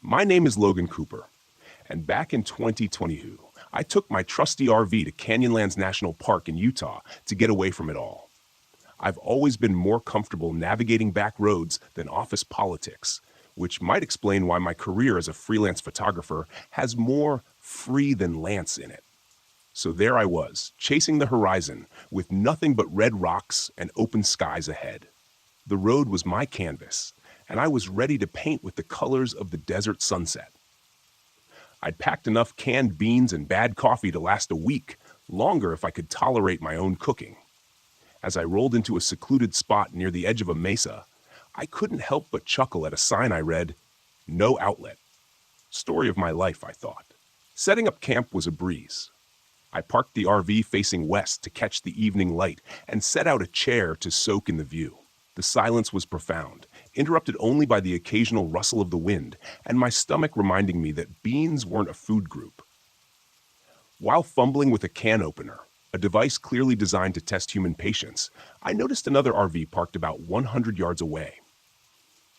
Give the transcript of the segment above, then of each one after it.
My name is Logan Cooper, and back in 2022, I took my trusty RV to Canyonlands National Park in Utah to get away from it all. I've always been more comfortable navigating back roads than office politics, which might explain why my career as a freelance photographer has more free than Lance in it. So there I was, chasing the horizon with nothing but red rocks and open skies ahead. The road was my canvas, and I was ready to paint with the colors of the desert sunset. I'd packed enough canned beans and bad coffee to last a week, longer if I could tolerate my own cooking. As I rolled into a secluded spot near the edge of a mesa, I couldn't help but chuckle at a sign I read, "No outlet." Story of my life, I thought. Setting up camp was a breeze. I parked the RV facing west to catch the evening light and set out a chair to soak in the view. The silence was profound, interrupted only by the occasional rustle of the wind and my stomach reminding me that beans weren't a food group. While fumbling with a can opener, a device clearly designed to test human patience, I noticed another RV parked about 100 yards away.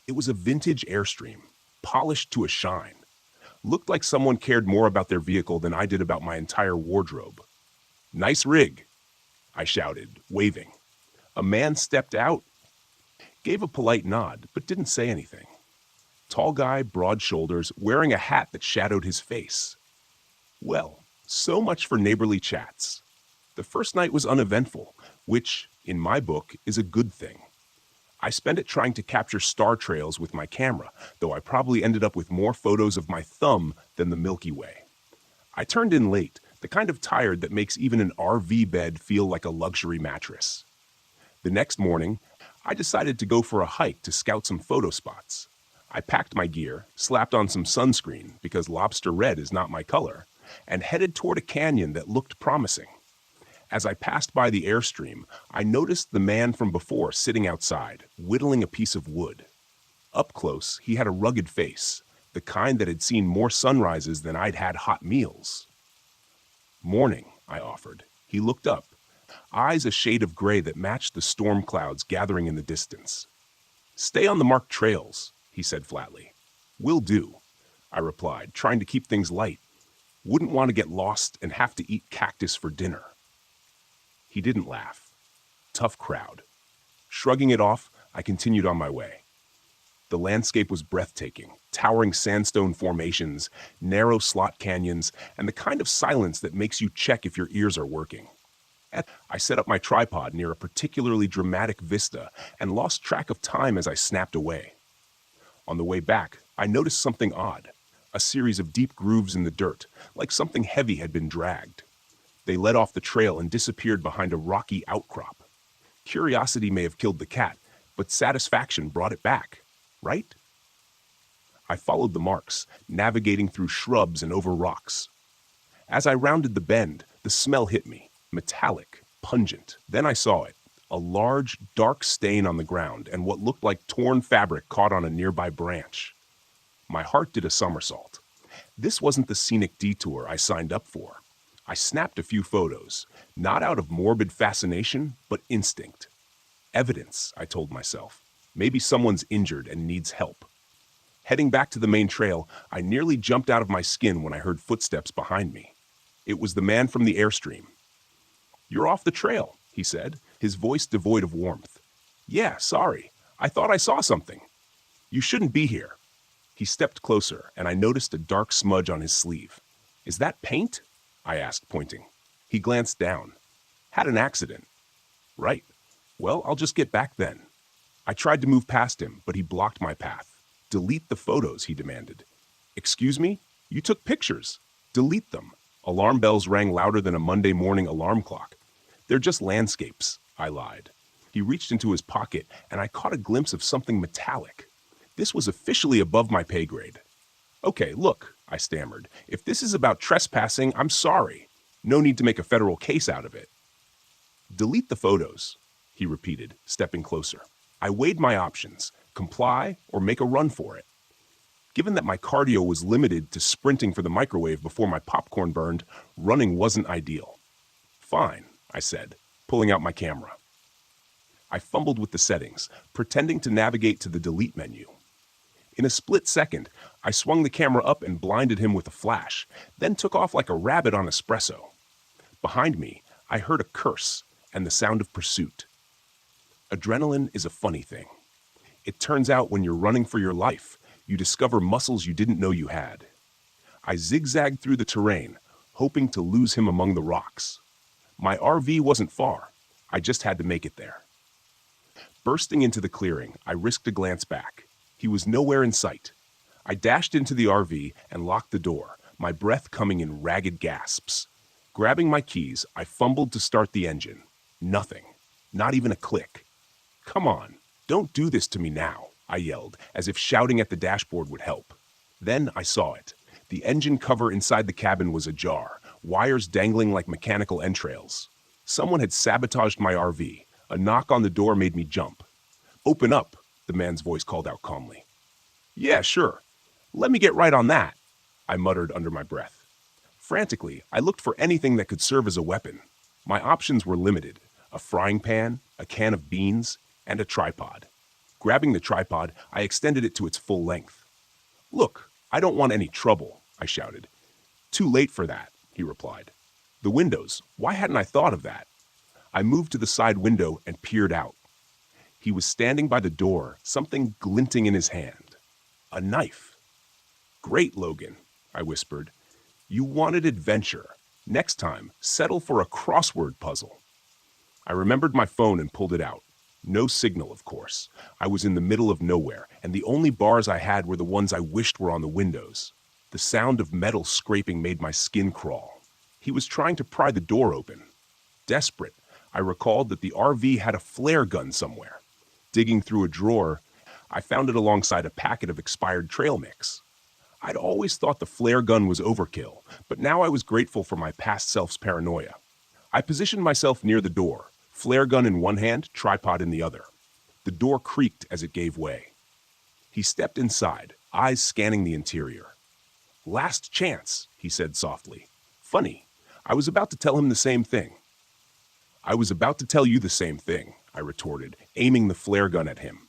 It was a vintage Airstream, polished to a shine. Looked like someone cared more about their vehicle than I did about my entire wardrobe. "Nice rig," I shouted, waving. A man stepped out, gave a polite nod, but didn't say anything. Tall guy, broad shoulders, wearing a hat that shadowed his face. Well, so much for neighborly chats. The first night was uneventful, which, in my book, is a good thing. I spent it trying to capture star trails with my camera, though I probably ended up with more photos of my thumb than the Milky Way. I turned in late, the kind of tired that makes even an RV bed feel like a luxury mattress. The next morning, I decided to go for a hike to scout some photo spots. I packed my gear, slapped on some sunscreen because lobster red is not my color, and headed toward a canyon that looked promising. As I passed by the Airstream, I noticed the man from before sitting outside, whittling a piece of wood. Up close, he had a rugged face, the kind that had seen more sunrises than I'd had hot meals. "Morning," I offered. He looked up, eyes a shade of gray that matched the storm clouds gathering in the distance. "Stay on the marked trails," he said flatly. "Will do," I replied, trying to keep things light. Wouldn't want to get lost and have to eat cactus for dinner. He didn't laugh. Tough crowd. Shrugging it off, I continued on my way. The landscape was breathtaking, towering sandstone formations, narrow slot canyons, and the kind of silence that makes you check if your ears are working. I set up my tripod near a particularly dramatic vista and lost track of time as I snapped away. On the way back, I noticed something odd, a series of deep grooves in the dirt, like something heavy had been dragged. They led off the trail and disappeared behind a rocky outcrop. Curiosity may have killed the cat, but satisfaction brought it back, right? I followed the marks, navigating through shrubs and over rocks. As I rounded the bend, the smell hit me, metallic, pungent. Then I saw it, a large, dark stain on the ground and what looked like torn fabric caught on a nearby branch. My heart did a somersault. This wasn't the scenic detour I signed up for. I snapped a few photos, not out of morbid fascination, but instinct. Evidence, I told myself. Maybe someone's injured and needs help. Heading back to the main trail, I nearly jumped out of my skin when I heard footsteps behind me. It was the man from the Airstream. "You're off the trail," he said, his voice devoid of warmth. "Yeah, sorry. I thought I saw something. You shouldn't be here." He stepped closer, and I noticed a dark smudge on his sleeve. "Is that paint?" I asked, pointing. He glanced down. "Had an accident." "Right. Well, I'll just get back then." I tried to move past him, but he blocked my path. "Delete the photos," he demanded. "Excuse me? You took pictures. Delete them." Alarm bells rang louder than a Monday morning alarm clock. "They're just landscapes," I lied. He reached into his pocket, and I caught a glimpse of something metallic. This was officially above my pay grade. "Okay, look," I stammered. "If this is about trespassing, I'm sorry. No need to make a federal case out of it." "Delete the photos," he repeated, stepping closer. I weighed my options, comply or make a run for it. Given that my cardio was limited to sprinting for the microwave before my popcorn burned, running wasn't ideal. "Fine," I said, pulling out my camera. I fumbled with the settings, pretending to navigate to the delete menu. In a split second, I swung the camera up and blinded him with a flash, then took off like a rabbit on espresso. Behind me, I heard a curse and the sound of pursuit. Adrenaline is a funny thing. It turns out when you're running for your life, you discover muscles you didn't know you had. I zigzagged through the terrain, hoping to lose him among the rocks. My RV wasn't far. I just had to make it there. Bursting into the clearing, I risked a glance back. He was nowhere in sight. I dashed into the RV and locked the door, my breath coming in ragged gasps. Grabbing my keys, I fumbled to start the engine. Nothing. Not even a click. "Come on, don't do this to me now," I yelled, as if shouting at the dashboard would help. Then I saw it. The engine cover inside the cabin was ajar, wires dangling like mechanical entrails. Someone had sabotaged my RV. A knock on the door made me jump. "Open up," the man's voice called out calmly. "Yeah, sure. Let me get right on that," I muttered under my breath. Frantically, I looked for anything that could serve as a weapon. My options were limited: a frying pan, a can of beans, and a tripod. Grabbing the tripod, I extended it to its full length. "Look, I don't want any trouble," I shouted. "Too late for that," he replied. "The windows, why hadn't I thought of that?" I moved to the side window and peered out. He was standing by the door, something glinting in his hand. A knife. "Great, Logan," I whispered. "You wanted adventure. Next time, settle for a crossword puzzle." I remembered my phone and pulled it out. No signal, of course. I was in the middle of nowhere, and the only bars I had were the ones I wished were on the windows. The sound of metal scraping made my skin crawl. He was trying to pry the door open. Desperate, I recalled that the RV had a flare gun somewhere. Digging through a drawer, I found it alongside a packet of expired trail mix. I'd always thought the flare gun was overkill, but now I was grateful for my past self's paranoia. I positioned myself near the door, flare gun in one hand, tripod in the other. The door creaked as it gave way. He stepped inside, eyes scanning the interior. "Last chance," he said softly. Funny, I was about to tell him the same thing. "I was about to tell you the same thing," I retorted, aiming the flare gun at him.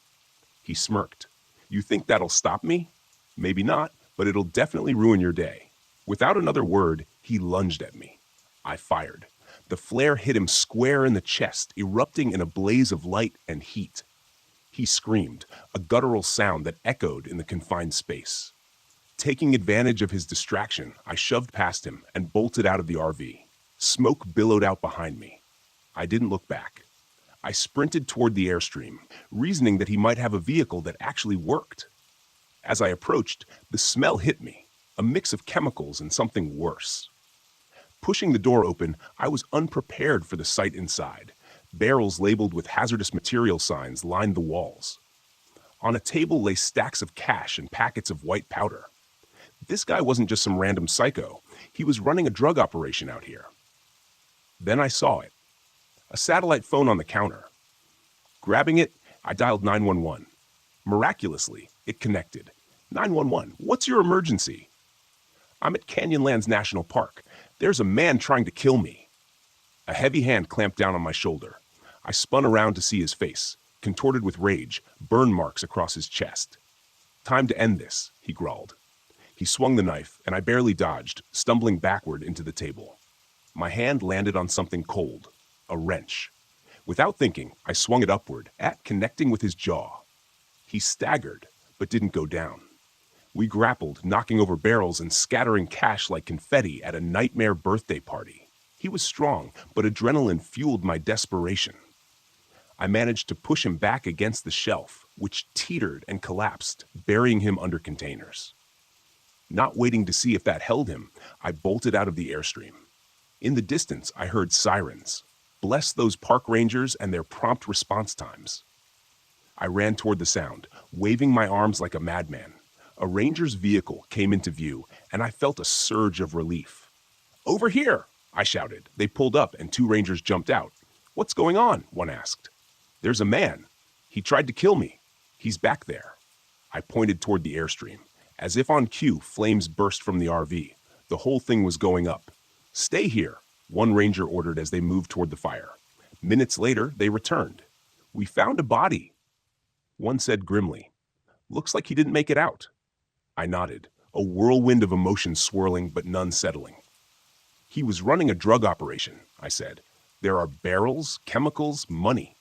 He smirked. "You think that'll stop me? Maybe not, but it'll definitely ruin your day." Without another word, he lunged at me. I fired. The flare hit him square in the chest, erupting in a blaze of light and heat. He screamed, a guttural sound that echoed in the confined space. Taking advantage of his distraction, I shoved past him and bolted out of the RV. Smoke billowed out behind me. I didn't look back. I sprinted toward the airstream, reasoning that he might have a vehicle that actually worked. As I approached, the smell hit me, a mix of chemicals and something worse. Pushing the door open, I was unprepared for the sight inside. Barrels labeled with hazardous material signs lined the walls. On a table lay stacks of cash and packets of white powder. This guy wasn't just some random psycho. He was running a drug operation out here. Then I saw it. A satellite phone on the counter. Grabbing it, I dialed 911. Miraculously, it connected. 911, what's your emergency? "I'm at Canyonlands National Park. There's a man trying to kill me." A heavy hand clamped down on my shoulder. I spun around to see his face, contorted with rage, burn marks across his chest. "Time to end this," he growled. He swung the knife, and I barely dodged, stumbling backward into the table. My hand landed on something cold, a wrench. Without thinking, I swung it upward, connecting with his jaw. He staggered, but didn't go down. We grappled, knocking over barrels and scattering cash like confetti at a nightmare birthday party. He was strong, but adrenaline fueled my desperation. I managed to push him back against the shelf, which teetered and collapsed, burying him under containers. Not waiting to see if that held him, I bolted out of the airstream. In the distance, I heard sirens. Bless those park rangers and their prompt response times. I ran toward the sound, waving my arms like a madman. A ranger's vehicle came into view, and I felt a surge of relief. "Over here!" I shouted. They pulled up, and 2 rangers jumped out. "What's going on?" one asked. "There's a man. He tried to kill me. He's back there." I pointed toward the airstream. As if on cue, flames burst from the RV. The whole thing was going up. "Stay here," one ranger ordered as they moved toward the fire. Minutes later, they returned. "We found a body," one said grimly. Looks like he didn't make it out. I nodded, a whirlwind of emotions swirling but none settling. He was running a drug operation, I said. There are barrels, chemicals, money.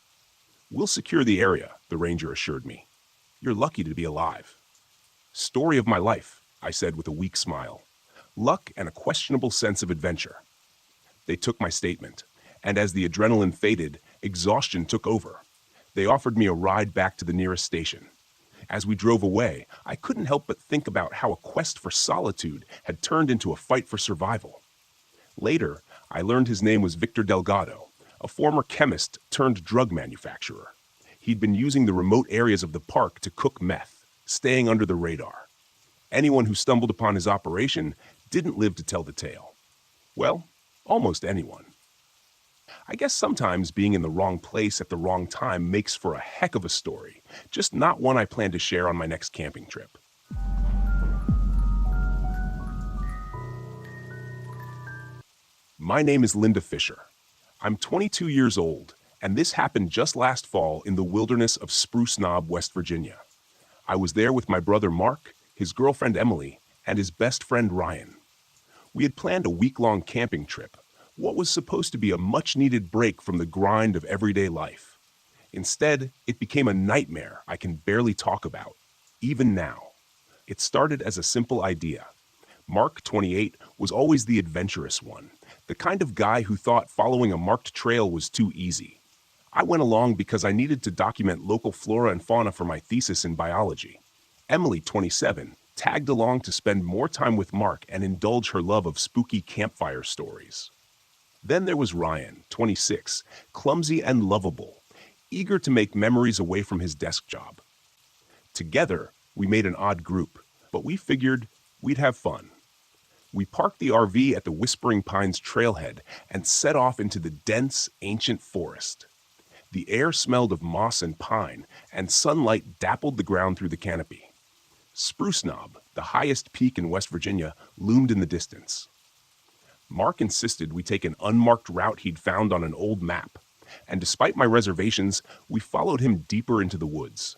We'll secure the area, the ranger assured me. You're lucky to be alive. Story of my life, I said with a weak smile. Luck and a questionable sense of adventure. They took my statement, and as the adrenaline faded, exhaustion took over. They offered me a ride back to the nearest station. As we drove away, I couldn't help but think about how a quest for solitude had turned into a fight for survival. Later, I learned his name was Victor Delgado, a former chemist turned drug manufacturer. He'd been using the remote areas of the park to cook meth, staying under the radar. Anyone who stumbled upon his operation didn't live to tell the tale. Well, almost anyone. I guess sometimes being in the wrong place at the wrong time makes for a heck of a story, just not one I plan to share on my next camping trip. My name is Linda Fisher. I'm 22 years old, and this happened just last fall in the wilderness of Spruce Knob, West Virginia. I was there with my brother Mark, his girlfriend Emily, and his best friend Ryan. We had planned a week-long camping trip, what was supposed to be a much-needed break from the grind of everyday life. Instead, it became a nightmare I can barely talk about, even now. It started as a simple idea. Mark, 28, was always the adventurous one, the kind of guy who thought following a marked trail was too easy. I went along because I needed to document local flora and fauna for my thesis in biology. Emily, 27, tagged along to spend more time with Mark and indulge her love of spooky campfire stories. Then there was Ryan, 26, clumsy and lovable, eager to make memories away from his desk job. Together, we made an odd group, but we figured we'd have fun. We parked the RV at the Whispering Pines trailhead and set off into the dense, ancient forest. The air smelled of moss and pine, and sunlight dappled the ground through the canopy. Spruce Knob, the highest peak in West Virginia, loomed in the distance. Mark insisted we take an unmarked route he'd found on an old map, and despite my reservations, we followed him deeper into the woods.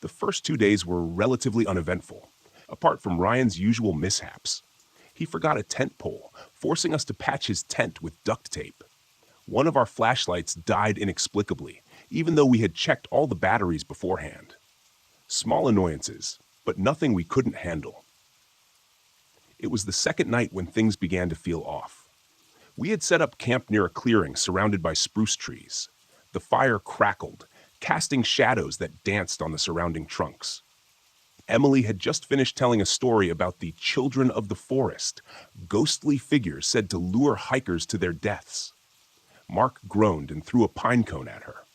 The first 2 days were relatively uneventful, apart from Ryan's usual mishaps. He forgot a tent pole, forcing us to patch his tent with duct tape. One of our flashlights died inexplicably, even though we had checked all the batteries beforehand. Small annoyances, but nothing we couldn't handle. It was the second night when things began to feel off. We had set up camp near a clearing surrounded by spruce trees. The fire crackled, casting shadows that danced on the surrounding trunks. Emily had just finished telling a story about the children of the forest, ghostly figures said to lure hikers to their deaths. Mark groaned and threw a pine cone at her.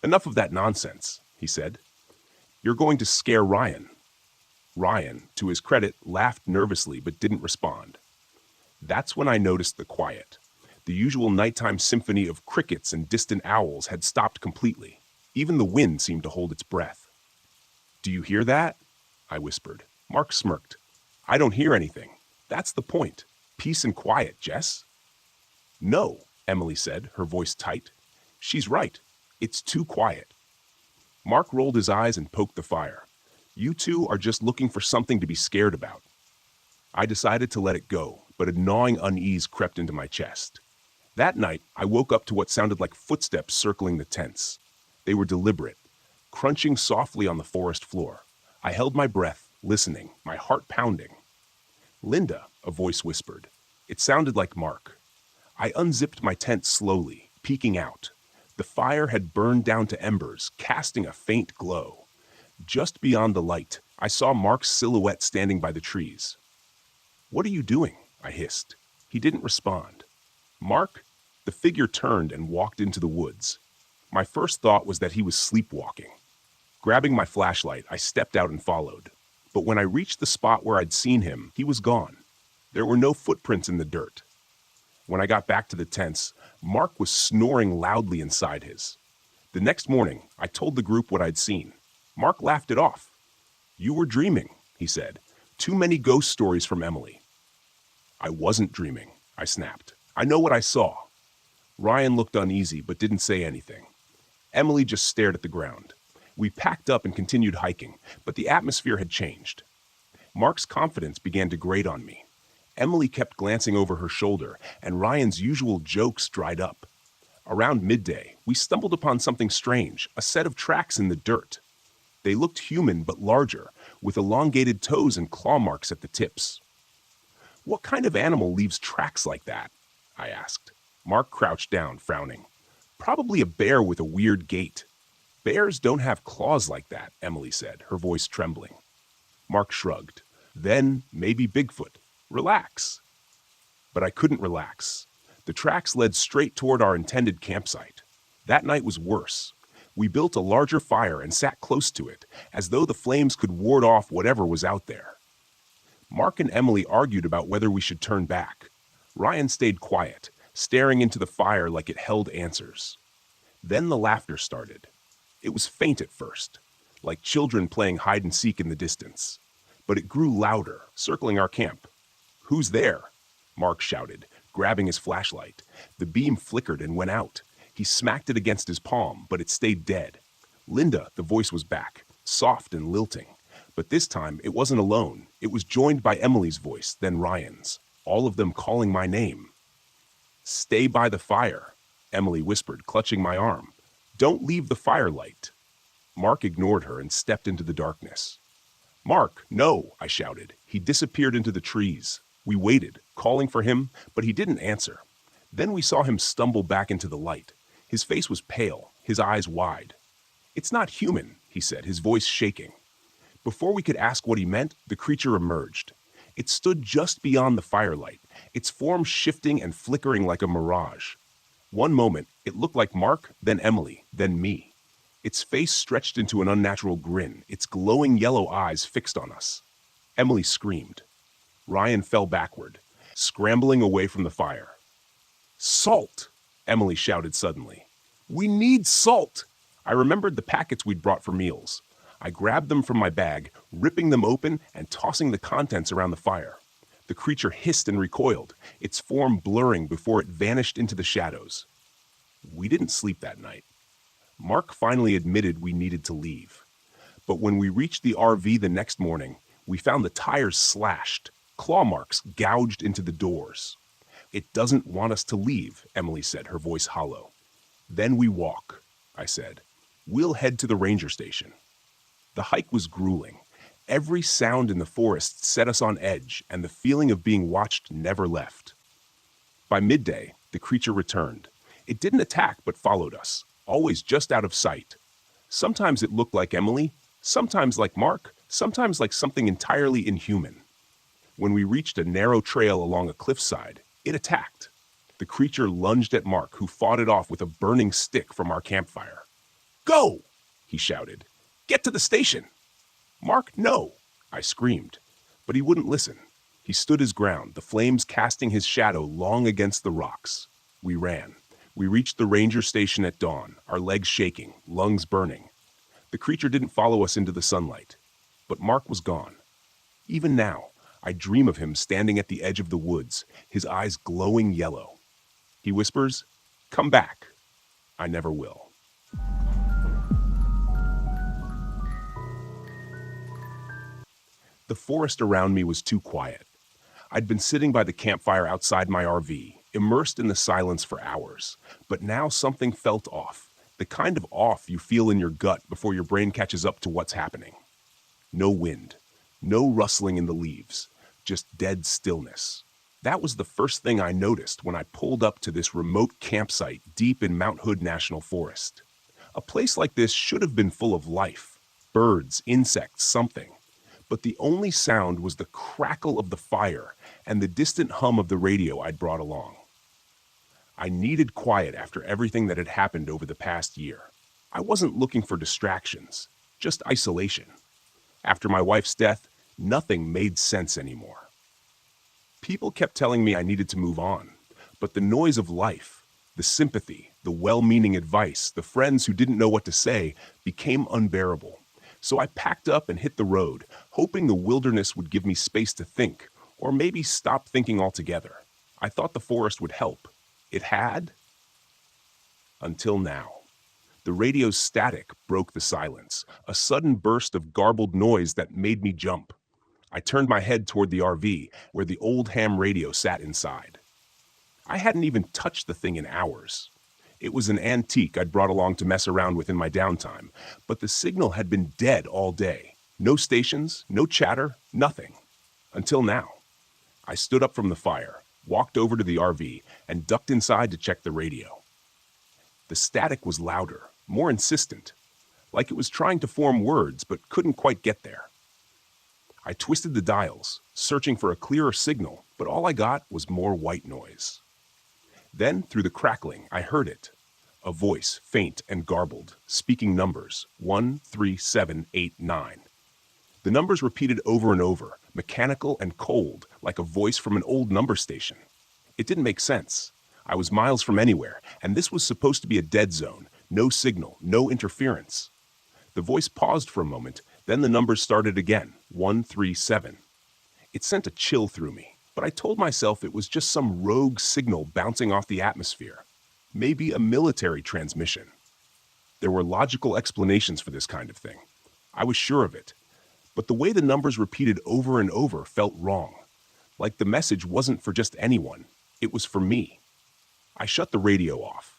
"Enough of that nonsense," he said. "You're going to scare Ryan." Ryan, to his credit, laughed nervously but didn't respond. That's when I noticed the quiet. The usual nighttime symphony of crickets and distant owls had stopped completely. Even the wind seemed to hold its breath. "Do you hear that?" I whispered. Mark smirked. "I don't hear anything. That's the point. Peace and quiet, Jess." "No," Emily said, her voice tight. "She's right. It's too quiet." Mark rolled his eyes and poked the fire. "You two are just looking for something to be scared about." I decided to let it go, but a gnawing unease crept into my chest. That night, I woke up to what sounded like footsteps circling the tents. They were deliberate, crunching softly on the forest floor. I held my breath, listening, my heart pounding. "Linda," a voice whispered. It sounded like Mark. I unzipped my tent slowly, peeking out. The fire had burned down to embers, casting a faint glow. Just beyond the light, I saw Mark's silhouette standing by the trees. "What are you doing?" I hissed. He didn't respond. "Mark?" The figure turned and walked into the woods. My first thought was that he was sleepwalking. Grabbing my flashlight, I stepped out and followed. But when I reached the spot where I'd seen him, he was gone. There were no footprints in the dirt. When I got back to the tents, Mark was snoring loudly inside his. The next morning, I told the group what I'd seen. Mark laughed it off. "You were dreaming," he said. "Too many ghost stories from Emily." "I wasn't dreaming," I snapped. "I know what I saw." Ryan looked uneasy but didn't say anything. Emily just stared at the ground. We packed up and continued hiking, but the atmosphere had changed. Mark's confidence began to grate on me. Emily kept glancing over her shoulder, and Ryan's usual jokes dried up. Around midday, we stumbled upon something strange, a set of tracks in the dirt. They looked human but larger, with elongated toes and claw marks at the tips. "What kind of animal leaves tracks like that?" I asked. Mark crouched down, frowning. "Probably a bear with a weird gait." "Bears don't have claws like that," Emily said, her voice trembling. Mark shrugged. "Then maybe Bigfoot. Relax." But I couldn't relax. The tracks led straight toward our intended campsite. That night was worse. We built a larger fire and sat close to it, as though the flames could ward off whatever was out there. Mark and Emily argued about whether we should turn back. Ryan stayed quiet, staring into the fire like it held answers. Then the laughter started. It was faint at first, like children playing hide and seek in the distance. But it grew louder, circling our camp. "Who's there?" Mark shouted, grabbing his flashlight. The beam flickered and went out. He smacked it against his palm, but it stayed dead. "Linda," the voice was back, soft and lilting. But this time, it wasn't alone. It was joined by Emily's voice, then Ryan's, all of them calling my name. "Stay by the fire," Emily whispered, clutching my arm. "Don't leave the firelight." Mark ignored her and stepped into the darkness. "Mark, no," I shouted. He disappeared into the trees. We waited, calling for him, but he didn't answer. Then we saw him stumble back into the light. His face was pale, his eyes wide. "It's not human," he said, his voice shaking. Before we could ask what he meant, the creature emerged. It stood just beyond the firelight, its form shifting and flickering like a mirage. One moment, it looked like Mark, then Emily, then me. Its face stretched into an unnatural grin, its glowing yellow eyes fixed on us. Emily screamed. Ryan fell backward, scrambling away from the fire. "Salt!" Emily shouted suddenly. "We need salt!" I remembered the packets we'd brought for meals. I grabbed them from my bag, ripping them open and tossing the contents around the fire. The creature hissed and recoiled, its form blurring before it vanished into the shadows. We didn't sleep that night. Mark finally admitted we needed to leave. But when we reached the RV the next morning, we found the tires slashed, claw marks gouged into the doors. "It doesn't want us to leave," Emily said, her voice hollow. "Then we walk," I said. "We'll head to the ranger station." The hike was grueling. Every sound in the forest set us on edge, and the feeling of being watched never left. By midday, the creature returned. It didn't attack, but followed us, always just out of sight. Sometimes it looked like Emily, sometimes like Mark, sometimes like something entirely inhuman. When we reached a narrow trail along a cliffside, it attacked. The creature lunged at Mark, who fought it off with a burning stick from our campfire. "Go!" he shouted. "Get to the station!" "Mark, no!" I screamed. But he wouldn't listen. He stood his ground, the flames casting his shadow long against the rocks. We ran. We reached the ranger station at dawn, our legs shaking, lungs burning. The creature didn't follow us into the sunlight. But Mark was gone. Even now, I dream of him standing at the edge of the woods, his eyes glowing yellow. He whispers, "Come back." I never will. The forest around me was too quiet. I'd been sitting by the campfire outside my RV, immersed in the silence for hours. But now something felt off, the kind of off you feel in your gut before your brain catches up to what's happening. No wind, no rustling in the leaves, just dead stillness. That was the first thing I noticed when I pulled up to this remote campsite deep in Mount Hood National Forest. A place like this should have been full of life, birds, insects, something. But the only sound was the crackle of the fire and the distant hum of the radio I'd brought along. I needed quiet after everything that had happened over the past year. I wasn't looking for distractions, just isolation. After my wife's death, nothing made sense anymore. People kept telling me I needed to move on, but the noise of life, the sympathy, the well-meaning advice, the friends who didn't know what to say, became unbearable. So I packed up and hit the road, hoping the wilderness would give me space to think, or maybe stop thinking altogether. I thought the forest would help. It had. Until now. The radio's static broke the silence, a sudden burst of garbled noise that made me jump. I turned my head toward the RV, where the old ham radio sat inside. I hadn't even touched the thing in hours. It was an antique I'd brought along to mess around with in my downtime, but the signal had been dead all day. No stations, no chatter, nothing. Until now. I stood up from the fire, walked over to the RV, and ducked inside to check the radio. The static was louder, more insistent, like it was trying to form words but couldn't quite get there. I twisted the dials, searching for a clearer signal, but all I got was more white noise. Then, through the crackling, I heard it. A voice, faint and garbled, speaking numbers, 13789. The numbers repeated over and over, mechanical and cold, like a voice from an old number station. It didn't make sense. I was miles from anywhere, and this was supposed to be a dead zone. No signal, no interference. The voice paused for a moment, then the numbers started again, 137. It sent a chill through me, but I told myself it was just some rogue signal bouncing off the atmosphere. Maybe a military transmission. There were logical explanations for this kind of thing. I was sure of it. But the way the numbers repeated over and over felt wrong. Like the message wasn't for just anyone. It was for me. I shut the radio off.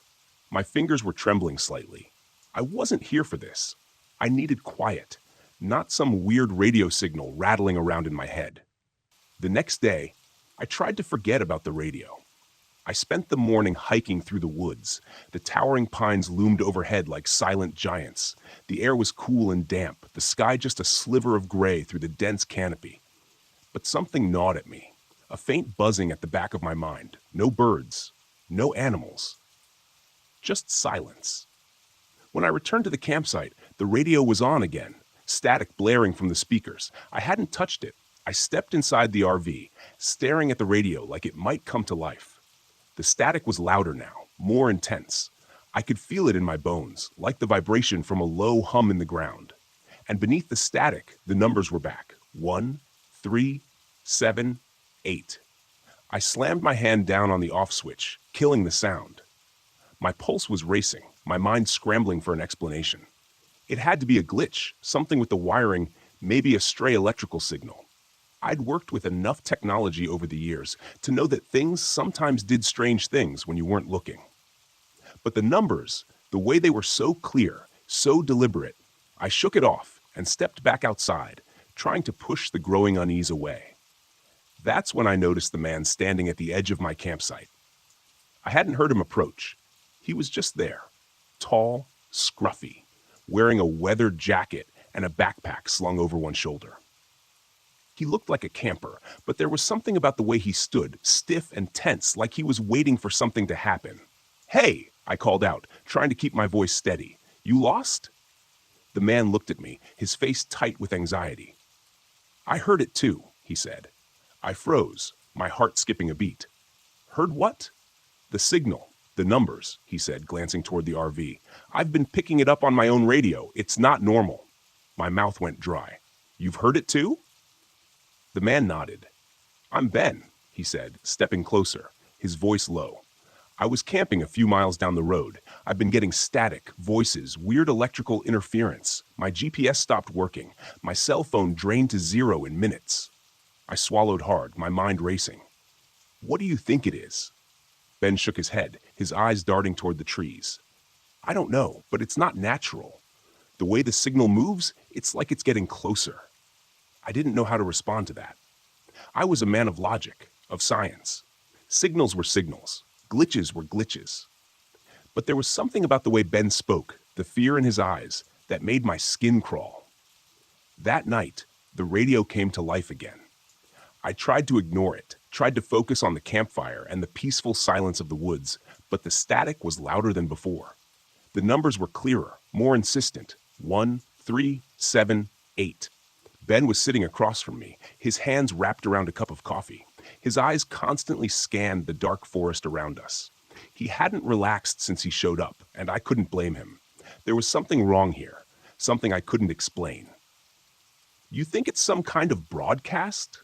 My fingers were trembling slightly. I wasn't here for this. I needed quiet, not some weird radio signal rattling around in my head. The next day, I tried to forget about the radio. I spent the morning hiking through the woods. The towering pines loomed overhead like silent giants. The air was cool and damp, the sky just a sliver of gray through the dense canopy. But something gnawed at me, a faint buzzing at the back of my mind. No birds, no animals, just silence. When I returned to the campsite, the radio was on again, static blaring from the speakers. I hadn't touched it. I stepped inside the RV, staring at the radio like it might come to life. The static was louder now, more intense. I could feel it in my bones, like the vibration from a low hum in the ground. And beneath the static, the numbers were back. 13788. I slammed my hand down on the off switch, killing the sound. My pulse was racing, my mind scrambling for an explanation. It had to be a glitch, something with the wiring, maybe a stray electrical signal. I'd worked with enough technology over the years to know that things sometimes did strange things when you weren't looking. But the numbers, the way they were so clear, so deliberate, I shook it off and stepped back outside, trying to push the growing unease away. That's when I noticed the man standing at the edge of my campsite. I hadn't heard him approach. He was just there, tall, scruffy, wearing a weathered jacket and a backpack slung over one shoulder. He looked like a camper, but there was something about the way he stood, stiff and tense, like he was waiting for something to happen. "Hey," I called out, trying to keep my voice steady. "You lost?" The man looked at me, his face tight with anxiety. "I heard it too," he said. I froze, my heart skipping a beat. "Heard what?" "The signal, the numbers," he said, glancing toward the RV. "I've been picking it up on my own radio. It's not normal." My mouth went dry. "You've heard it too?" The man nodded. "I'm Ben," he said, stepping closer, his voice low. "I was camping a few miles down the road. I've been getting static, voices, weird electrical interference. My GPS stopped working. My cell phone drained to zero in minutes." I swallowed hard, my mind racing. "What do you think it is?" Ben shook his head, his eyes darting toward the trees. "I don't know, but it's not natural. The way the signal moves, it's like it's getting closer." I didn't know how to respond to that. I was a man of logic, of science. Signals were signals. Glitches were glitches. But there was something about the way Ben spoke, the fear in his eyes, that made my skin crawl. That night, the radio came to life again. I tried to ignore it, tried to focus on the campfire and the peaceful silence of the woods, but the static was louder than before. The numbers were clearer, more insistent. 13788. Ben was sitting across from me, his hands wrapped around a cup of coffee. His eyes constantly scanned the dark forest around us. He hadn't relaxed since he showed up, and I couldn't blame him. There was something wrong here, something I couldn't explain. "You think it's some kind of broadcast?"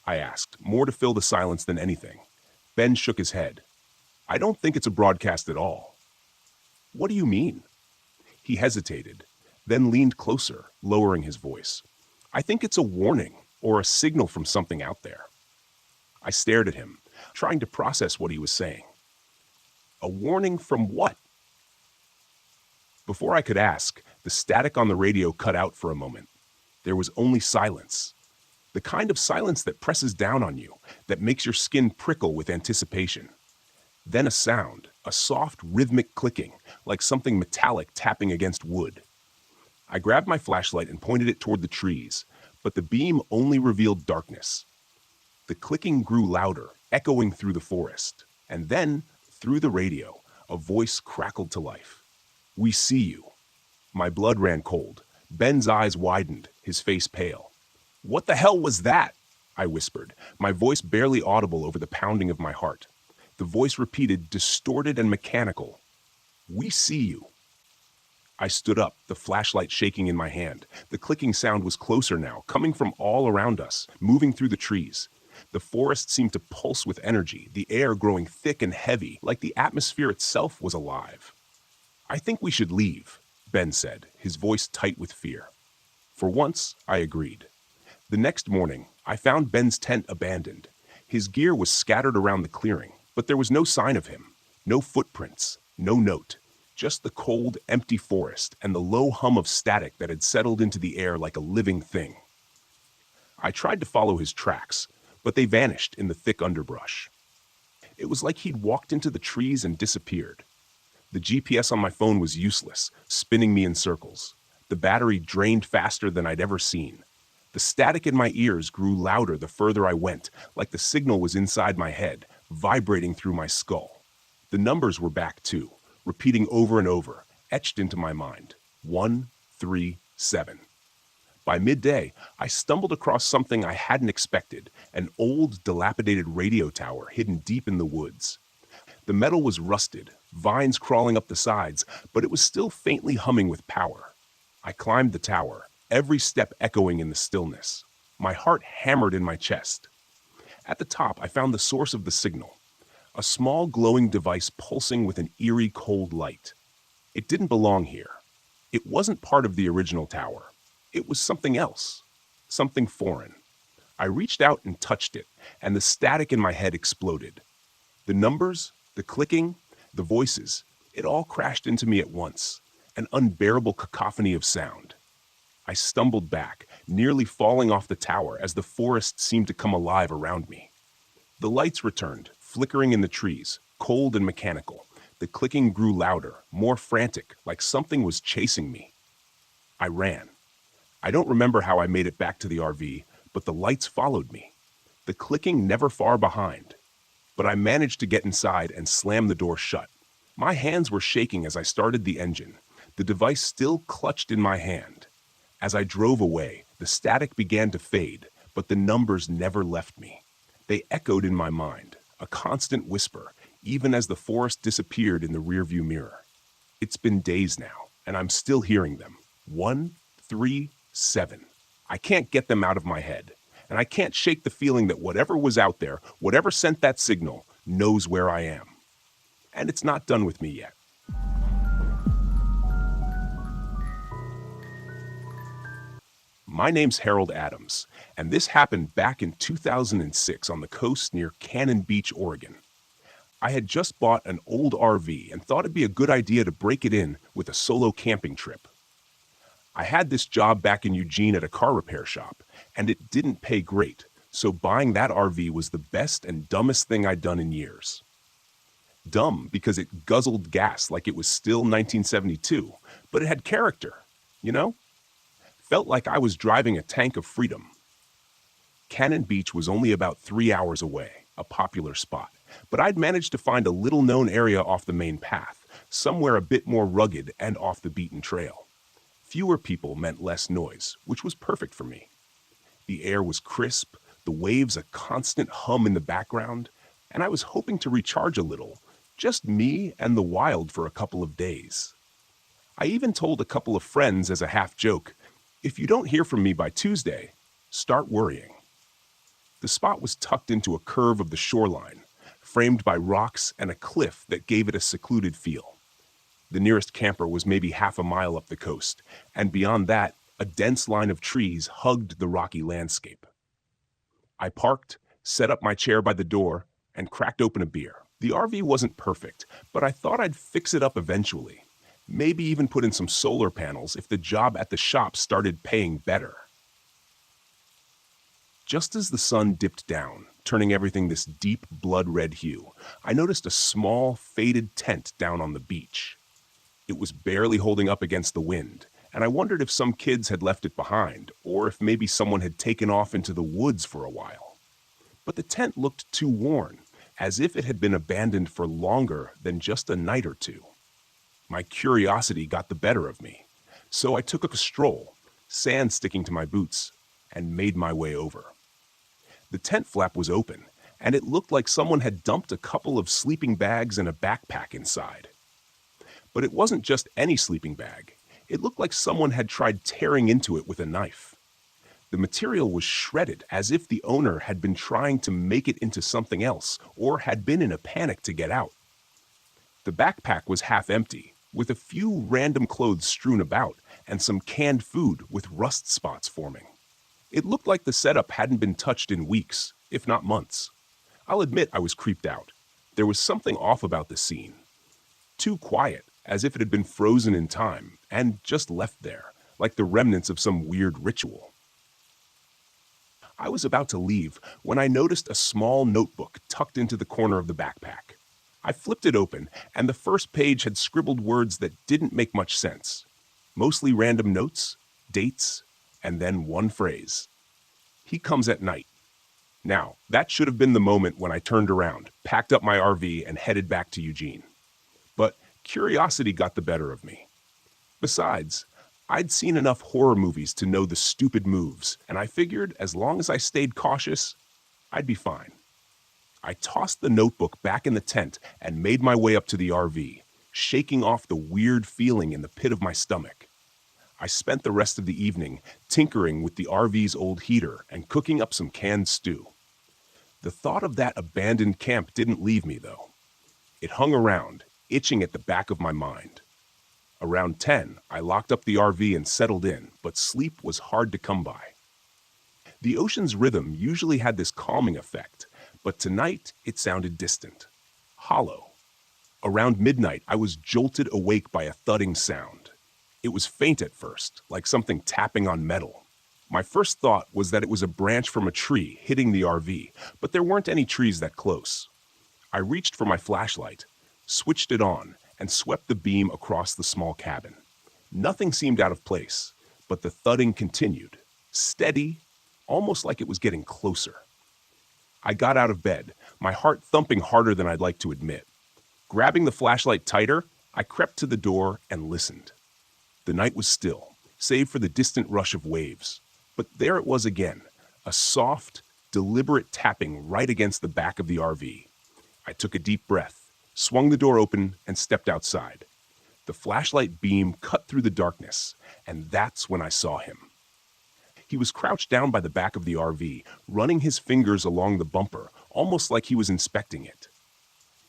I asked, more to fill the silence than anything. Ben shook his head. "I don't think it's a broadcast at all." "What do you mean?" He hesitated, then leaned closer, lowering his voice. "I think it's a warning or a signal from something out there." I stared at him, trying to process what he was saying. A warning from what? Before I could ask, the static on the radio cut out for a moment. There was only silence. The kind of silence that presses down on you, that makes your skin prickle with anticipation. Then a sound, a soft, rhythmic clicking, like something metallic tapping against wood. I grabbed my flashlight and pointed it toward the trees, but the beam only revealed darkness. The clicking grew louder, echoing through the forest. And then, through the radio, a voice crackled to life. "We see you." My blood ran cold. Ben's eyes widened, his face pale. "What the hell was that?" I whispered, my voice barely audible over the pounding of my heart. The voice repeated, distorted and mechanical. "We see you." I stood up, the flashlight shaking in my hand. The clicking sound was closer now, coming from all around us, moving through the trees. The forest seemed to pulse with energy, the air growing thick and heavy, like the atmosphere itself was alive. "I think we should leave," Ben said, his voice tight with fear. For once, I agreed. The next morning, I found Ben's tent abandoned. His gear was scattered around the clearing, but there was no sign of him. No footprints, no note. Just the cold, empty forest and the low hum of static that had settled into the air like a living thing. I tried to follow his tracks, but they vanished in the thick underbrush. It was like he'd walked into the trees and disappeared. The GPS on my phone was useless, spinning me in circles. The battery drained faster than I'd ever seen. The static in my ears grew louder the further I went, like the signal was inside my head, vibrating through my skull. The numbers were back too, repeating over and over, etched into my mind. 137. By midday, I stumbled across something I hadn't expected, an old, dilapidated radio tower hidden deep in the woods. The metal was rusted, vines crawling up the sides, but it was still faintly humming with power. I climbed the tower, every step echoing in the stillness. My heart hammered in my chest. At the top, I found the source of the signal, a small glowing device pulsing with an eerie cold light. It didn't belong here. It wasn't part of the original tower. It was something else, something foreign. I reached out and touched it, and the static in my head exploded. The numbers, the clicking, the voices, it all crashed into me at once, an unbearable cacophony of sound. I stumbled back, nearly falling off the tower as the forest seemed to come alive around me. The lights returned, flickering in the trees, cold and mechanical. The clicking grew louder, more frantic, like something was chasing me. I ran. I don't remember how I made it back to the RV, but the lights followed me. The clicking never far behind. But I managed to get inside and slam the door shut. My hands were shaking as I started the engine, the device still clutched in my hand. As I drove away, the static began to fade, but the numbers never left me. They echoed in my mind, a constant whisper, even as the forest disappeared in the rearview mirror. It's been days now, and I'm still hearing them. 137. I can't get them out of my head, and I can't shake the feeling that whatever was out there, whatever sent that signal, knows where I am. And it's not done with me yet. My name's Harold Adams, and this happened back in 2006 on the coast near Cannon Beach, Oregon. I had just bought an old RV and thought it'd be a good idea to break it in with a solo camping trip. I had this job back in Eugene at a car repair shop, and it didn't pay great, so buying that RV was the best and dumbest thing I'd done in years. Dumb because it guzzled gas like it was still 1972, but it had character, you know? Felt like I was driving a tank of freedom. Cannon Beach was only about 3 hours away, a popular spot, but I'd managed to find a little-known area off the main path, somewhere a bit more rugged and off the beaten trail. Fewer people meant less noise, which was perfect for me. The air was crisp, the waves a constant hum in the background, and I was hoping to recharge a little, just me and the wild for a couple of days. I even told a couple of friends as a half joke, if you don't hear from me by Tuesday, start worrying. The spot was tucked into a curve of the shoreline, framed by rocks and a cliff that gave it a secluded feel. The nearest camper was maybe half a mile up the coast, and beyond that, a dense line of trees hugged the rocky landscape. I parked, set up my chair by the door, and cracked open a beer. The RV wasn't perfect, but I thought I'd fix it up eventually. Maybe even put in some solar panels if the job at the shop started paying better. Just as the sun dipped down, turning everything this deep blood-red hue, I noticed a small, faded tent down on the beach. It was barely holding up against the wind, and I wondered if some kids had left it behind, or if maybe someone had taken off into the woods for a while. But the tent looked too worn, as if it had been abandoned for longer than just a night or two. My curiosity got the better of me, so I took a stroll, sand sticking to my boots, and made my way over. The tent flap was open, and it looked like someone had dumped a couple of sleeping bags and a backpack inside. But it wasn't just any sleeping bag. It looked like someone had tried tearing into it with a knife. The material was shredded, as if the owner had been trying to make it into something else, or had been in a panic to get out. The backpack was half empty, with a few random clothes strewn about, and some canned food with rust spots forming. It looked like the setup hadn't been touched in weeks, if not months. I'll admit I was creeped out. There was something off about the scene. Too quiet, as if it had been frozen in time, and just left there, like the remnants of some weird ritual. I was about to leave when I noticed a small notebook tucked into the corner of the backpack. I flipped it open, and the first page had scribbled words that didn't make much sense. Mostly random notes, dates, and then one phrase. He comes at night. Now, that should have been the moment when I turned around, packed up my RV, and headed back to Eugene. But curiosity got the better of me. Besides, I'd seen enough horror movies to know the stupid moves, and I figured as long as I stayed cautious, I'd be fine. I tossed the notebook back in the tent and made my way up to the RV, shaking off the weird feeling in the pit of my stomach. I spent the rest of the evening tinkering with the RV's old heater and cooking up some canned stew. The thought of that abandoned camp didn't leave me, though. It hung around, itching at the back of my mind. Around 10, I locked up the RV and settled in, but sleep was hard to come by. The ocean's rhythm usually had this calming effect, but tonight it sounded distant, hollow. Around midnight, I was jolted awake by a thudding sound. It was faint at first, like something tapping on metal. My first thought was that it was a branch from a tree hitting the RV, but there weren't any trees that close. I reached for my flashlight, switched it on, and swept the beam across the small cabin. Nothing seemed out of place, but the thudding continued, steady, almost like it was getting closer. I got out of bed, my heart thumping harder than I'd like to admit. Grabbing the flashlight tighter, I crept to the door and listened. The night was still, save for the distant rush of waves. But there it was again, a soft, deliberate tapping right against the back of the RV. I took a deep breath, swung the door open, and stepped outside. The flashlight beam cut through the darkness, and that's when I saw him. He was crouched down by the back of the RV, running his fingers along the bumper, almost like he was inspecting it.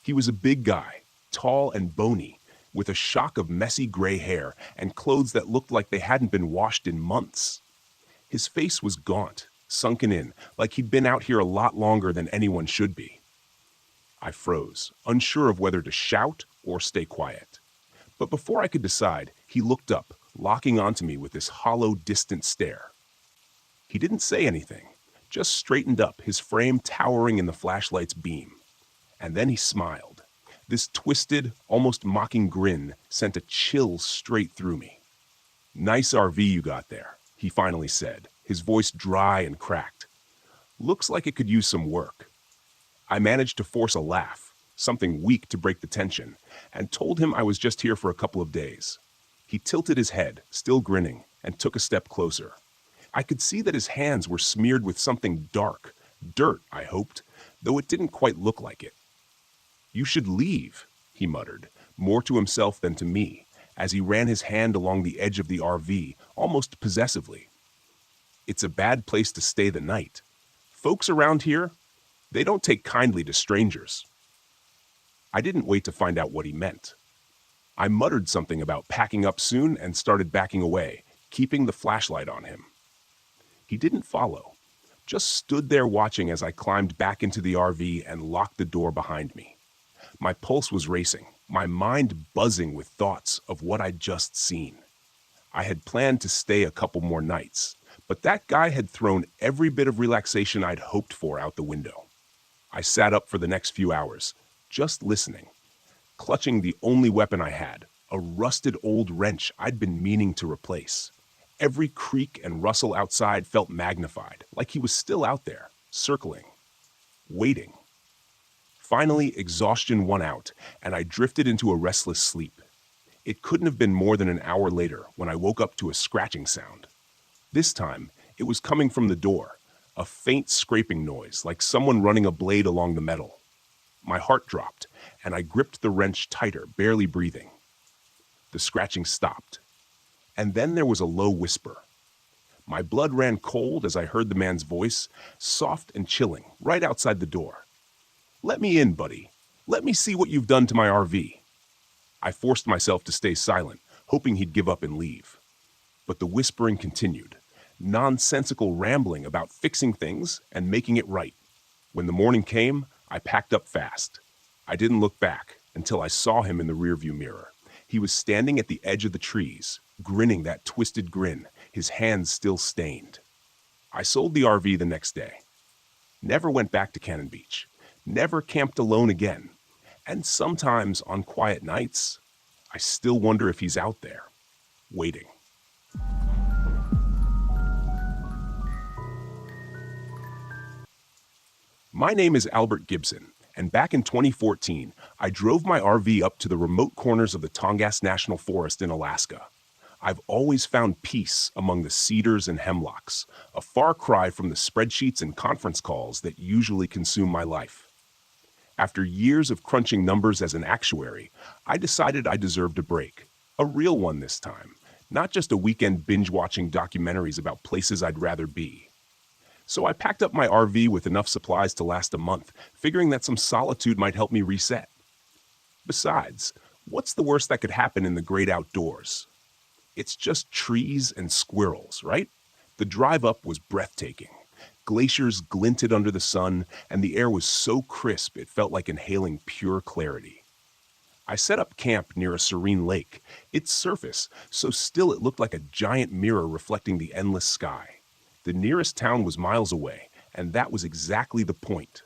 He was a big guy, tall and bony, with a shock of messy gray hair and clothes that looked like they hadn't been washed in months. His face was gaunt, sunken in, like he'd been out here a lot longer than anyone should be. I froze, unsure of whether to shout or stay quiet. But before I could decide, he looked up, locking onto me with this hollow, distant stare. He didn't say anything, just straightened up, his frame towering in the flashlight's beam. And then he smiled. This twisted, almost mocking grin sent a chill straight through me. "Nice RV you got there," he finally said, his voice dry and cracked. "Looks like it could use some work." I managed to force a laugh, something weak to break the tension, and told him I was just here for a couple of days. He tilted his head, still grinning, and took a step closer. I could see that his hands were smeared with something dark, dirt, I hoped, though it didn't quite look like it. "You should leave," he muttered, more to himself than to me, as he ran his hand along the edge of the RV, almost possessively. "It's a bad place to stay the night. Folks around here, they don't take kindly to strangers." I didn't wait to find out what he meant. I muttered something about packing up soon and started backing away, keeping the flashlight on him. He didn't follow, just stood there watching as I climbed back into the RV and locked the door behind me. My pulse was racing, my mind buzzing with thoughts of what I'd just seen. I had planned to stay a couple more nights, but that guy had thrown every bit of relaxation I'd hoped for out the window. I sat up for the next few hours, just listening, clutching the only weapon I had, a rusted old wrench I'd been meaning to replace. Every creak and rustle outside felt magnified, like he was still out there, circling, waiting. Finally, exhaustion won out, and I drifted into a restless sleep. It couldn't have been more than an hour later when I woke up to a scratching sound. This time, it was coming from the door, a faint scraping noise like someone running a blade along the metal. My heart dropped, and I gripped the wrench tighter, barely breathing. The scratching stopped, and then there was a low whisper. My blood ran cold as I heard the man's voice, soft and chilling, right outside the door. "Let me in, buddy. Let me see what you've done to my RV." I forced myself to stay silent, hoping he'd give up and leave. But the whispering continued, nonsensical rambling about fixing things and making it right. When the morning came, I packed up fast. I didn't look back until I saw him in the rearview mirror. He was standing at the edge of the trees, grinning that twisted grin, his hands still stained. I sold the RV the next day. Never went back to Cannon Beach. Never camped alone again. And sometimes on quiet nights, I still wonder if he's out there, waiting. My name is Albert Gibson, and back in 2014, I drove my RV up to the remote corners of the Tongass National Forest in Alaska. I've always found peace among the cedars and hemlocks, a far cry from the spreadsheets and conference calls that usually consume my life. After years of crunching numbers as an actuary, I decided I deserved a break, a real one this time, not just a weekend binge-watching documentaries about places I'd rather be. So I packed up my RV with enough supplies to last a month, figuring that some solitude might help me reset. Besides, what's the worst that could happen in the great outdoors? It's just trees and squirrels, right? The drive up was breathtaking. Glaciers glinted under the sun, and the air was so crisp it felt like inhaling pure clarity. I set up camp near a serene lake, its surface so still it looked like a giant mirror reflecting the endless sky. The nearest town was miles away, and that was exactly the point.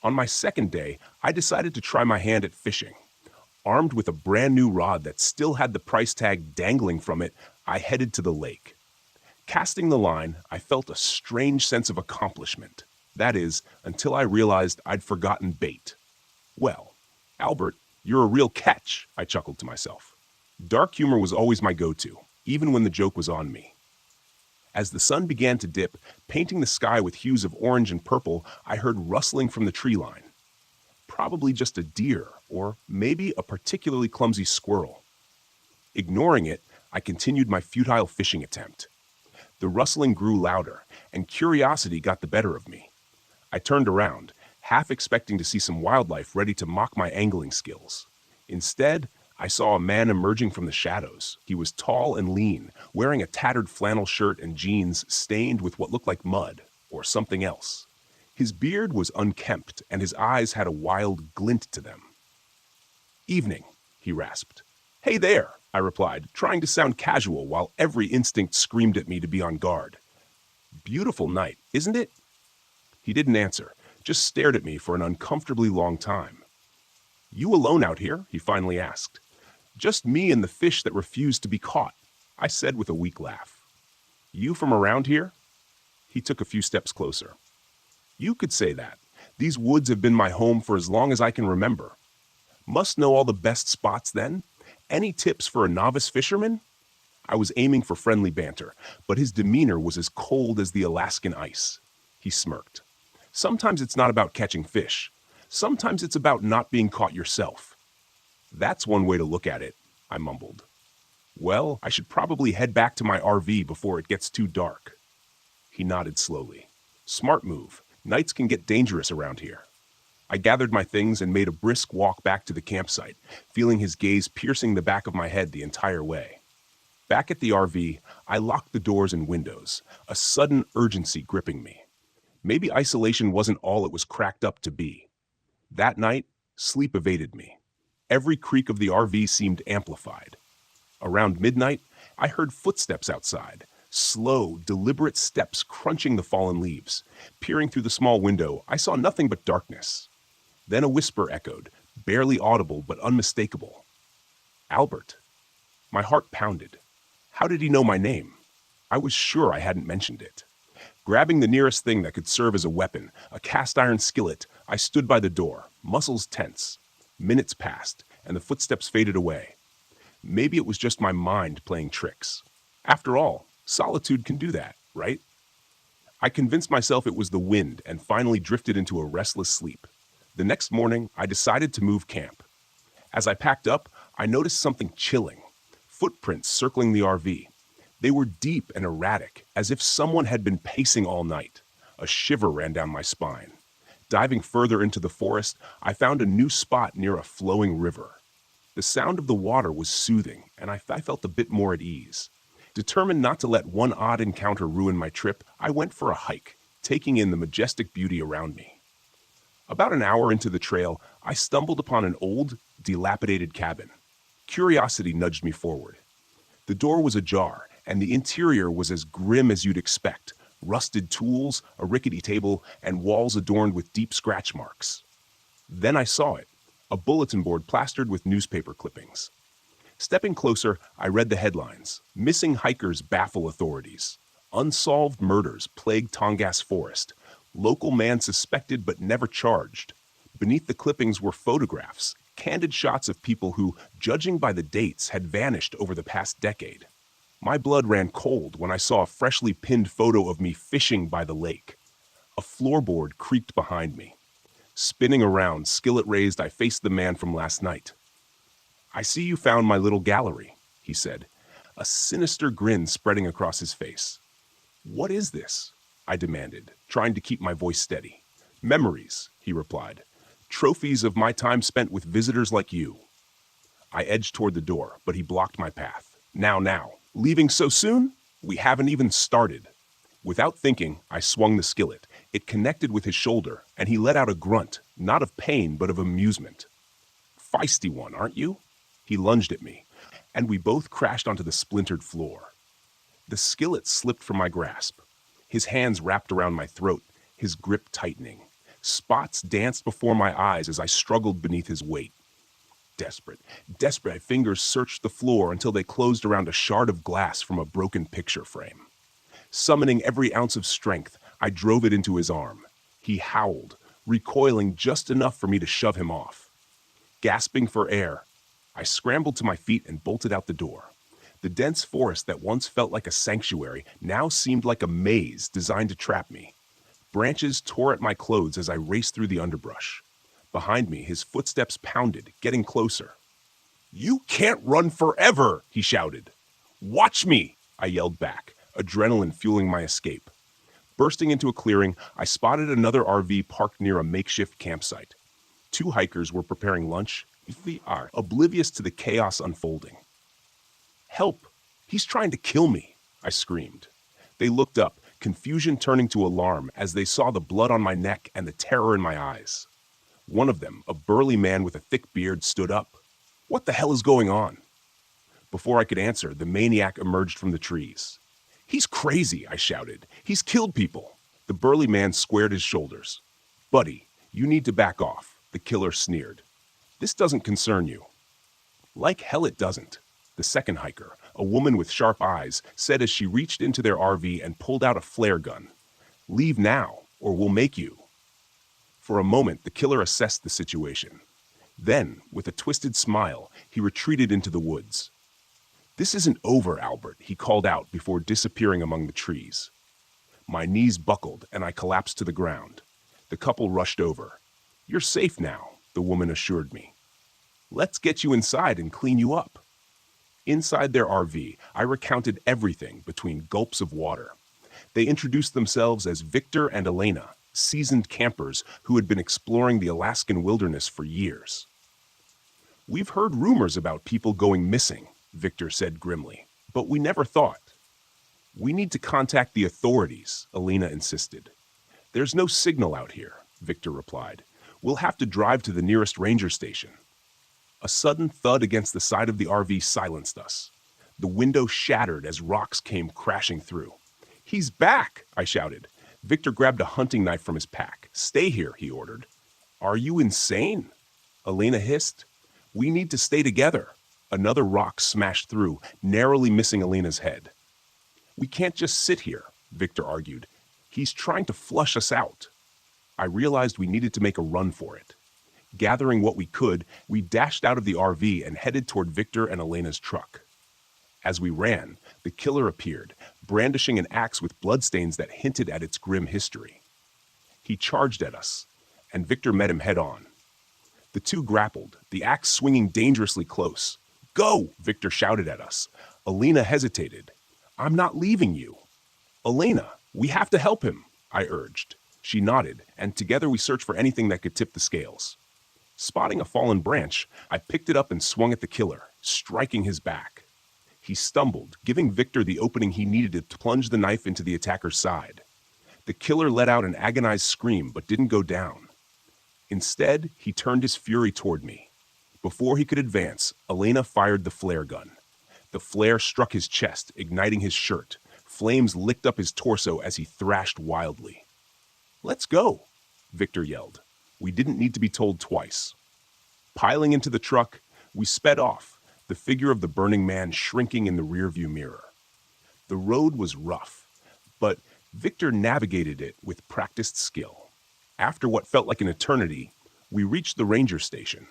On my second day, I decided to try my hand at fishing. Armed with a brand new rod that still had the price tag dangling from it, I headed to the lake. Casting the line, I felt a strange sense of accomplishment. That is, until I realized I'd forgotten bait. "Well, Albert, you're a real catch," I chuckled to myself. Dark humor was always my go-to, even when the joke was on me. As the sun began to dip, painting the sky with hues of orange and purple, I heard rustling from the tree line. Probably just a deer, or maybe a particularly clumsy squirrel. Ignoring it, I continued my futile fishing attempt. The rustling grew louder, and curiosity got the better of me. I turned around, half expecting to see some wildlife ready to mock my angling skills. Instead, I saw a man emerging from the shadows. He was tall and lean, wearing a tattered flannel shirt and jeans stained with what looked like mud, or something else. His beard was unkempt, and his eyes had a wild glint to them. "Evening," he rasped. "Hey there," I replied, trying to sound casual while every instinct screamed at me to be on guard. "Beautiful night, isn't it?" He didn't answer, just stared at me for an uncomfortably long time. "You alone out here?" he finally asked. "Just me and the fish that refused to be caught," I said with a weak laugh. "You from around here?" He took a few steps closer. "You could say that. These woods have been my home for as long as I can remember. Must know all the best spots then? Any tips for a novice fisherman?" I was aiming for friendly banter, but his demeanor was as cold as the Alaskan ice. He smirked. "Sometimes it's not about catching fish. Sometimes it's about not being caught yourself." "That's one way to look at it," I mumbled. "Well, I should probably head back to my RV before it gets too dark." He nodded slowly. "Smart move. Nights can get dangerous around here." I gathered my things and made a brisk walk back to the campsite, feeling his gaze piercing the back of my head the entire way. Back at the RV, I locked the doors and windows, a sudden urgency gripping me. Maybe isolation wasn't all it was cracked up to be. That night, sleep evaded me. Every creak of the RV seemed amplified. Around midnight, I heard footsteps outside, slow, deliberate steps crunching the fallen leaves. Peering through the small window, I saw nothing but darkness. Then a whisper echoed, barely audible but unmistakable. Albert. My heart pounded. How did he know my name? I was sure I hadn't mentioned it. Grabbing the nearest thing that could serve as a weapon, a cast-iron skillet, I stood by the door, muscles tense. Minutes passed, and the footsteps faded away. Maybe it was just my mind playing tricks. After all, solitude can do that, right? I convinced myself it was the wind and finally drifted into a restless sleep. The next morning, I decided to move camp. As I packed up, I noticed something chilling. Footprints circling the RV. They were deep and erratic, as if someone had been pacing all night. A shiver ran down my spine. Diving further into the forest, I found a new spot near a flowing river. The sound of the water was soothing, and I felt a bit more at ease. Determined not to let one odd encounter ruin my trip, I went for a hike, taking in the majestic beauty around me. About an hour into the trail, I stumbled upon an old, dilapidated cabin. Curiosity nudged me forward. The door was ajar, and the interior was as grim as you'd expect. Rusted tools, a rickety table, and walls adorned with deep scratch marks. Then I saw it, a bulletin board plastered with newspaper clippings. Stepping closer, I read the headlines. Missing hikers baffle authorities. Unsolved murders plague Tongass Forest. Local man suspected but never charged. Beneath the clippings were photographs, candid shots of people who, judging by the dates, had vanished over the past decade. My blood ran cold when I saw a freshly pinned photo of me fishing by the lake. A floorboard creaked behind me. Spinning around, skillet raised, I faced the man from last night. "I see you found my little gallery," he said, a sinister grin spreading across his face. "What is this?" I demanded, trying to keep my voice steady. "Memories," he replied. "Trophies of my time spent with visitors like you." I edged toward the door, but he blocked my path. Now. Leaving so soon? We haven't even started." Without thinking, I swung the skillet. It connected with his shoulder, and he let out a grunt, not of pain, but of amusement. "Feisty one, aren't you?" He lunged at me, and we both crashed onto the splintered floor. The skillet slipped from my grasp. His hands wrapped around my throat, his grip tightening. Spots danced before my eyes as I struggled beneath his weight. Desperate, my fingers searched the floor until they closed around a shard of glass from a broken picture frame. Summoning every ounce of strength, I drove it into his arm. He howled, recoiling just enough for me to shove him off. Gasping for air, I scrambled to my feet and bolted out the door. The dense forest that once felt like a sanctuary now seemed like a maze designed to trap me. Branches tore at my clothes as I raced through the underbrush. Behind me, his footsteps pounded, getting closer. "You can't run forever," he shouted. "Watch me," I yelled back, adrenaline fueling my escape. Bursting into a clearing, I spotted another RV parked near a makeshift campsite. 2 hikers were preparing lunch, oblivious to the chaos unfolding. "Help! He's trying to kill me," I screamed. They looked up, confusion turning to alarm as they saw the blood on my neck and the terror in my eyes. One of them, a burly man with a thick beard, stood up. "What the hell is going on?" Before I could answer, the maniac emerged from the trees. "He's crazy," I shouted. "He's killed people." The burly man squared his shoulders. "Buddy, you need to back off," the killer sneered. "This doesn't concern you." "Like hell it doesn't," the second hiker, a woman with sharp eyes, said as she reached into their RV and pulled out a flare gun. "Leave now, or we'll make you." For a moment, the killer assessed the situation. Then, with a twisted smile, he retreated into the woods. "This isn't over, Albert," he called out before disappearing among the trees. My knees buckled, and I collapsed to the ground. The couple rushed over. "You're safe now," the woman assured me. "Let's get you inside and clean you up." Inside their RV, I recounted everything between gulps of water. They introduced themselves as Victor and Elena, seasoned campers who had been exploring the Alaskan wilderness for years. "We've heard rumors about people going missing," Victor said grimly, "but we never thought." "We need to contact the authorities," Alina insisted. "There's no signal out here," Victor replied. "We'll have to drive to the nearest ranger station." A sudden thud against the side of the RV silenced us. The window shattered as rocks came crashing through. "He's back!" I shouted. Victor grabbed a hunting knife from his pack. "Stay here," he ordered. "Are you insane?" Alina hissed. "We need to stay together." Another rock smashed through, narrowly missing Alina's head. "We can't just sit here," Victor argued. "He's trying to flush us out." I realized we needed to make a run for it. Gathering what we could, we dashed out of the RV and headed toward Victor and Elena's truck. As we ran, the killer appeared, brandishing an axe with bloodstains that hinted at its grim history. He charged at us, and Victor met him head-on. The two grappled, the axe swinging dangerously close. "Go!" Victor shouted at us. Alina hesitated. "I'm not leaving you." "Elena, we have to help him," I urged. She nodded, and together we searched for anything that could tip the scales. Spotting a fallen branch, I picked it up and swung at the killer, striking his back. He stumbled, giving Victor the opening he needed to plunge the knife into the attacker's side. The killer let out an agonized scream but didn't go down. Instead, he turned his fury toward me. Before he could advance, Elena fired the flare gun. The flare struck his chest, igniting his shirt. Flames licked up his torso as he thrashed wildly. "Let's go," Victor yelled. We didn't need to be told twice. Piling into the truck, we sped off, the figure of the burning man shrinking in the rearview mirror. The road was rough, but Victor navigated it with practiced skill. After what felt like an eternity, we reached the ranger station.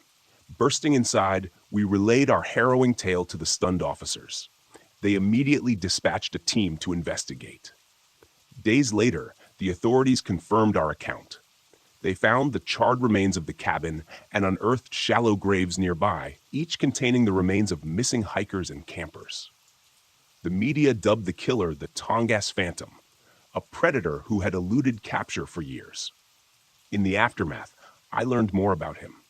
Bursting inside, we relayed our harrowing tale to the stunned officers. They immediately dispatched a team to investigate. Days later, the authorities confirmed our account. They found the charred remains of the cabin and unearthed shallow graves nearby, each containing the remains of missing hikers and campers. The media dubbed the killer the Tongass Phantom, a predator who had eluded capture for years. In the aftermath, I learned more about him.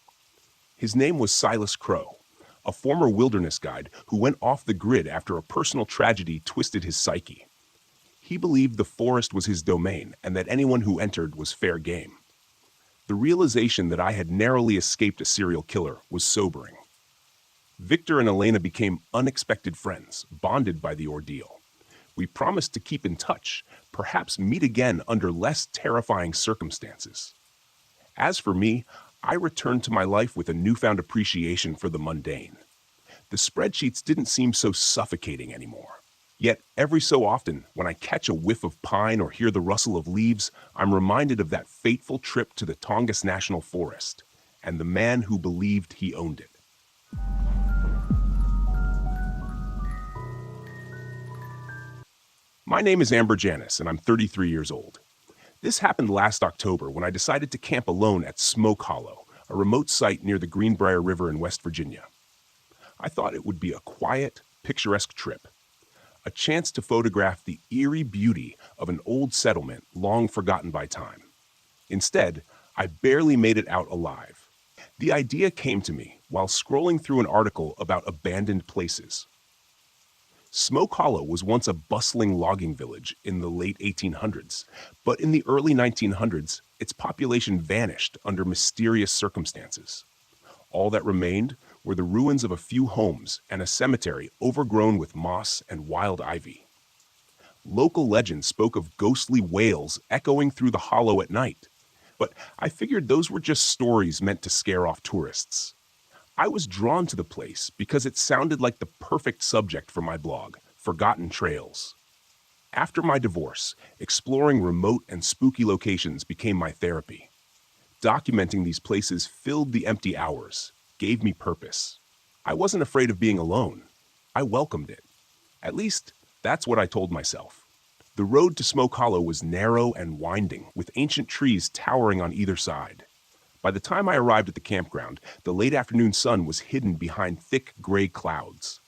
His name was Silas Crow, a former wilderness guide who went off the grid after a personal tragedy twisted his psyche. He believed the forest was his domain and that anyone who entered was fair game. The realization that I had narrowly escaped a serial killer was sobering. Victor and Elena became unexpected friends, bonded by the ordeal. We promised to keep in touch, perhaps meet again under less terrifying circumstances. As for me, I returned to my life with a newfound appreciation for the mundane. The spreadsheets didn't seem so suffocating anymore. Yet every so often, when I catch a whiff of pine or hear the rustle of leaves, I'm reminded of that fateful trip to the Tongass National Forest and the man who believed he owned it. My name is Amber Janis, and I'm 33 years old. This happened last October when I decided to camp alone at Smoke Hollow, a remote site near the Greenbrier River in West Virginia. I thought it would be a quiet, picturesque trip, a chance to photograph the eerie beauty of an old settlement long forgotten by time. Instead, I barely made it out alive. The idea came to me while scrolling through an article about abandoned places. Smoke Hollow was once a bustling logging village in the late 1800s, but in the early 1900s, its population vanished under mysterious circumstances. All that remained were the ruins of a few homes and a cemetery overgrown with moss and wild ivy. Local legends spoke of ghostly wails echoing through the hollow at night, but I figured those were just stories meant to scare off tourists. I was drawn to the place because it sounded like the perfect subject for my blog, Forgotten Trails. After my divorce, exploring remote and spooky locations became my therapy. Documenting these places filled the empty hours, gave me purpose. I wasn't afraid of being alone. I welcomed it. At least, that's what I told myself. The road to Smoke Hollow was narrow and winding, with ancient trees towering on either side. By the time I arrived at the campground, the late afternoon sun was hidden behind thick gray clouds.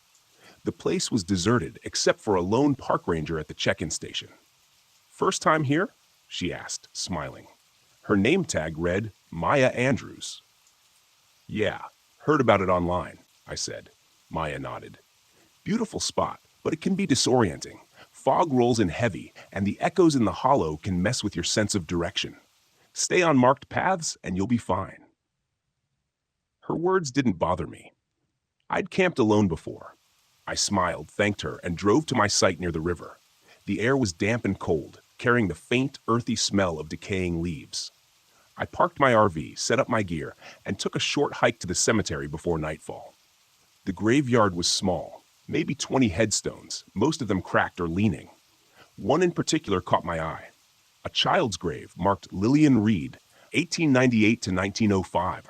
The place was deserted except for a lone park ranger at the check-in station. "First time here?" she asked, smiling. Her name tag read Maya Andrews. Yeah, heard about it online, I said. Maya nodded. Beautiful spot, but it can be disorienting. Fog rolls in heavy, and the echoes in the hollow can mess with your sense of direction. Stay on marked paths, and you'll be fine. Her words didn't bother me. I'd camped alone before. I smiled, thanked her, and drove to my site near the river. The air was damp and cold, carrying the faint, earthy smell of decaying leaves. I parked my RV, set up my gear, and took a short hike to the cemetery before nightfall. The graveyard was small, maybe 20 headstones, most of them cracked or leaning. One in particular caught my eye. A child's grave marked Lillian Reed, 1898 to 1905.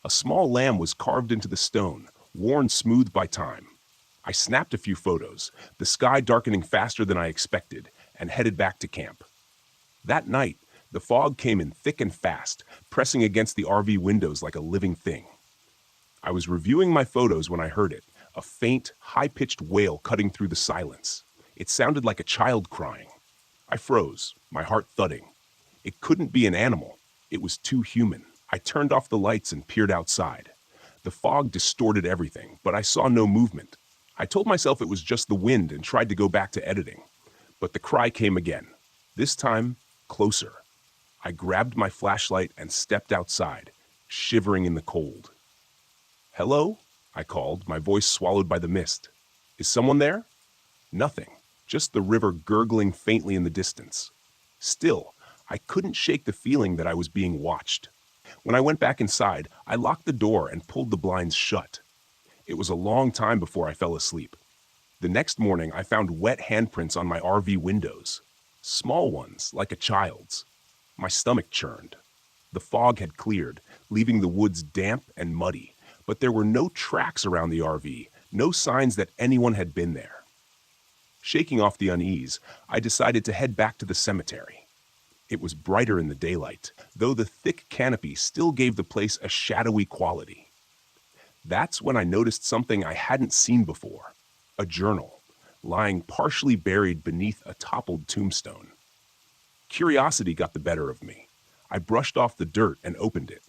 A small lamb was carved into the stone, worn smooth by time. I snapped a few photos, the sky darkening faster than I expected, and headed back to camp. That night, the fog came in thick and fast, pressing against the RV windows like a living thing. I was reviewing my photos when I heard it, a faint, high-pitched wail cutting through the silence. It sounded like a child crying. I froze, my heart thudding. It couldn't be an animal. It was too human. I turned off the lights and peered outside. The fog distorted everything, but I saw no movement. I told myself it was just the wind and tried to go back to editing. But the cry came again. This time, closer. I grabbed my flashlight and stepped outside, shivering in the cold. "Hello?" I called, my voice swallowed by the mist. "Is someone there?" Nothing, just the river gurgling faintly in the distance. Still, I couldn't shake the feeling that I was being watched. When I went back inside, I locked the door and pulled the blinds shut. It was a long time before I fell asleep. The next morning, I found wet handprints on my RV windows. Small ones, like a child's. My stomach churned. The fog had cleared, leaving the woods damp and muddy, but there were no tracks around the RV, no signs that anyone had been there. Shaking off the unease, I decided to head back to the cemetery. It was brighter in the daylight, though the thick canopy still gave the place a shadowy quality. That's when I noticed something I hadn't seen before, a journal, lying partially buried beneath a toppled tombstone. Curiosity got the better of me. I brushed off the dirt and opened it.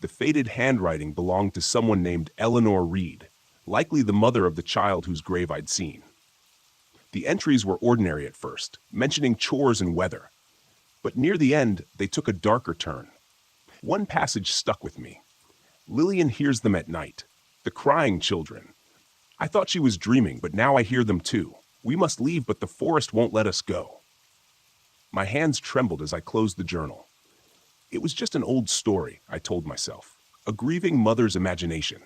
The faded handwriting belonged to someone named Eleanor Reed, likely the mother of the child whose grave I'd seen. The entries were ordinary at first, mentioning chores and weather. But near the end, they took a darker turn. One passage stuck with me. Lillian hears them at night, the crying children. I thought she was dreaming, but now I hear them too. We must leave, but the forest won't let us go. My hands trembled as I closed the journal. It was just an old story, I told myself, a grieving mother's imagination.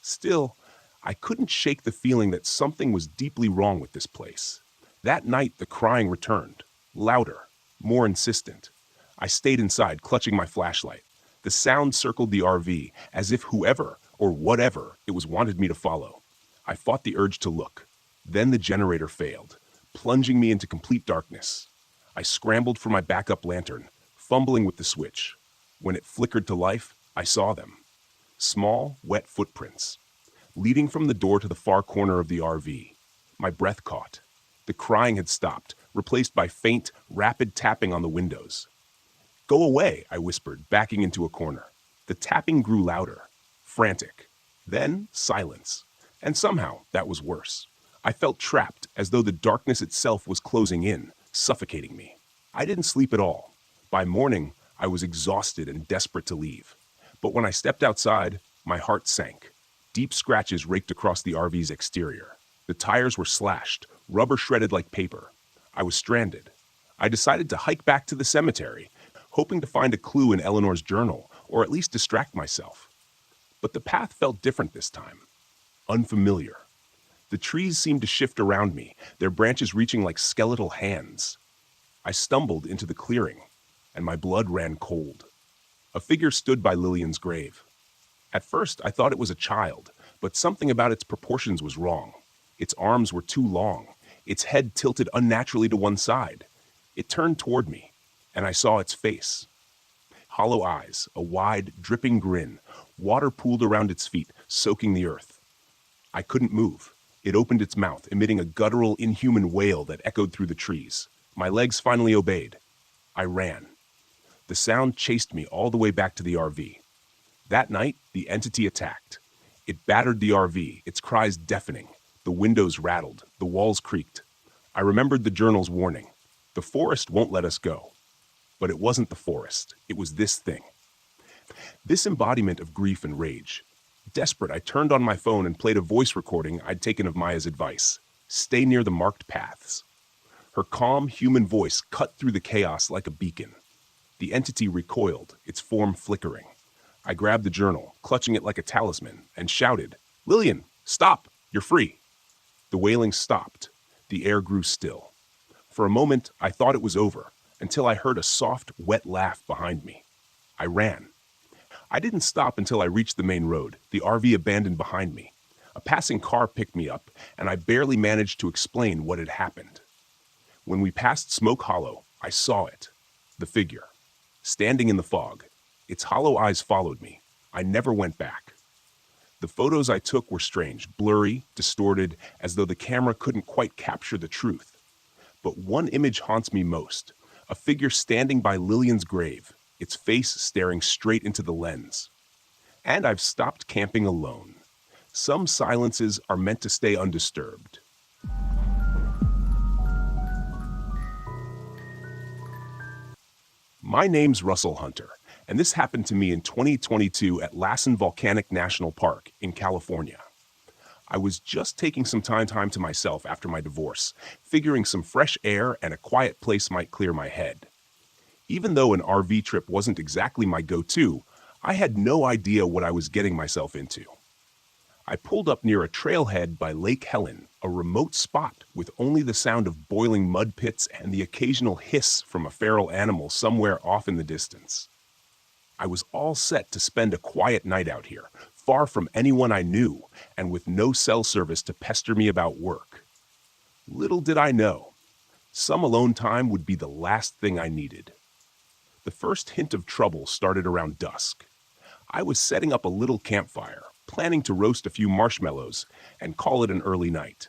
Still, I couldn't shake the feeling that something was deeply wrong with this place. That night, the crying returned, louder, more insistent. I stayed inside, clutching my flashlight. The sound circled the RV, as if whoever, or whatever, it was wanted me to follow. I fought the urge to look. Then the generator failed, plunging me into complete darkness. I scrambled for my backup lantern, fumbling with the switch. When it flickered to life, I saw them. Small, wet footprints, leading from the door to the far corner of the RV. My breath caught. The crying had stopped, replaced by faint, rapid tapping on the windows. "Go away," I whispered, backing into a corner. The tapping grew louder, frantic. Then silence. And somehow, that was worse. I felt trapped, as though the darkness itself was closing in, suffocating me. I didn't sleep at all. By morning, I was exhausted and desperate to leave. But when I stepped outside, my heart sank. Deep scratches raked across the RV's exterior. The tires were slashed, rubber shredded like paper. I was stranded. I decided to hike back to the cemetery, hoping to find a clue in Eleanor's journal, or at least distract myself. But the path felt different this time. Unfamiliar. The trees seemed to shift around me, their branches reaching like skeletal hands. I stumbled into the clearing, and my blood ran cold. A figure stood by Lillian's grave. At first, I thought it was a child, but something about its proportions was wrong. Its arms were too long, its head tilted unnaturally to one side. It turned toward me, and I saw its face. Hollow eyes, a wide, dripping grin, water pooled around its feet, soaking the earth. I couldn't move. It opened its mouth, emitting a guttural, inhuman wail that echoed through the trees. My legs finally obeyed. I ran. The sound chased me all the way back to the RV. That night, the entity attacked. It battered the RV, its cries deafening. The windows rattled, the walls creaked. I remembered the journal's warning. The forest won't let us go. But it wasn't the forest. It was this thing. This embodiment of grief and rage. Desperate, I turned on my phone and played a voice recording I'd taken of Maya's advice. Stay near the marked paths. Her calm, human voice cut through the chaos like a beacon. The entity recoiled, its form flickering. I grabbed the journal, clutching it like a talisman, and shouted, "Lillian, stop! You're free!" The wailing stopped. The air grew still. For a moment, I thought it was over, until I heard a soft, wet laugh behind me. I ran. I didn't stop until I reached the main road, the RV abandoned behind me. A passing car picked me up, and I barely managed to explain what had happened. When we passed Smoke Hollow, I saw it. The figure. Standing in the fog. Its hollow eyes followed me. I never went back. The photos I took were strange, blurry, distorted, as though the camera couldn't quite capture the truth. But one image haunts me most. A figure standing by Lillian's grave, its face staring straight into the lens. And I've stopped camping alone. Some silences are meant to stay undisturbed. My name's Russell Hunter, and this happened to me in 2022 at Lassen Volcanic National Park in California. I was just taking some time to myself after my divorce, figuring some fresh air and a quiet place might clear my head. Even though an RV trip wasn't exactly my go-to, I had no idea what I was getting myself into. I pulled up near a trailhead by Lake Helen, a remote spot with only the sound of boiling mud pits and the occasional hiss from a feral animal somewhere off in the distance. I was all set to spend a quiet night out here, far from anyone I knew, and with no cell service to pester me about work. Little did I know, some alone time would be the last thing I needed. The first hint of trouble started around dusk. I was setting up a little campfire, planning to roast a few marshmallows and call it an early night.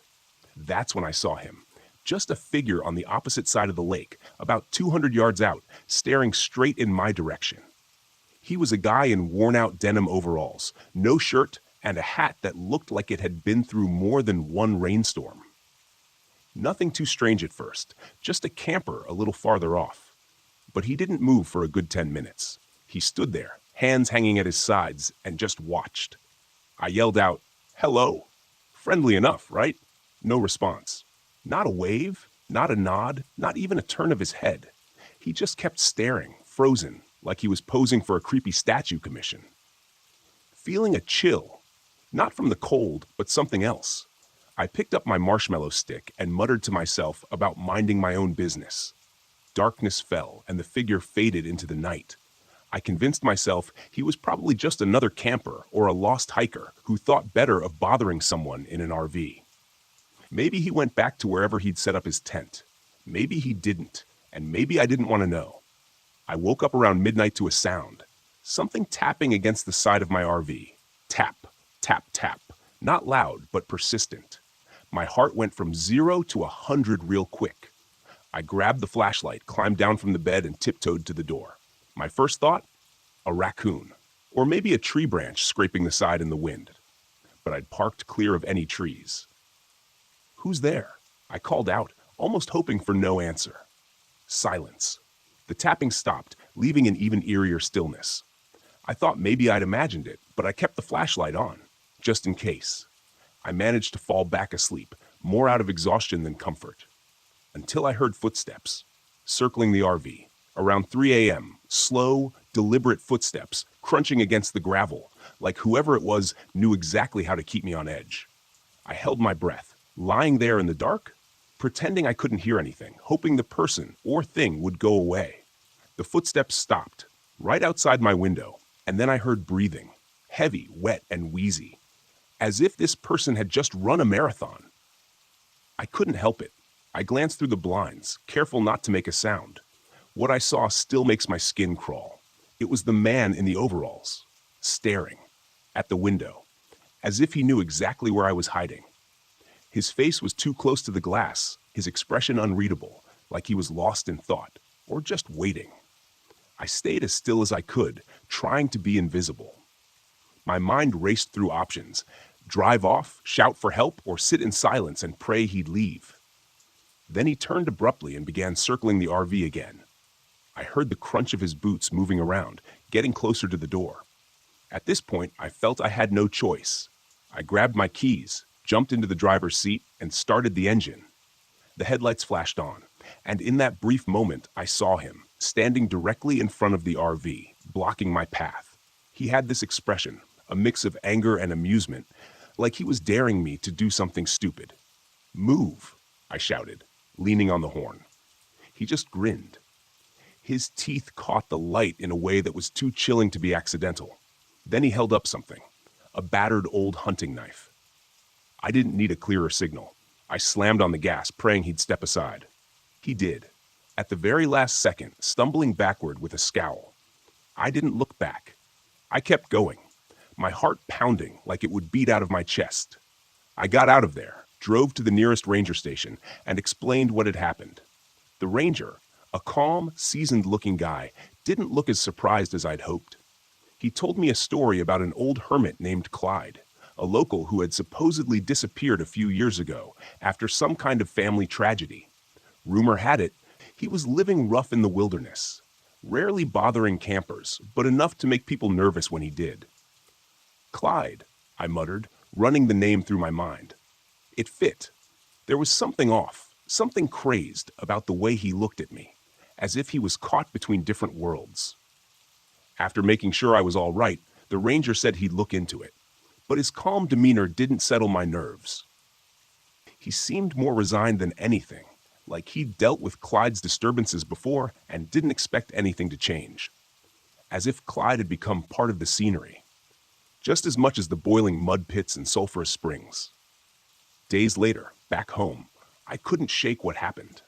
That's when I saw him, just a figure on the opposite side of the lake, about 200 yards out, staring straight in my direction. He was a guy in worn-out denim overalls, no shirt, and a hat that looked like it had been through more than one rainstorm. Nothing too strange at first, just a camper a little farther off. But he didn't move for a good 10 minutes. He stood there, hands hanging at his sides, and just watched. I yelled out, "Hello." Friendly enough, right? No response. Not a wave, not a nod, not even a turn of his head. He just kept staring, frozen, like he was posing for a creepy statue commission. Feeling a chill, not from the cold, but something else, I picked up my marshmallow stick and muttered to myself about minding my own business. Darkness fell, and the figure faded into the night. I convinced myself he was probably just another camper or a lost hiker who thought better of bothering someone in an RV. Maybe he went back to wherever he'd set up his tent. Maybe he didn't, and maybe I didn't want to know. I woke up around midnight to a sound. Something tapping against the side of my RV. Tap, tap, tap. Not loud, but persistent. My heart went from 0 to 100 real quick. I grabbed the flashlight, climbed down from the bed, and tiptoed to the door. My first thought? A raccoon. Or maybe a tree branch scraping the side in the wind. But I'd parked clear of any trees. "Who's there?" I called out, almost hoping for no answer. Silence. The tapping stopped, leaving an even eerier stillness. I thought maybe I'd imagined it, but I kept the flashlight on, just in case. I managed to fall back asleep, more out of exhaustion than comfort. Until I heard footsteps, circling the RV. Around 3 a.m., slow, deliberate footsteps, crunching against the gravel, like whoever it was knew exactly how to keep me on edge. I held my breath, lying there in the dark, pretending I couldn't hear anything, hoping the person or thing would go away. The footsteps stopped, right outside my window, and then I heard breathing, heavy, wet, and wheezy, as if this person had just run a marathon. I couldn't help it. I glanced through the blinds, careful not to make a sound. What I saw still makes my skin crawl. It was the man in the overalls, staring at the window, as if he knew exactly where I was hiding. His face was too close to the glass, his expression unreadable, like he was lost in thought, or just waiting. I stayed as still as I could, trying to be invisible. My mind raced through options: drive off, shout for help, or sit in silence and pray he'd leave. Then he turned abruptly and began circling the RV again. I heard the crunch of his boots moving around, getting closer to the door. At this point, I felt I had no choice. I grabbed my keys, jumped into the driver's seat, and started the engine. The headlights flashed on, and in that brief moment, I saw him, standing directly in front of the RV, blocking my path. He had this expression, a mix of anger and amusement, like he was daring me to do something stupid. "Move," I shouted, leaning on the horn. He just grinned. His teeth caught the light in a way that was too chilling to be accidental. Then he held up something, a battered old hunting knife. I didn't need a clearer signal. I slammed on the gas, praying he'd step aside. He did, at the very last second, stumbling backward with a scowl. I didn't look back. I kept going, my heart pounding like it would beat out of my chest. I got out of there, drove to the nearest ranger station, and explained what had happened. The ranger, a calm, seasoned-looking guy, didn't look as surprised as I'd hoped. He told me a story about an old hermit named Clyde, a local who had supposedly disappeared a few years ago after some kind of family tragedy. Rumor had it, he was living rough in the wilderness, rarely bothering campers, but enough to make people nervous when he did. "Clyde," I muttered, running the name through my mind. It fit. There was something off, something crazed about the way he looked at me, as if he was caught between different worlds. After making sure I was all right, the ranger said he'd look into it, but his calm demeanor didn't settle my nerves. He seemed more resigned than anything, like he'd dealt with Clyde's disturbances before and didn't expect anything to change. As if Clyde had become part of the scenery, just as much as the boiling mud pits and sulfurous springs. Days later, back home, I couldn't shake what happened.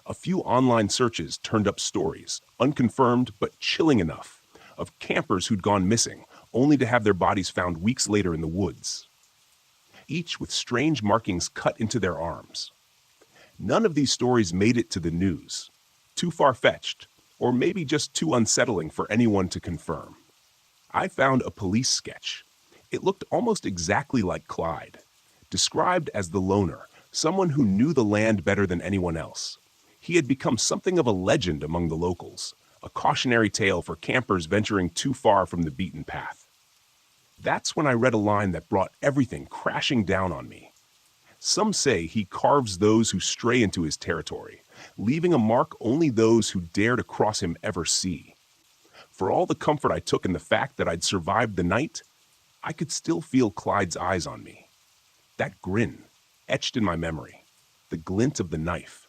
A few online searches turned up stories, unconfirmed but chilling enough, of campers who'd gone missing, only to have their bodies found weeks later in the woods, each with strange markings cut into their arms. None of these stories made it to the news. Too far-fetched, or maybe just too unsettling for anyone to confirm. I found a police sketch. It looked almost exactly like Clyde, described as the loner, someone who knew the land better than anyone else. He had become something of a legend among the locals, a cautionary tale for campers venturing too far from the beaten path. That's when I read a line that brought everything crashing down on me. Some say he carves those who stray into his territory, leaving a mark only those who dare to cross him ever see. For all the comfort I took in the fact that I'd survived the night, I could still feel Clyde's eyes on me. That grin, etched in my memory, the glint of the knife,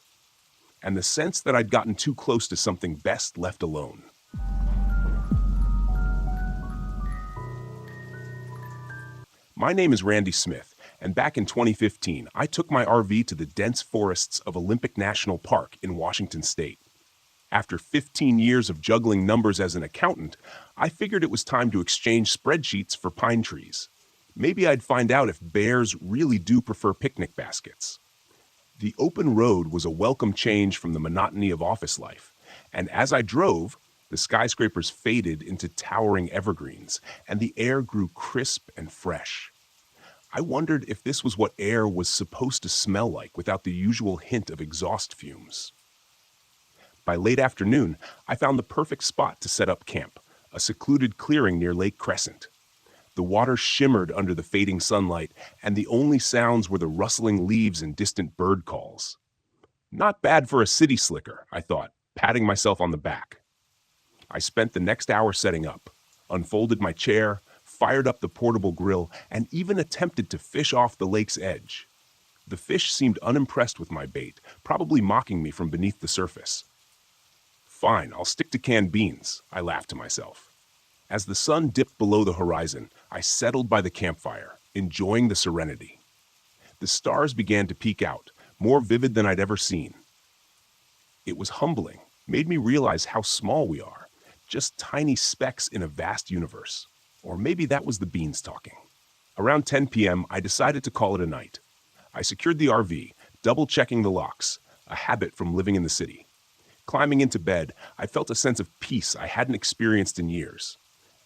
and the sense that I'd gotten too close to something best left alone. My name is Randy Smith, and back in 2015, I took my RV to the dense forests of Olympic National Park in Washington State. After 15 years of juggling numbers as an accountant, I figured it was time to exchange spreadsheets for pine trees. Maybe I'd find out if bears really do prefer picnic baskets. The open road was a welcome change from the monotony of office life, and as I drove, the skyscrapers faded into towering evergreens, and the air grew crisp and fresh. I wondered if this was what air was supposed to smell like without the usual hint of exhaust fumes. By late afternoon, I found the perfect spot to set up camp, a secluded clearing near Lake Crescent. The water shimmered under the fading sunlight, and the only sounds were the rustling leaves and distant bird calls. Not bad for a city slicker, I thought, patting myself on the back. I spent the next hour setting up, unfolded my chair, fired up the portable grill, and even attempted to fish off the lake's edge. The fish seemed unimpressed with my bait, probably mocking me from beneath the surface. Fine, I'll stick to canned beans, I laughed to myself. As the sun dipped below the horizon, I settled by the campfire, enjoying the serenity. The stars began to peek out, more vivid than I'd ever seen. It was humbling, made me realize how small we are, just tiny specks in a vast universe. Or maybe that was the beans talking. Around 10 p.m., I decided to call it a night. I secured the RV, double-checking the locks, a habit from living in the city. Climbing into bed, I felt a sense of peace I hadn't experienced in years.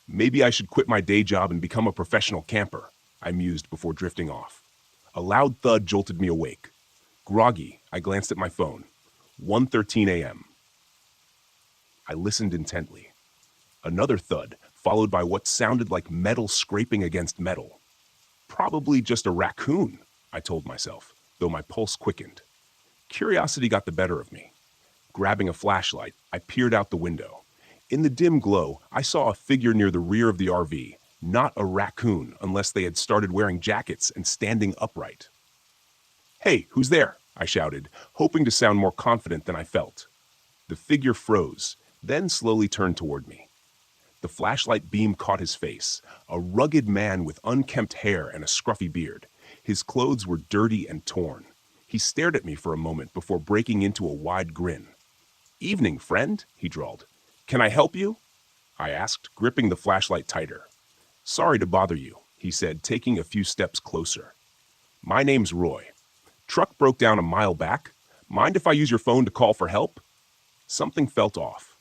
Maybe I should quit my day job and become a professional camper, I mused before drifting off. A loud thud jolted me awake. Groggy, I glanced at my phone. 1:13 a.m. I listened intently. Another thud, followed by what sounded like metal scraping against metal. Probably just a raccoon, I told myself, though my pulse quickened. Curiosity got the better of me. Grabbing a flashlight, I peered out the window. In the dim glow, I saw a figure near the rear of the RV, not a raccoon unless they had started wearing jackets and standing upright. "Hey, who's there?" I shouted, hoping to sound more confident than I felt. The figure froze, then slowly turned toward me. The flashlight beam caught his face, a rugged man with unkempt hair and a scruffy beard. His clothes were dirty and torn. He stared at me for a moment before breaking into a wide grin. "Evening, friend," he drawled. "Can I help you?" I asked, gripping the flashlight tighter. "Sorry to bother you," he said, taking a few steps closer. "My name's Roy. Truck broke down a mile back. Mind if I use your phone to call for help?" Something felt off.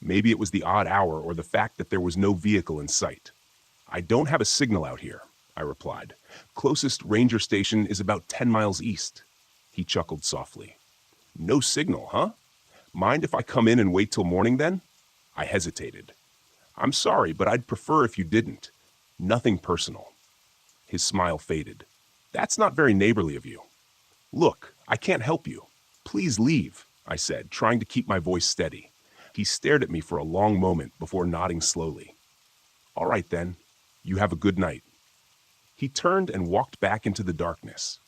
Maybe it was the odd hour or the fact that there was no vehicle in sight. "I don't have a signal out here," I replied. "Closest ranger station is about 10 miles east." He chuckled softly. "No signal, huh? Mind if I come in and wait till morning then?" I hesitated. "I'm sorry, but I'd prefer if you didn't. Nothing personal." His smile faded. "That's not very neighborly of you." "Look, I can't help you. Please leave," I said, trying to keep my voice steady. He stared at me for a long moment before nodding slowly. "All right then. You have a good night." He turned and walked back into the darkness.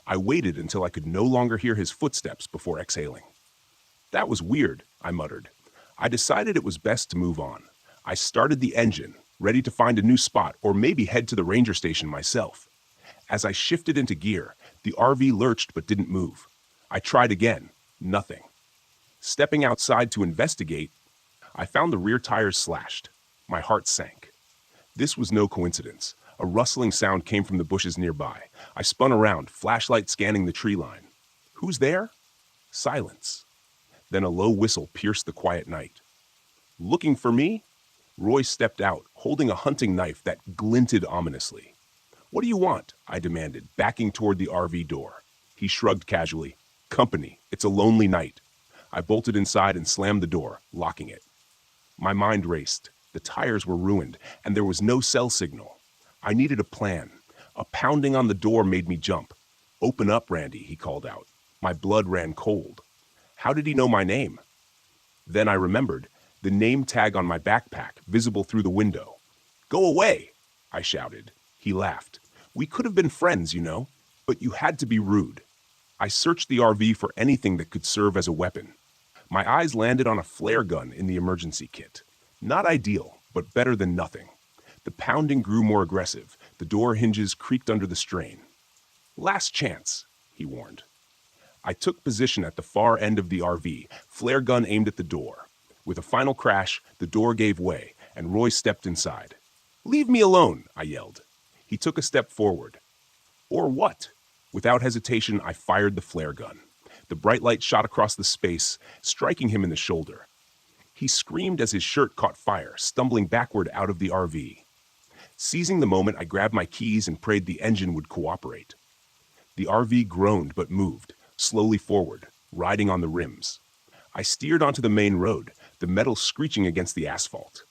I waited until I could no longer hear his footsteps before exhaling. "That was weird," I muttered. I decided it was best to move on. I started the engine, ready to find a new spot or maybe head to the ranger station myself. As I shifted into gear, the RV lurched but didn't move. I tried again. Nothing. Stepping outside to investigate, I found the rear tires slashed. My heart sank. This was no coincidence. A rustling sound came from the bushes nearby. I spun around, flashlight scanning the tree line. "Who's there?" Silence. Then a low whistle pierced the quiet night. "Looking for me?" Roy stepped out, holding a hunting knife that glinted ominously. "What do you want?" I demanded, backing toward the RV door. He shrugged casually. "Company. It's a lonely night." I bolted inside and slammed the door, locking it. My mind raced. The tires were ruined, and there was no cell signal. I needed a plan. A pounding on the door made me jump. "Open up, Randy," he called out. My blood ran cold. How did he know my name? Then I remembered the name tag on my backpack, visible through the window. "Go away," I shouted. He laughed. "We could have been friends, you know, but you had to be rude." I searched the RV for anything that could serve as a weapon. My eyes landed on a flare gun in the emergency kit. Not ideal, but better than nothing. The pounding grew more aggressive. The door hinges creaked under the strain. "Last chance," he warned. I took position at the far end of the RV, flare gun aimed at the door. With a final crash, the door gave way, and Roy stepped inside. "Leave me alone," I yelled. He took a step forward. "Or what?" Without hesitation, I fired the flare gun. The bright light shot across the space, striking him in the shoulder. He screamed as his shirt caught fire, stumbling backward out of the RV. Seizing the moment, I grabbed my keys and prayed the engine would cooperate. The RV groaned but moved, slowly forward, riding on the rims. I steered onto the main road, the metal screeching against the asphalt.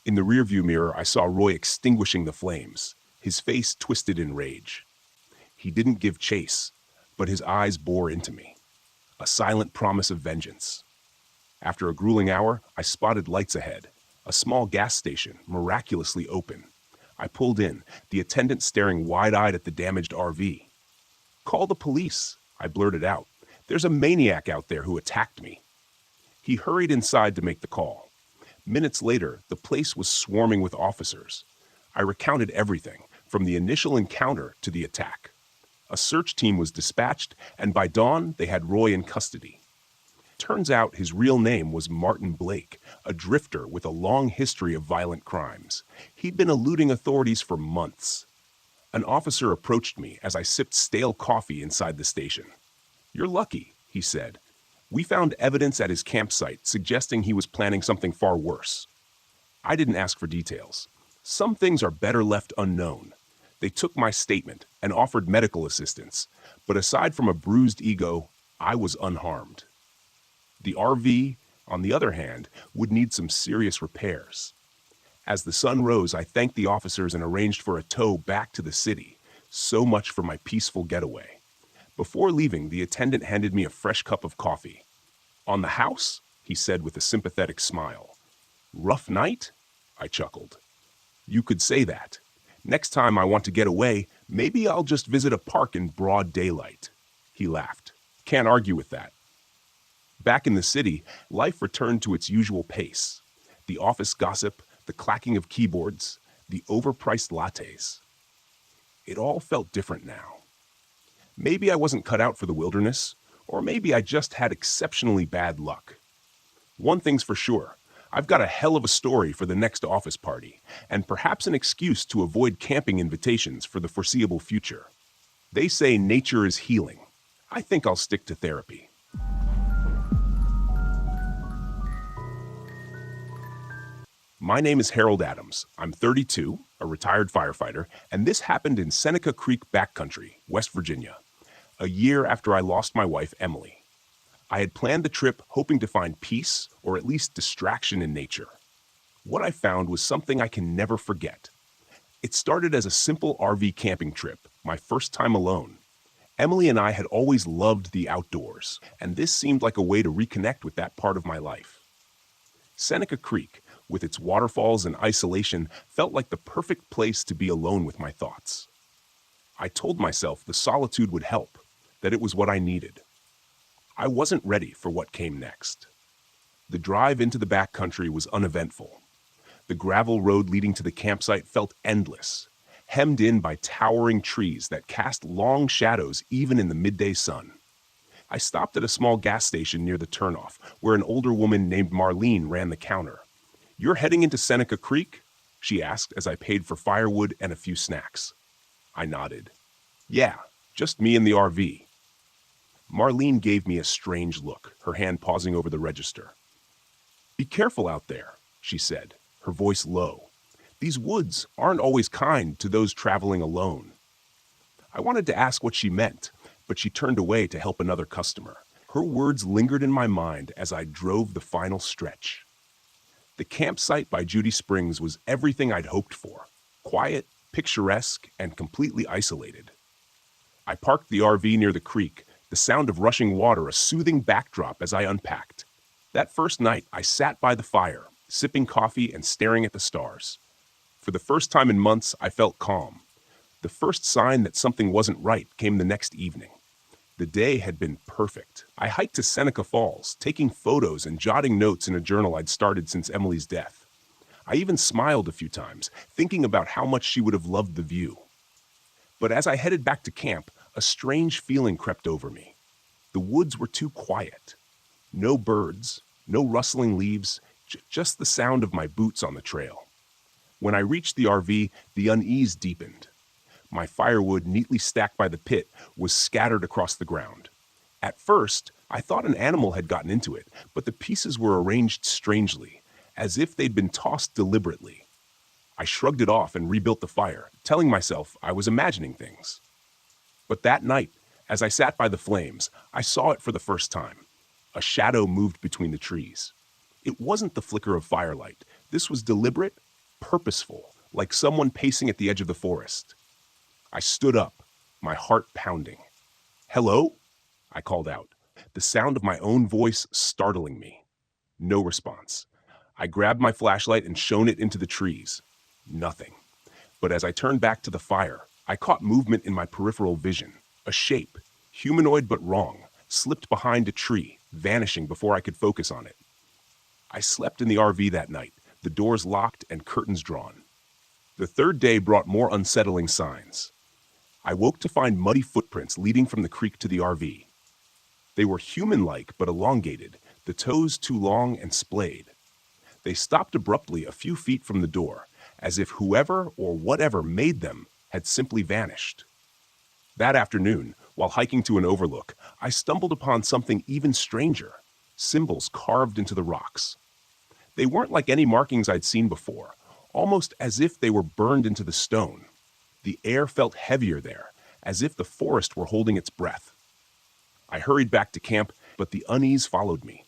In the rearview mirror, I saw Roy extinguishing the flames, his face twisted in rage. He didn't give chase, but his eyes bore into me, a silent promise of vengeance. After a grueling hour, I spotted lights ahead, a small gas station, miraculously open. I pulled in, the attendant staring wide-eyed at the damaged RV. "Call the police," I blurted out. "There's a maniac out there who attacked me." He hurried inside to make the call. Minutes later, the place was swarming with officers. I recounted everything, from the initial encounter to the attack. A search team was dispatched, and by dawn, they had Roy in custody. Turns out his real name was Martin Blake, a drifter with a long history of violent crimes. He'd been eluding authorities for months. An officer approached me as I sipped stale coffee inside the station. "You're lucky," he said. We found evidence at his campsite suggesting he was planning something far worse. I didn't ask for details. Some things are better left unknown. They took my statement and offered medical assistance, but aside from a bruised ego, I was unharmed. The RV, on the other hand, would need some serious repairs. As the sun rose, I thanked the officers and arranged for a tow back to the city. So much for my peaceful getaway. Before leaving, the attendant handed me a fresh cup of coffee. "On the house?" he said with a sympathetic smile. "Rough night?" I chuckled. "You could say that. Next time I want to get away, maybe I'll just visit a park in broad daylight." He laughed. "Can't argue with that." Back in the city, life returned to its usual pace. The office gossip, the clacking of keyboards, the overpriced lattes. It all felt different now. Maybe I wasn't cut out for the wilderness, or maybe I just had exceptionally bad luck. One thing's for sure, I've got a hell of a story for the next office party, and perhaps an excuse to avoid camping invitations for the foreseeable future. They say nature is healing. I think I'll stick to therapy. My name is Harold Adams. I'm 32, a retired firefighter, and this happened in Seneca Creek backcountry, West Virginia, a year after I lost my wife, Emily. I had planned the trip hoping to find peace or at least distraction in nature. What I found was something I can never forget. It started as a simple RV camping trip, my first time alone. Emily and I had always loved the outdoors, and this seemed like a way to reconnect with that part of my life. Seneca Creek, with its waterfalls and isolation, felt like the perfect place to be alone with my thoughts. I told myself the solitude would help, that it was what I needed. I wasn't ready for what came next. The drive into the backcountry was uneventful. The gravel road leading to the campsite felt endless, hemmed in by towering trees that cast long shadows even in the midday sun. I stopped at a small gas station near the turnoff, where an older woman named Marlene ran the counter. "You're heading into Seneca Creek?" she asked as I paid for firewood and a few snacks. I nodded. "Yeah, just me and the RV." Marlene gave me a strange look, her hand pausing over the register. "Be careful out there," she said, her voice low. "These woods aren't always kind to those traveling alone." I wanted to ask what she meant, but she turned away to help another customer. Her words lingered in my mind as I drove the final stretch. The campsite by Judy Springs was everything I'd hoped for. Quiet, picturesque, and completely isolated. I parked the RV near the creek, the sound of rushing water a soothing backdrop as I unpacked. That first night, I sat by the fire, sipping coffee and staring at the stars. For the first time in months, I felt calm. The first sign that something wasn't right came the next evening. The day had been perfect. I hiked to Seneca Falls, taking photos and jotting notes in a journal I'd started since Emily's death. I even smiled a few times, thinking about how much she would have loved the view. But as I headed back to camp, a strange feeling crept over me. The woods were too quiet. No birds, no rustling leaves, just the sound of my boots on the trail. When I reached the RV, the unease deepened. My firewood, neatly stacked by the pit, was scattered across the ground. At first, I thought an animal had gotten into it, but the pieces were arranged strangely, as if they'd been tossed deliberately. I shrugged it off and rebuilt the fire, telling myself I was imagining things. But that night, as I sat by the flames, I saw it for the first time. A shadow moved between the trees. It wasn't the flicker of firelight. This was deliberate, purposeful, like someone pacing at the edge of the forest. I stood up, my heart pounding. "Hello?" I called out, the sound of my own voice startling me. No response. I grabbed my flashlight and shone it into the trees. Nothing. But as I turned back to the fire, I caught movement in my peripheral vision. A shape, humanoid but wrong, slipped behind a tree, vanishing before I could focus on it. I slept in the RV that night, the doors locked and curtains drawn. The third day brought more unsettling signs. I woke to find muddy footprints leading from the creek to the RV. They were human-like but elongated, the toes too long and splayed. They stopped abruptly a few feet from the door, as if whoever or whatever made them had simply vanished. That afternoon, while hiking to an overlook, I stumbled upon something even stranger. symbols carved into the rocks. They weren't like any markings I'd seen before, almost as if they were burned into the stone. The air felt heavier there, as if the forest were holding its breath. I hurried back to camp, but the unease followed me.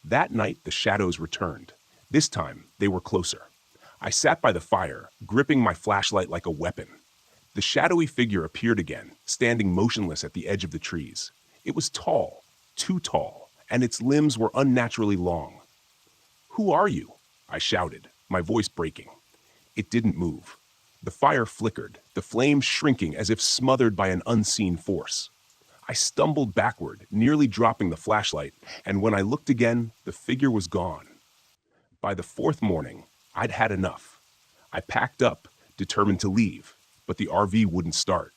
That night, the shadows returned. This time, they were closer. I sat by the fire, gripping my flashlight like a weapon. The shadowy figure appeared again, standing motionless at the edge of the trees. It was tall, too tall, and its limbs were unnaturally long. "Who are you?" I shouted, my voice breaking. It didn't move. The fire flickered, the flames shrinking as if smothered by an unseen force. I stumbled backward, nearly dropping the flashlight, and when I looked again, the figure was gone. By the fourth morning, I'd had enough. I packed up, determined to leave, but the RV wouldn't start.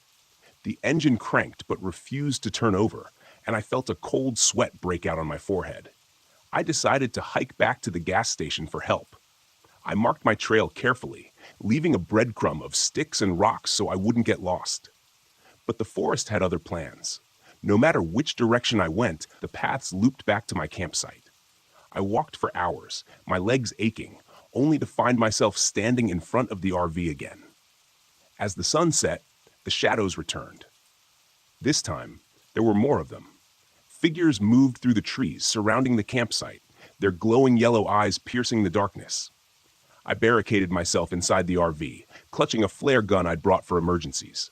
The engine cranked but refused to turn over, and I felt a cold sweat break out on my forehead. I decided to hike back to the gas station for help. I marked my trail carefully, leaving a breadcrumb of sticks and rocks so I wouldn't get lost. But the forest had other plans. No matter which direction I went, the paths looped back to my campsite. I walked for hours, my legs aching, only to find myself standing in front of the RV again. As the sun set, the shadows returned. This time, there were more of them. Figures moved through the trees surrounding the campsite, their glowing yellow eyes piercing the darkness. I barricaded myself inside the RV, clutching a flare gun I'd brought for emergencies.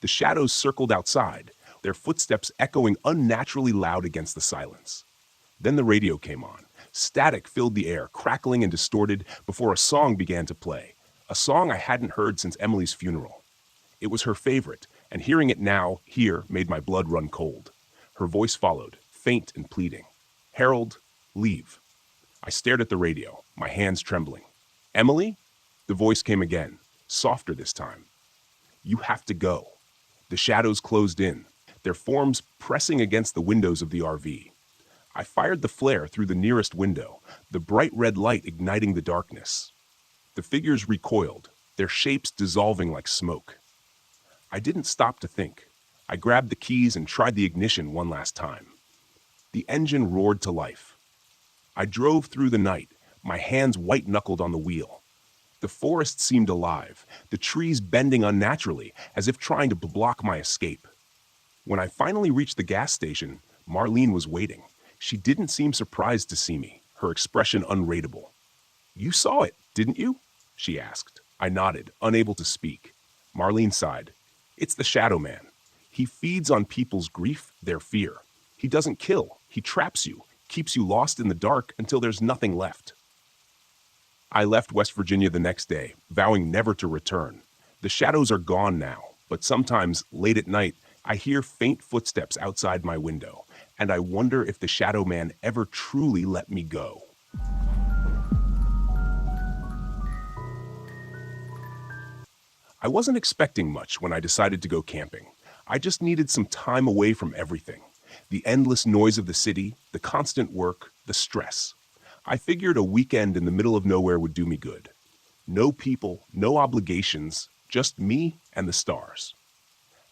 The shadows circled outside, their footsteps echoing unnaturally loud against the silence. Then the radio came on. Static filled the air, crackling and distorted before a song began to play, a song I hadn't heard since Emily's funeral. It was her favorite, and hearing it now, here, made my blood run cold. Her voice followed, faint and pleading. "Harold, leave." I stared at the radio, my hands trembling. "Emily?" The voice came again, softer this time. "You have to go." The shadows closed in, their forms pressing against the windows of the RV. I fired the flare through the nearest window, the bright red light igniting the darkness. The figures recoiled, their shapes dissolving like smoke. I didn't stop to think. I grabbed the keys and tried the ignition one last time. The engine roared to life. I drove through the night, my hands white-knuckled on the wheel. The forest seemed alive, the trees bending unnaturally, as if trying to block my escape. When I finally reached the gas station, Marlene was waiting. She didn't seem surprised to see me, her expression unreadable. "You saw it, didn't you?" she asked. I nodded, unable to speak. Marlene sighed. "It's the Shadow Man. He feeds on people's grief, their fear. He doesn't kill, he traps you, keeps you lost in the dark until there's nothing left." I left West Virginia the next day, vowing never to return. The shadows are gone now, but sometimes, late at night, I hear faint footsteps outside my window, and I wonder if the Shadow Man ever truly let me go. I wasn't expecting much when I decided to go camping. I just needed some time away from everything. The endless noise of the city, the constant work, the stress. I figured a weekend in the middle of nowhere would do me good. No people, no obligations, just me and the stars.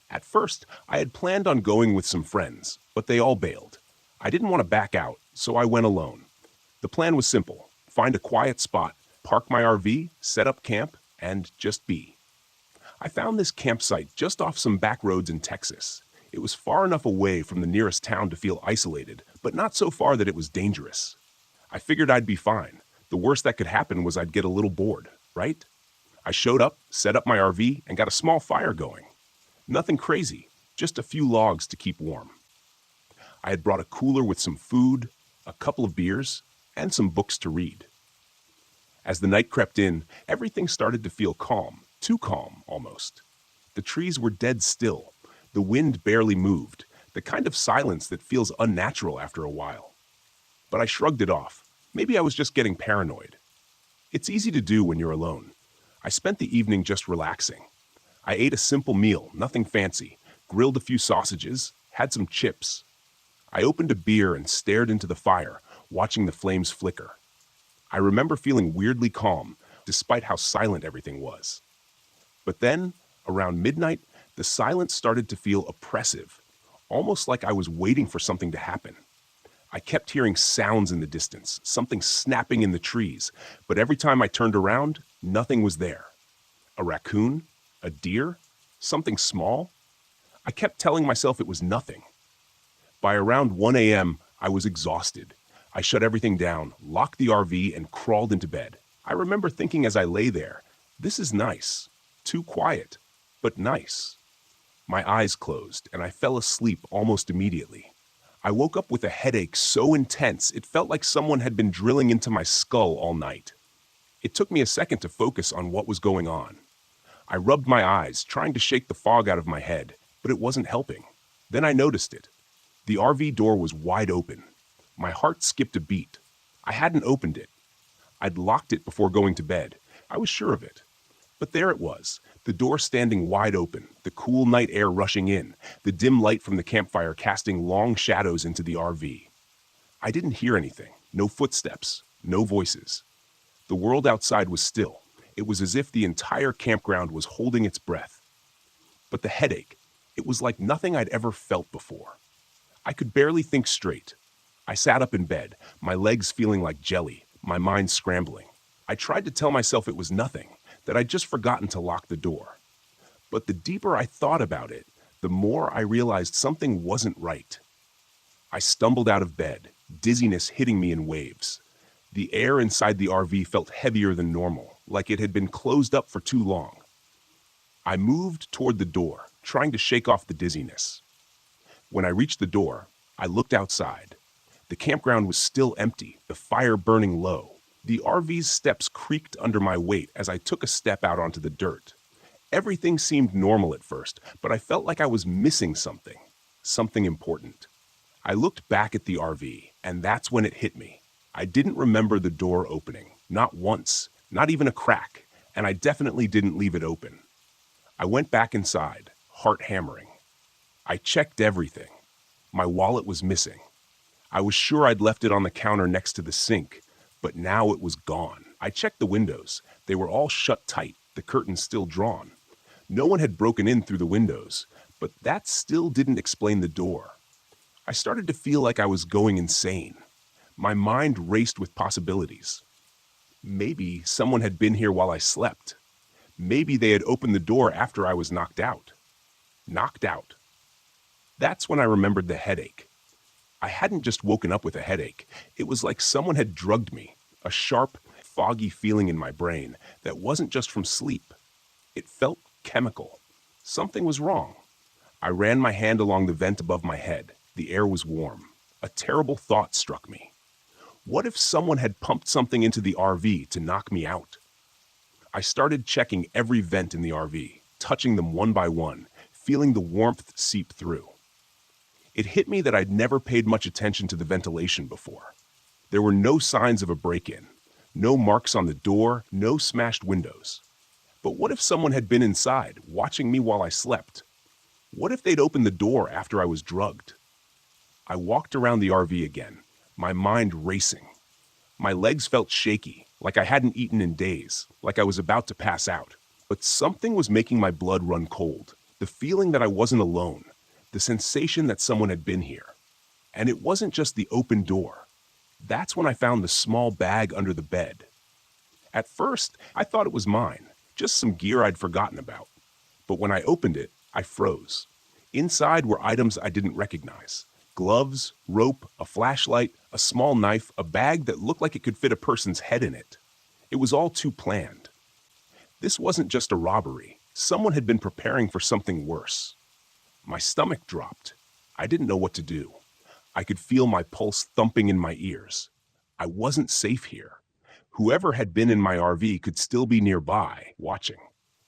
At first, I had planned on going with some friends, but they all bailed. I didn't want to back out, so I went alone. The plan was simple: find a quiet spot, park my RV, set up camp, and just be. I found this campsite just off some back roads in Texas. It was far enough away from the nearest town to feel isolated, but not so far that it was dangerous. I figured I'd be fine. The worst that could happen was I'd get a little bored, right? I showed up, set up my RV, and got a small fire going. Nothing crazy, just a few logs to keep warm. I had brought a cooler with some food, a couple of beers, and some books to read. As the night crept in, everything started to feel calm, too calm almost. The trees were dead still. The wind barely moved, the kind of silence that feels unnatural after a while. But I shrugged it off. Maybe I was just getting paranoid. It's easy to do when you're alone. I spent the evening just relaxing. I ate a simple meal, nothing fancy, grilled a few sausages, had some chips. I opened a beer and stared into the fire, watching the flames flicker. I remember feeling weirdly calm, despite how silent everything was. But then, around midnight, the silence started to feel oppressive, almost like I was waiting for something to happen. I kept hearing sounds in the distance, something snapping in the trees, but every time I turned around, nothing was there. A raccoon? A deer? Something small? I kept telling myself it was nothing. By around 1 a.m., I was exhausted. I shut everything down, locked the RV, and crawled into bed. I remember thinking as I lay there, this is nice. Too quiet, but nice. My eyes closed, and I fell asleep almost immediately. I woke up with a headache so intense it felt like someone had been drilling into my skull all night. It took me a second to focus on what was going on. I rubbed my eyes, trying to shake the fog out of my head, but it wasn't helping. Then I noticed it. The RV door was wide open. My heart skipped a beat. I hadn't opened it. I'd locked it before going to bed. I was sure of it. But there it was, the door standing wide open, the cool night air rushing in, the dim light from the campfire casting long shadows into the RV. I didn't hear anything, no footsteps, no voices. The world outside was still. It was as if the entire campground was holding its breath. But the headache, it was like nothing I'd ever felt before. I could barely think straight. I sat up in bed, my legs feeling like jelly, my mind scrambling. I tried to tell myself it was nothing, that I'd just forgotten to lock the door. But the deeper I thought about it, the more I realized something wasn't right. I stumbled out of bed, dizziness hitting me in waves. The air inside the RV felt heavier than normal, like it had been closed up for too long. I moved toward the door, trying to shake off the dizziness. When I reached the door, I looked outside. The campground was still empty, the fire burning low. The RV's steps creaked under my weight as I took a step out onto the dirt. Everything seemed normal at first, but I felt like I was missing something important. I looked back at the RV, and that's when it hit me. I didn't remember the door opening, not once, not even a crack, and I definitely didn't leave it open. I went back inside, heart hammering. I checked everything. My wallet was missing. I was sure I'd left it on the counter next to the sink, but now it was gone. I checked the windows. They were all shut tight, the curtains still drawn. No one had broken in through the windows, but that still didn't explain the door. I started to feel like I was going insane. My mind raced with possibilities. Maybe someone had been here while I slept. Maybe they had opened the door after I was knocked out. Knocked out. That's when I remembered the headache. I hadn't just woken up with a headache. It was like someone had drugged me, a sharp, foggy feeling in my brain that wasn't just from sleep. It felt chemical. Something was wrong. I ran my hand along the vent above my head. The air was warm. A terrible thought struck me. What if someone had pumped something into the RV to knock me out? I started checking every vent in the RV, touching them one by one, feeling the warmth seep through. It hit me that I'd never paid much attention to the ventilation before. There were no signs of a break-in, no marks on the door, no smashed windows. But what if someone had been inside, watching me while I slept? What if they'd opened the door after I was drugged? I walked around the RV again, my mind racing. My legs felt shaky, like I hadn't eaten in days, like I was about to pass out. But something was making my blood run cold, the feeling that I wasn't alone, the sensation that someone had been here. And it wasn't just the open door. That's when I found the small bag under the bed. At first, I thought it was mine, just some gear I'd forgotten about. But when I opened it, I froze. Inside were items I didn't recognize. Gloves, rope, a flashlight, a small knife, a bag that looked like it could fit a person's head in it. It was all too planned. This wasn't just a robbery. Someone had been preparing for something worse. My stomach dropped. I didn't know what to do. I could feel my pulse thumping in my ears. I wasn't safe here. Whoever had been in my RV could still be nearby, watching.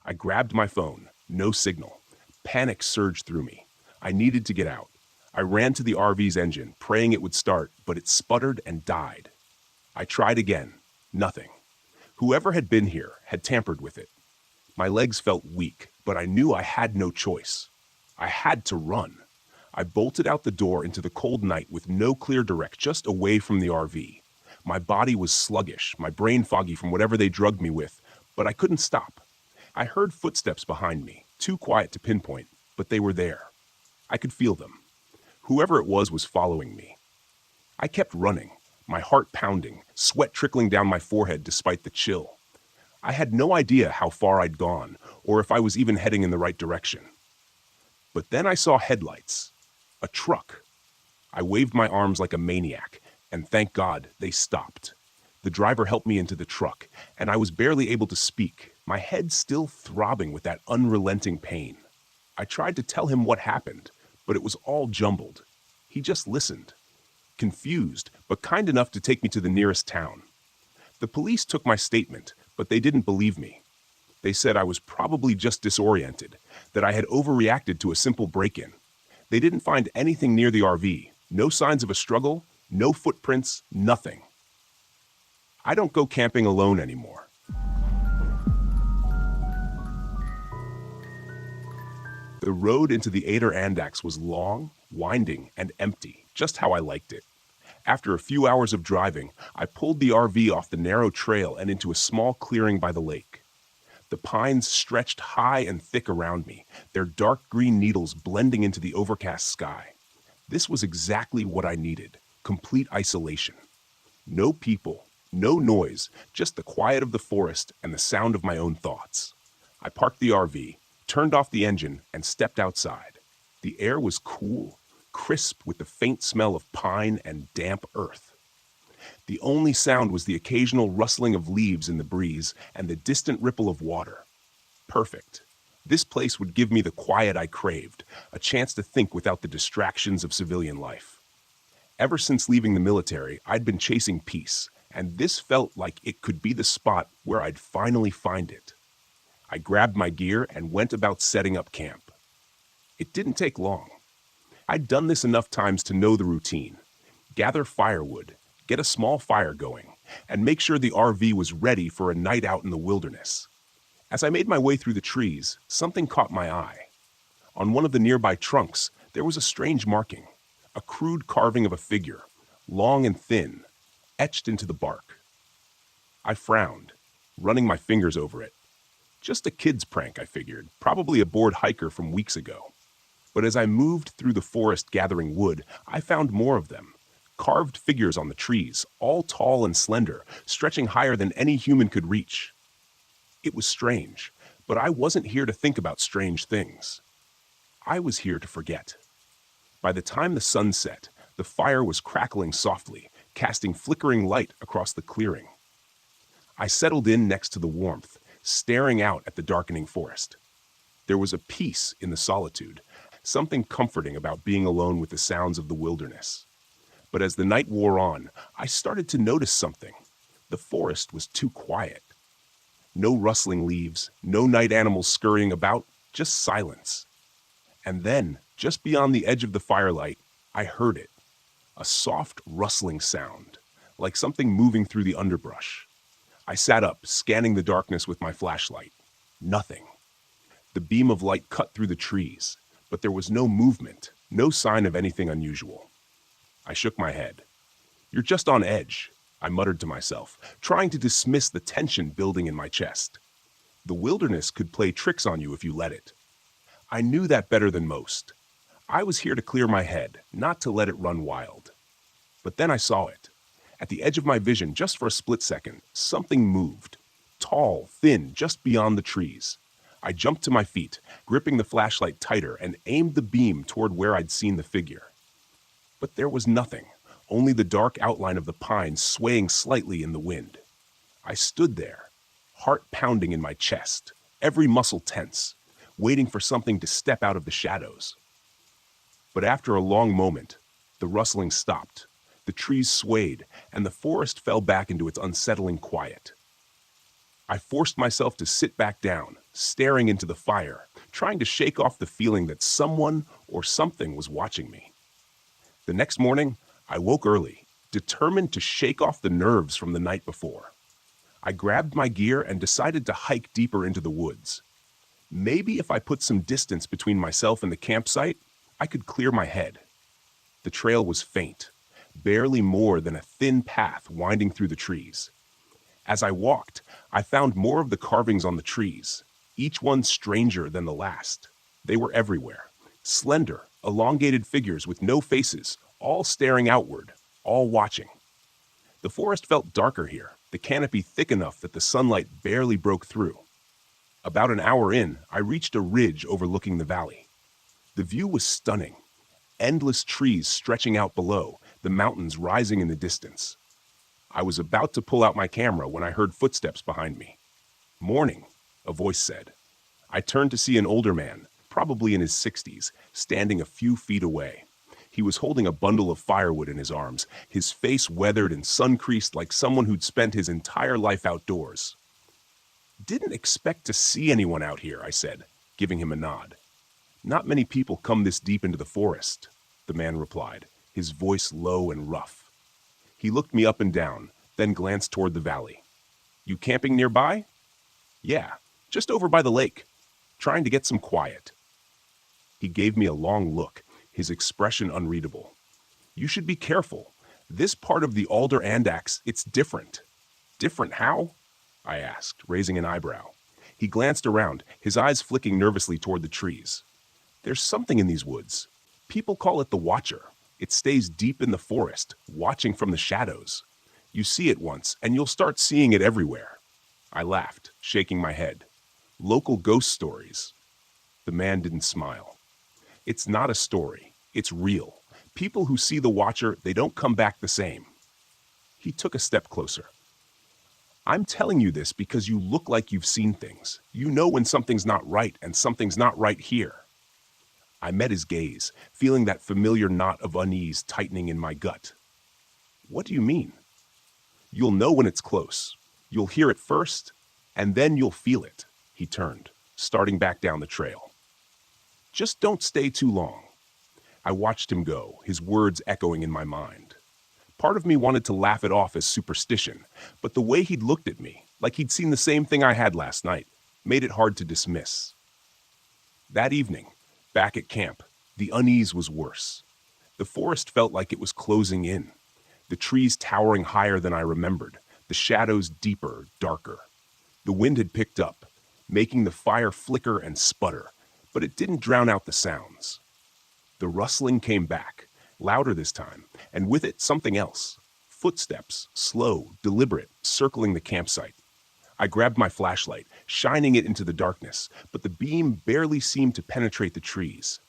I grabbed my phone. No signal. Panic surged through me. I needed to get out. I ran to the RV's engine, praying it would start, but it sputtered and died. I tried again. Nothing. Whoever had been here had tampered with it. My legs felt weak, but I knew I had no choice. I had to run. I bolted out the door into the cold night with no clear direct, just away from the RV. My body was sluggish, my brain foggy from whatever they drugged me with, but I couldn't stop. I heard footsteps behind me, too quiet to pinpoint, but they were there. I could feel them. Whoever it was following me. I kept running, my heart pounding, sweat trickling down my forehead despite the chill. I had no idea how far I'd gone, or if I was even heading in the right direction. But then I saw headlights. A truck. I waved my arms like a maniac, and thank God they stopped. The driver helped me into the truck, and I was barely able to speak, my head still throbbing with that unrelenting pain. I tried to tell him what happened, but it was all jumbled. He just listened, confused, but kind enough to take me to the nearest town. The police took my statement, but they didn't believe me. They said I was probably just disoriented, that I had overreacted to a simple break-in. They didn't find anything near the RV, no signs of a struggle, no footprints, nothing. I don't go camping alone anymore. The road into the Anderandaks was long, winding, and empty, just how I liked it. After a few hours of driving, I pulled the RV off the narrow trail and into a small clearing by the lake. The pines stretched high and thick around me, their dark green needles blending into the overcast sky. This was exactly what I needed, complete isolation. No people, no noise, just the quiet of the forest and the sound of my own thoughts. I parked the RV, turned off the engine, and stepped outside. The air was cool, crisp with the faint smell of pine and damp earth. The only sound was the occasional rustling of leaves in the breeze and the distant ripple of water. Perfect. This place would give me the quiet I craved, a chance to think without the distractions of civilian life. Ever since leaving the military, I'd been chasing peace, and this felt like it could be the spot where I'd finally find it. I grabbed my gear and went about setting up camp. It didn't take long. I'd done this enough times to know the routine. Gather firewood, get a small fire going, and make sure the RV was ready for a night out in the wilderness. As I made my way through the trees, something caught my eye. On one of the nearby trunks, there was a strange marking, a crude carving of a figure, long and thin, etched into the bark. I frowned, running my fingers over it. Just a kid's prank, I figured, probably a bored hiker from weeks ago. But as I moved through the forest gathering wood, I found more of them. Carved figures on the trees, all tall and slender, stretching higher than any human could reach. It was strange, but I wasn't here to think about strange things. I was here to forget. By the time the sun set, the fire was crackling softly, casting flickering light across the clearing. I settled in next to the warmth, staring out at the darkening forest. There was a peace in the solitude, something comforting about being alone with the sounds of the wilderness. But as the night wore on, I started to notice something. The forest was too quiet. No rustling leaves, no night animals scurrying about, just silence. And then, just beyond the edge of the firelight, I heard it. A soft rustling sound, like something moving through the underbrush. I sat up, scanning the darkness with my flashlight. Nothing. The beam of light cut through the trees, but there was no movement, no sign of anything unusual. I shook my head. "You're just on edge," I muttered to myself, trying to dismiss the tension building in my chest. The wilderness could play tricks on you if you let it. I knew that better than most. I was here to clear my head, not to let it run wild. But then I saw it. At the edge of my vision, just for a split second, something moved. Tall, thin, just beyond the trees. I jumped to my feet, gripping the flashlight tighter, and aimed the beam toward where I'd seen the figure. But there was nothing, only the dark outline of the pines swaying slightly in the wind. I stood there, heart pounding in my chest, every muscle tense, waiting for something to step out of the shadows. But after a long moment, the rustling stopped, the trees swayed, and the forest fell back into its unsettling quiet. I forced myself to sit back down, staring into the fire, trying to shake off the feeling that someone or something was watching me. The next morning, I woke early, determined to shake off the nerves from the night before. I grabbed my gear and decided to hike deeper into the woods. Maybe if I put some distance between myself and the campsite, I could clear my head. The trail was faint, barely more than a thin path winding through the trees. As I walked, I found more of the carvings on the trees, each one stranger than the last. They were everywhere, slender, elongated figures with no faces, all staring outward. all watching. The forest felt darker here, the canopy thick enough that the sunlight barely broke through. About an hour in, I reached a ridge overlooking the valley. The view was stunning. Endless trees stretching out below, the mountains rising in the distance. I was about to pull out my camera when I heard footsteps behind me. "Morning," a voice said. I turned to see an older man, probably in his 60s, standing a few feet away. He was holding a bundle of firewood in his arms, his face weathered and sun-creased like someone who'd spent his entire life outdoors. "Didn't expect to see anyone out here," I said, giving him a nod. "Not many people come this deep into the forest," the man replied, his voice low and rough. He looked me up and down, then glanced toward the valley. "You camping nearby?" "Yeah, just over by the lake. Trying to get some quiet." He gave me a long look, his expression unreadable. "You should be careful. This part of the Alder Andax, it's different." "Different how?" I asked, raising an eyebrow. He glanced around, his eyes flicking nervously toward the trees. "There's something in these woods. People call it the Watcher. It stays deep in the forest, watching from the shadows. You see it once, and you'll start seeing it everywhere." I laughed, shaking my head. "Local ghost stories." The man didn't smile. "It's not a story. It's real. People who see the Watcher, they don't come back the same." He took a step closer. "I'm telling you this because you look like you've seen things. You know when something's not right, and something's not right here." I met his gaze, feeling that familiar knot of unease tightening in my gut. "What do you mean?" "You'll know when it's close. You'll hear it first, and then you'll feel it." He turned, starting back down the trail. "Just don't stay too long." I watched him go, his words echoing in my mind. Part of me wanted to laugh it off as superstition, but the way he'd looked at me, like he'd seen the same thing I had last night, made it hard to dismiss. That evening, back at camp, the unease was worse. The forest felt like it was closing in, the trees towering higher than I remembered, the shadows deeper, darker. The wind had picked up, making the fire flicker and sputter, but it didn't drown out the sounds. The rustling came back, louder this time, and with it something else. Footsteps, slow, deliberate, circling the campsite. I grabbed my flashlight, shining it into the darkness, but the beam barely seemed to penetrate the trees.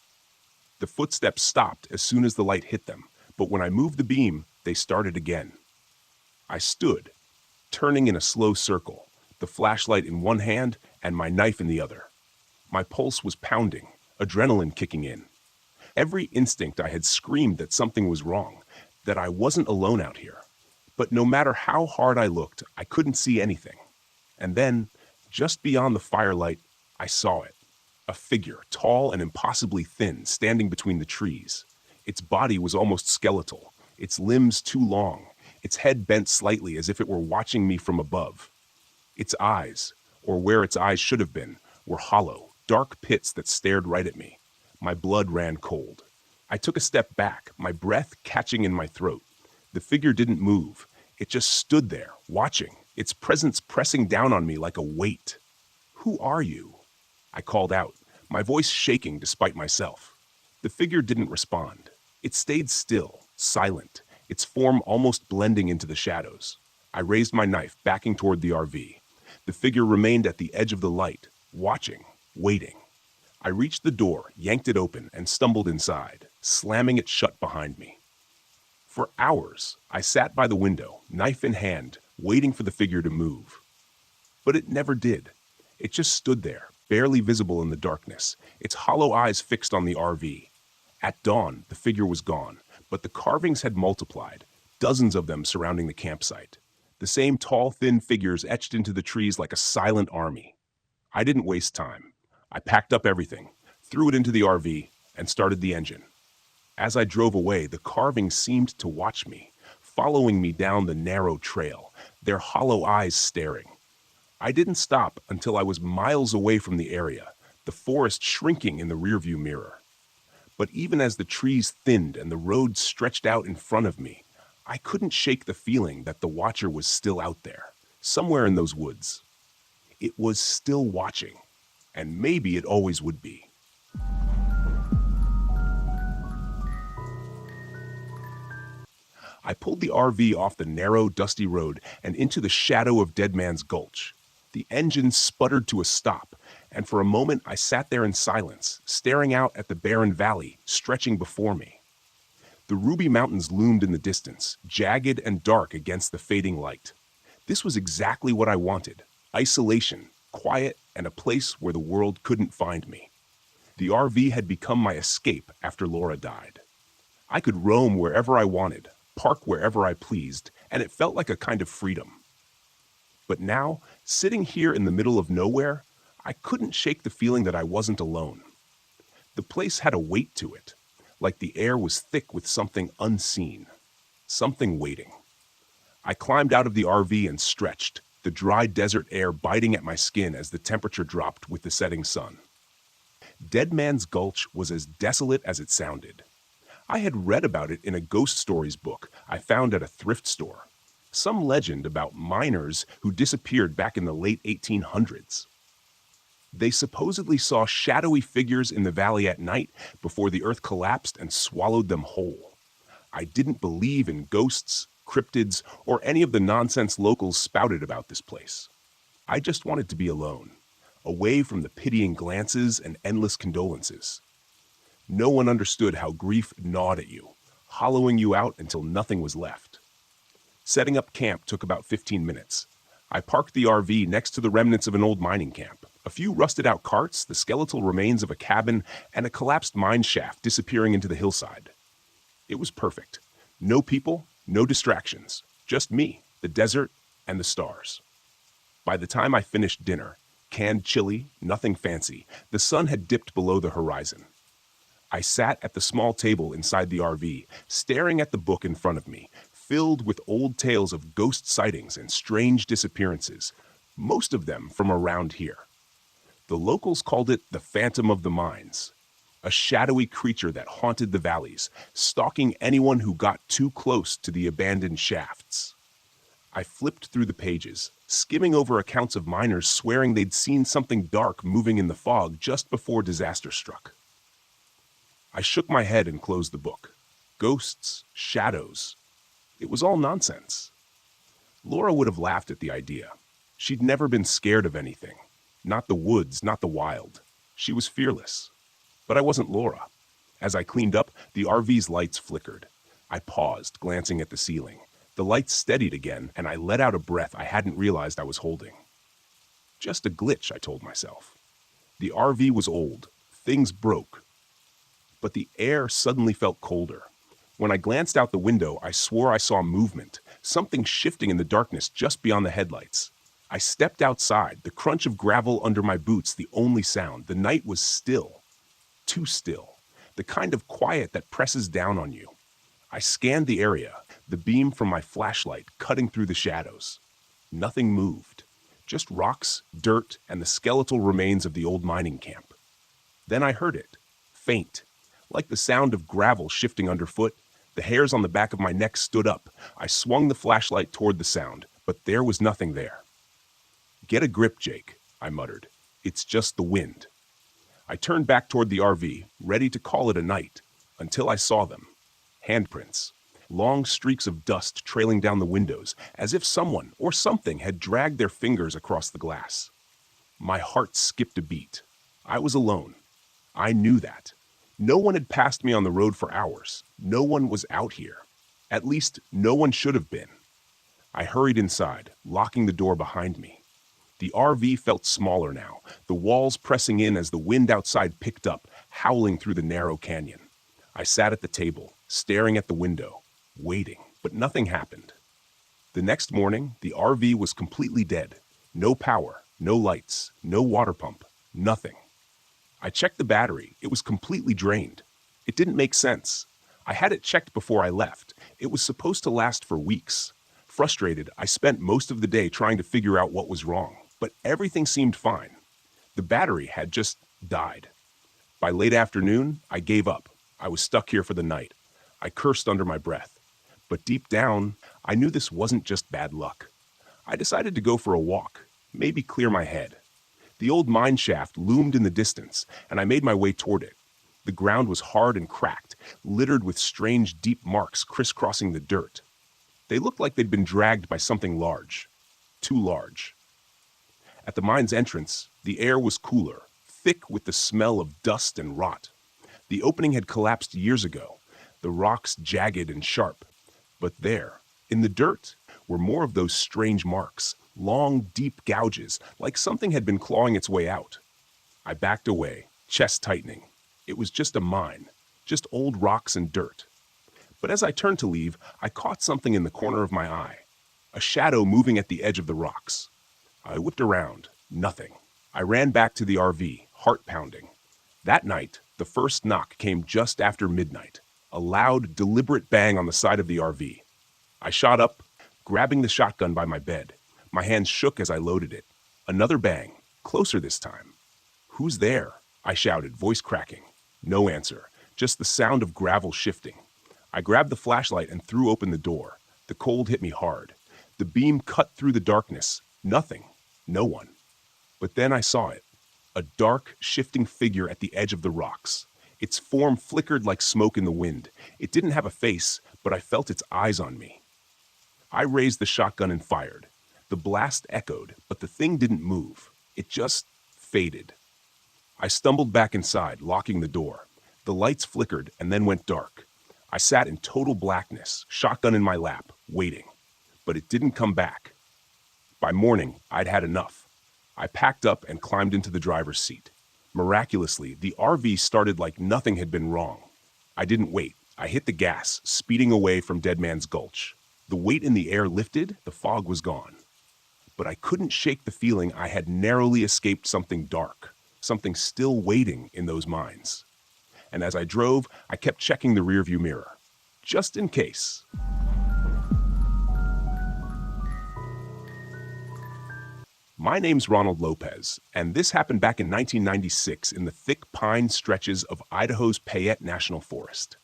The footsteps stopped as soon as the light hit them, but when I moved the beam, they started again. I stood, turning in a slow circle, the flashlight in one hand and my knife in the other. My pulse was pounding, adrenaline kicking in. Every instinct I had screamed that something was wrong, that I wasn't alone out here. But no matter how hard I looked, I couldn't see anything. And then, just beyond the firelight, I saw it. A figure, tall and impossibly thin, standing between the trees. Its body was almost skeletal, its limbs too long, its head bent slightly as if it were watching me from above. Its eyes, or where its eyes should have been, were hollow, dark pits that stared right at me. My blood ran cold. I took a step back, my breath catching in my throat. The figure didn't move. It just stood there, watching, its presence pressing down on me like a weight. "Who are you?" I called out, my voice shaking despite myself. The figure didn't respond. It stayed still, silent, its form almost blending into the shadows. I raised my knife, backing toward the RV. The figure remained at the edge of the light, watching, waiting. I reached the door, yanked it open, and stumbled inside, slamming it shut behind me. For hours, I sat by the window, knife in hand, waiting for the figure to move. But it never did. It just stood there, barely visible in the darkness, its hollow eyes fixed on the RV. At dawn, the figure was gone, but the carvings had multiplied, dozens of them surrounding the campsite. The same tall, thin figures etched into the trees like a silent army. I didn't waste time. I packed up everything, threw it into the RV, and started the engine. As I drove away, the carvings seemed to watch me, following me down the narrow trail, their hollow eyes staring. I didn't stop until I was miles away from the area, the forest shrinking in the rearview mirror. But even as the trees thinned and the road stretched out in front of me, I couldn't shake the feeling that the Watcher was still out there, somewhere in those woods. It was still watching, and maybe it always would be. I pulled the RV off the narrow, dusty road and into the shadow of Dead Man's Gulch. The engine sputtered to a stop, and for a moment I sat there in silence, staring out at the barren valley stretching before me. The Ruby Mountains loomed in the distance, jagged and dark against the fading light. This was exactly what I wanted: isolation, quiet, and a place where the world couldn't find me. The RV had become my escape after Laura died. I could roam wherever I wanted, park wherever I pleased, and it felt like a kind of freedom. But now, sitting here in the middle of nowhere, I couldn't shake the feeling that I wasn't alone. The place had a weight to it, like the air was thick with something unseen, something waiting. I climbed out of the RV and stretched, the dry desert air biting at my skin as the temperature dropped with the setting sun. Dead Man's Gulch was as desolate as it sounded. I had read about it in a ghost stories book I found at a thrift store. Some legend about miners who disappeared back in the late 1800s. They supposedly saw shadowy figures in the valley at night before the earth collapsed and swallowed them whole. I didn't believe in ghosts, cryptids, or any of the nonsense locals spouted about this place. I just wanted to be alone, away from the pitying glances and endless condolences. No one understood how grief gnawed at you, hollowing you out until nothing was left. Setting up camp took about 15 minutes. I parked the RV next to the remnants of an old mining camp. A few rusted-out carts, the skeletal remains of a cabin, and a collapsed mine shaft disappearing into the hillside. It was perfect. No people, no distractions. Just me, the desert, and the stars. By the time I finished dinner, canned chili, nothing fancy, the sun had dipped below the horizon. I sat at the small table inside the RV, staring at the book in front of me, filled with old tales of ghost sightings and strange disappearances, most of them from around here. The locals called it the Phantom of the Mines, a shadowy creature that haunted the valleys, stalking anyone who got too close to the abandoned shafts. I flipped through the pages, skimming over accounts of miners swearing they'd seen something dark moving in the fog just before disaster struck. I shook my head and closed the book. Ghosts, shadows. It was all nonsense. Laura would have laughed at the idea. She'd never been scared of anything. Not the woods, not the wild. She was fearless. But I wasn't Laura. As I cleaned up, the RV's lights flickered. I paused, glancing at the ceiling. The lights steadied again, and I let out a breath I hadn't realized I was holding. Just a glitch, I told myself. The RV was old. Things broke. But the air suddenly felt colder. When I glanced out the window, I swore I saw movement, something shifting in the darkness just beyond the headlights. I stepped outside, the crunch of gravel under my boots the only sound. The night was still. Too still. The kind of quiet that presses down on you. I scanned the area, the beam from my flashlight cutting through the shadows. Nothing moved. Just rocks, dirt, and the skeletal remains of the old mining camp. Then I heard it. Faint. Like the sound of gravel shifting underfoot. The hairs on the back of my neck stood up. I swung the flashlight toward the sound, but there was nothing there. "Get a grip, Jake," I muttered. "It's just the wind." I turned back toward the RV, ready to call it a night, until I saw them. Handprints. Long streaks of dust trailing down the windows, as if someone or something had dragged their fingers across the glass. My heart skipped a beat. I was alone. I knew that. No one had passed me on the road for hours. No one was out here. At least, no one should have been. I hurried inside, locking the door behind me. The RV felt smaller now, the walls pressing in as the wind outside picked up, howling through the narrow canyon. I sat at the table, staring at the window, waiting, but nothing happened. The next morning, the RV was completely dead. No power, no lights, no water pump, nothing. I checked the battery. It was completely drained. It didn't make sense. I had it checked before I left. It was supposed to last for weeks. Frustrated, I spent most of the day trying to figure out what was wrong, but everything seemed fine. The battery had just died. By late afternoon, I gave up. I was stuck here for the night. I cursed under my breath. But deep down, I knew this wasn't just bad luck. I decided to go for a walk, maybe clear my head. The old mine shaft loomed in the distance, and I made my way toward it. The ground was hard and cracked, littered with strange deep marks crisscrossing the dirt. They looked like they'd been dragged by something large. Too large. At the mine's entrance, the air was cooler, thick with the smell of dust and rot. The opening had collapsed years ago, the rocks jagged and sharp. But there, in the dirt, were more of those strange marks, long, deep gouges, like something had been clawing its way out. I backed away, chest tightening. It was just a mine, just old rocks and dirt. But as I turned to leave, I caught something in the corner of my eye, a shadow moving at the edge of the rocks. I whipped around, nothing. I ran back to the RV, heart pounding. That night, the first knock came just after midnight, a loud, deliberate bang on the side of the RV. I shot up, grabbing the shotgun by my bed. My hands shook as I loaded it. Another bang, closer this time. "Who's there?" I shouted, voice cracking. No answer, just the sound of gravel shifting. I grabbed the flashlight and threw open the door. The cold hit me hard. The beam cut through the darkness. Nothing. No one. But then I saw it. A dark, shifting figure at the edge of the rocks. Its form flickered like smoke in the wind. It didn't have a face, but I felt its eyes on me. I raised the shotgun and fired. The blast echoed, but the thing didn't move. It just faded. I stumbled back inside, locking the door. The lights flickered and then went dark. I sat in total blackness, shotgun in my lap, waiting. But it didn't come back. By morning, I'd had enough. I packed up and climbed into the driver's seat. Miraculously, the RV started like nothing had been wrong. I didn't wait. I hit the gas, speeding away from Dead Man's Gulch. The weight in the air lifted, the fog was gone. But I couldn't shake the feeling I had narrowly escaped something dark, something still waiting in those mines. And as I drove, I kept checking the rearview mirror, just in case. My name's Ronald Lopez, and this happened back in 1996 in the thick pine stretches of Idaho's Payette National Forest.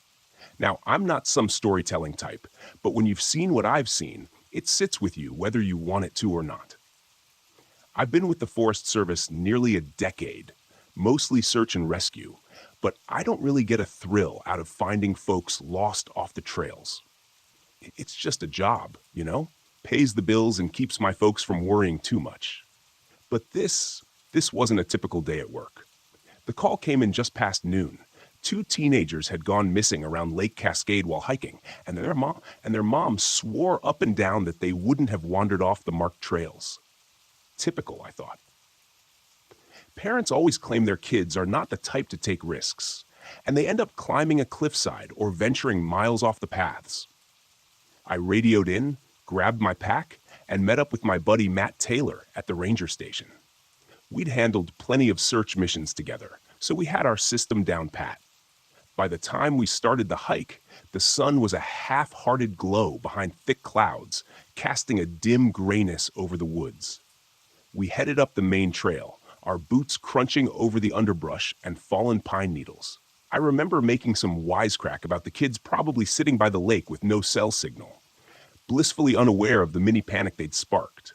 Now, I'm not some storytelling type, but when you've seen what I've seen, it sits with you whether you want it to or not. I've been with the Forest Service nearly a decade, mostly search and rescue, but I don't really get a thrill out of finding folks lost off the trails. It's just a job, you know? Pays the bills and keeps my folks from worrying too much. But this wasn't a typical day at work. The call came in just past noon. 2 teenagers had gone missing around Lake Cascade while hiking, and their mom swore up and down that they wouldn't have wandered off the marked trails. Typical, I thought. Parents always claim their kids are not the type to take risks, and they end up climbing a cliffside or venturing miles off the paths. I radioed in, grabbed my pack, and met up with my buddy Matt Taylor at the ranger station. We'd handled plenty of search missions together, so we had our system down pat. By the time we started the hike, the sun was a half-hearted glow behind thick clouds, casting a dim grayness over the woods. We headed up the main trail, our boots crunching over the underbrush and fallen pine needles. I remember making some wisecrack about the kids probably sitting by the lake with no cell signal, blissfully unaware of the mini panic they'd sparked.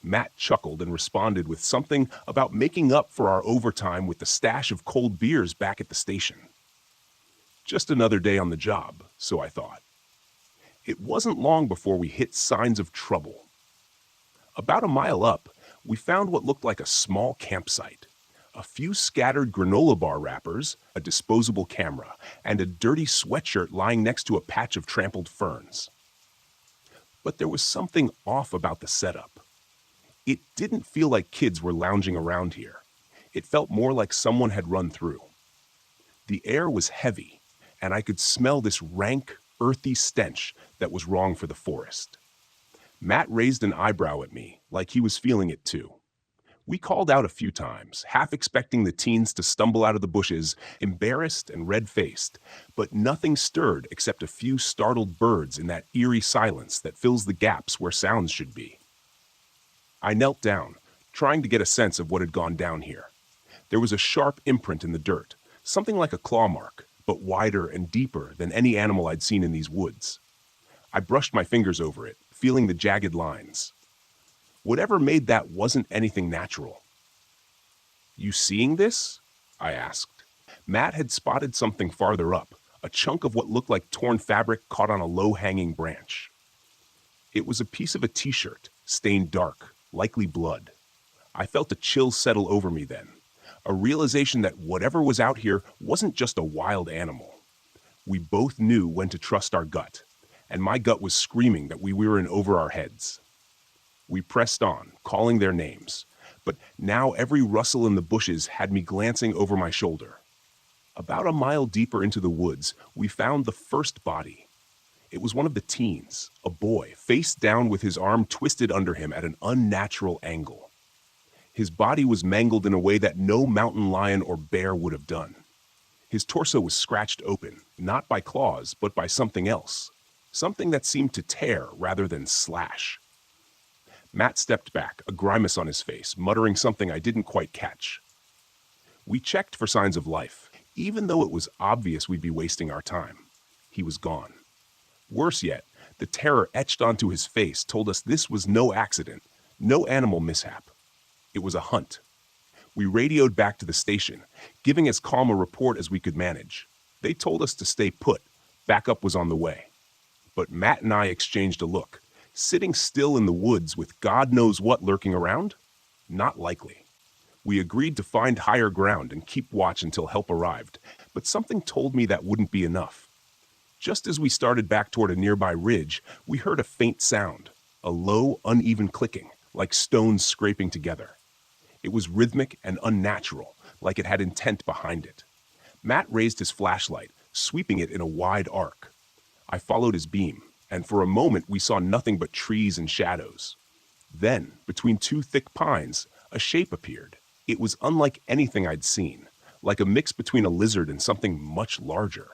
Matt chuckled and responded with something about making up for our overtime with the stash of cold beers back at the station. Just another day on the job, so I thought. It wasn't long before we hit signs of trouble. About a mile up, we found what looked like a small campsite. A few scattered granola bar wrappers, a disposable camera, and a dirty sweatshirt lying next to a patch of trampled ferns. But there was something off about the setup. It didn't feel like kids were lounging around here. It felt more like someone had run through. The air was heavy, and I could smell this rank, earthy stench that was wrong for the forest. Matt raised an eyebrow at me, like he was feeling it too. We called out a few times, half expecting the teens to stumble out of the bushes, embarrassed and red-faced, but nothing stirred except a few startled birds in that eerie silence that fills the gaps where sounds should be. I knelt down, trying to get a sense of what had gone down here. There was a sharp imprint in the dirt, something like a claw mark, but wider and deeper than any animal I'd seen in these woods. I brushed my fingers over it, feeling the jagged lines. Whatever made that wasn't anything natural. "You seeing this?" I asked. Matt had spotted something farther up, a chunk of what looked like torn fabric caught on a low-hanging branch. It was a piece of a t-shirt, stained dark, likely blood. I felt a chill settle over me then, a realization that whatever was out here wasn't just a wild animal. We both knew when to trust our gut, and my gut was screaming that we were in over our heads. We pressed on, calling their names, but now every rustle in the bushes had me glancing over my shoulder. About a mile deeper into the woods, we found the first body. It was one of the teens, a boy, face down with his arm twisted under him at an unnatural angle. His body was mangled in a way that no mountain lion or bear would have done. His torso was scratched open, not by claws, but by something else. Something that seemed to tear rather than slash. Matt stepped back, a grimace on his face, muttering something I didn't quite catch. We checked for signs of life, even though it was obvious we'd be wasting our time. He was gone. Worse yet, the terror etched onto his face told us this was no accident, no animal mishap. It was a hunt. We radioed back to the station, giving as calm a report as we could manage. They told us to stay put. Backup was on the way. But Matt and I exchanged a look. Sitting still in the woods with God knows what lurking around? Not likely. We agreed to find higher ground and keep watch until help arrived, but something told me that wouldn't be enough. Just as we started back toward a nearby ridge, we heard a faint sound, a low, uneven clicking, like stones scraping together. It was rhythmic and unnatural, like it had intent behind it. Matt raised his flashlight, sweeping it in a wide arc. I followed his beam, and for a moment we saw nothing but trees and shadows. Then, between two thick pines, a shape appeared. It was unlike anything I'd seen, like a mix between a lizard and something much larger.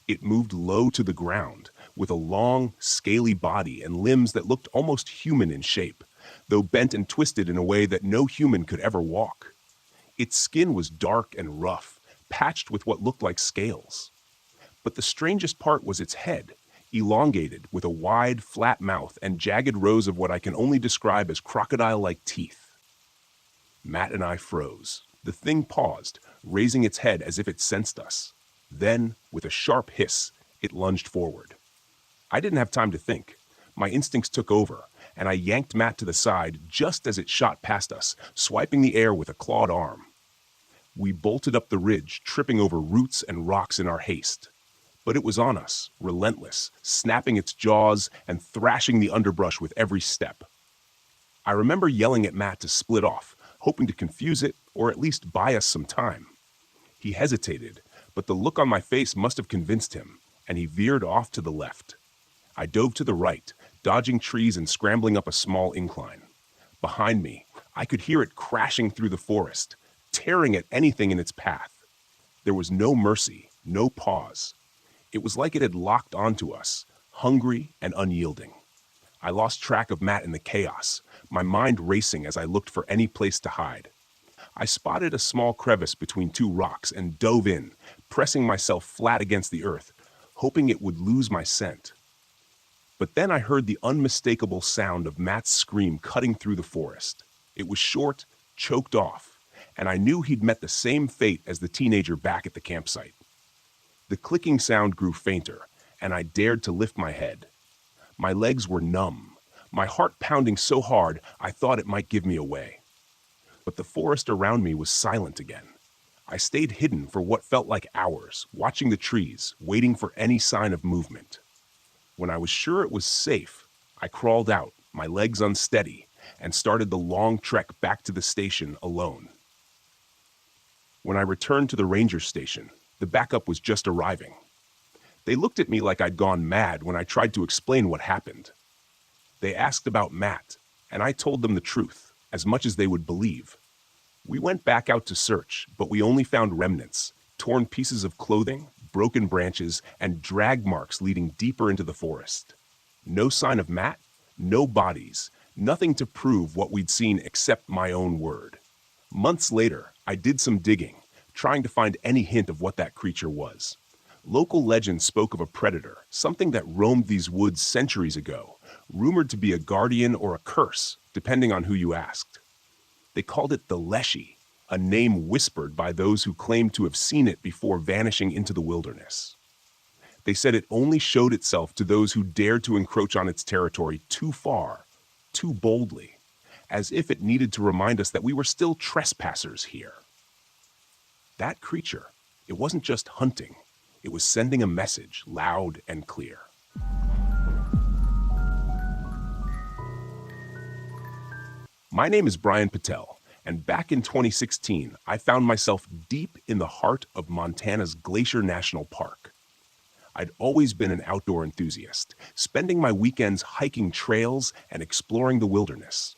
It moved low to the ground, with a long, scaly body and limbs that looked almost human in shape, though bent and twisted in a way that no human could ever walk. Its skin was dark and rough, patched with what looked like scales. But the strangest part was its head, elongated with a wide, flat mouth and jagged rows of what I can only describe as crocodile-like teeth. Matt and I froze. The thing paused, raising its head as if it sensed us. Then, with a sharp hiss, it lunged forward. I didn't have time to think. My instincts took over, and I yanked Matt to the side just as it shot past us, swiping the air with a clawed arm. We bolted up the ridge, tripping over roots and rocks in our haste. But it was on us, relentless, snapping its jaws and thrashing the underbrush with every step. I remember yelling at Matt to split off, hoping to confuse it or at least buy us some time. He hesitated, but the look on my face must have convinced him, and he veered off to the left. I dove to the right, dodging trees and scrambling up a small incline. Behind me, I could hear it crashing through the forest, tearing at anything in its path. There was no mercy, no pause. It was like it had locked onto us, hungry and unyielding. I lost track of Matt in the chaos, my mind racing as I looked for any place to hide. I spotted a small crevice between two rocks and dove in, pressing myself flat against the earth, hoping it would lose my scent. But then I heard the unmistakable sound of Matt's scream cutting through the forest. It was short, choked off, and I knew he'd met the same fate as the teenager back at the campsite. The clicking sound grew fainter, and I dared to lift my head. My legs were numb, my heart pounding so hard I thought it might give me away. But the forest around me was silent again. I stayed hidden for what felt like hours, watching the trees, waiting for any sign of movement. When I was sure it was safe, I crawled out, my legs unsteady, and started the long trek back to the station alone. When I returned to the ranger station, the backup was just arriving. They looked at me like I'd gone mad when I tried to explain what happened. They asked about Matt, and I told them the truth, as much as they would believe. We went back out to search, but we only found remnants, torn pieces of clothing, broken branches, and drag marks leading deeper into the forest. No sign of Matt, no bodies, nothing to prove what we'd seen except my own word. Months later, I did some digging, trying to find any hint of what that creature was. Local legend spoke of a predator, something that roamed these woods centuries ago, rumored to be a guardian or a curse, depending on who you asked. They called it the Leshy, a name whispered by those who claimed to have seen it before vanishing into the wilderness. They said it only showed itself to those who dared to encroach on its territory too far, too boldly, as if it needed to remind us that we were still trespassers here. That creature, it wasn't just hunting, it was sending a message loud and clear. My name is Brian Patel, and back in 2016, I found myself deep in the heart of Montana's Glacier National Park. I'd always been an outdoor enthusiast, spending my weekends hiking trails and exploring the wilderness.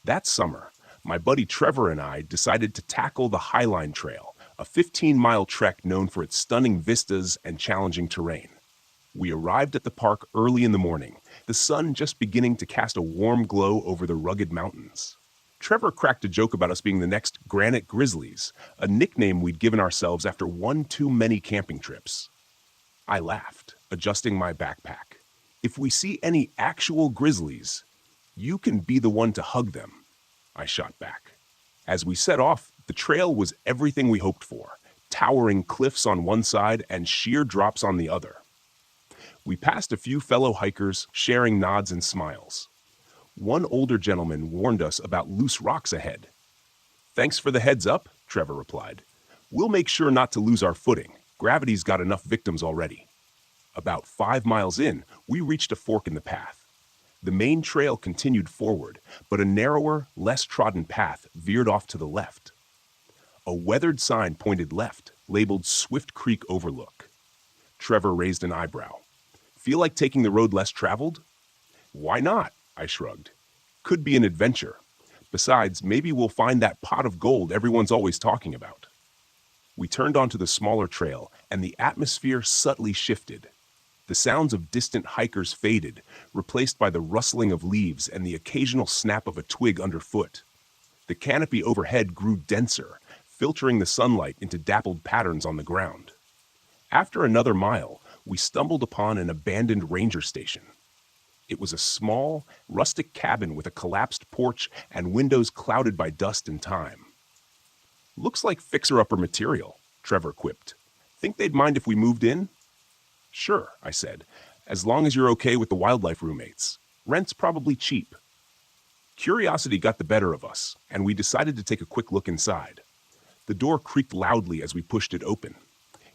That summer, my buddy Trevor and I decided to tackle the Highline Trail, a 15-mile trek known for its stunning vistas and challenging terrain. We arrived at the park early in the morning, the sun just beginning to cast a warm glow over the rugged mountains. Trevor cracked a joke about us being the next Granite Grizzlies, a nickname we'd given ourselves after one too many camping trips. I laughed, adjusting my backpack. If we see any actual grizzlies, you can be the one to hug them, I shot back. As we set off, the trail was everything we hoped for, towering cliffs on one side and sheer drops on the other. We passed a few fellow hikers, sharing nods and smiles. One older gentleman warned us about loose rocks ahead. "Thanks for the heads up," Trevor replied. "We'll make sure not to lose our footing. Gravity's got enough victims already." About 5 miles in, we reached a fork in the path. The main trail continued forward, but a narrower, less trodden path veered off to the left. A weathered sign pointed left, labeled Swift Creek Overlook. Trevor raised an eyebrow. "Feel like taking the road less traveled?" "Why not?" I shrugged. "Could be an adventure. Besides, maybe we'll find that pot of gold everyone's always talking about." We turned onto the smaller trail, and the atmosphere subtly shifted. The sounds of distant hikers faded, replaced by the rustling of leaves and the occasional snap of a twig underfoot. The canopy overhead grew denser, filtering the sunlight into dappled patterns on the ground. After another mile, we stumbled upon an abandoned ranger station. It was a small, rustic cabin with a collapsed porch and windows clouded by dust and time. "Looks like fixer-upper material," Trevor quipped. "Think they'd mind if we moved in?" "Sure," I said, "as long as you're okay with the wildlife roommates. Rent's probably cheap." Curiosity got the better of us, and we decided to take a quick look inside. The door creaked loudly as we pushed it open.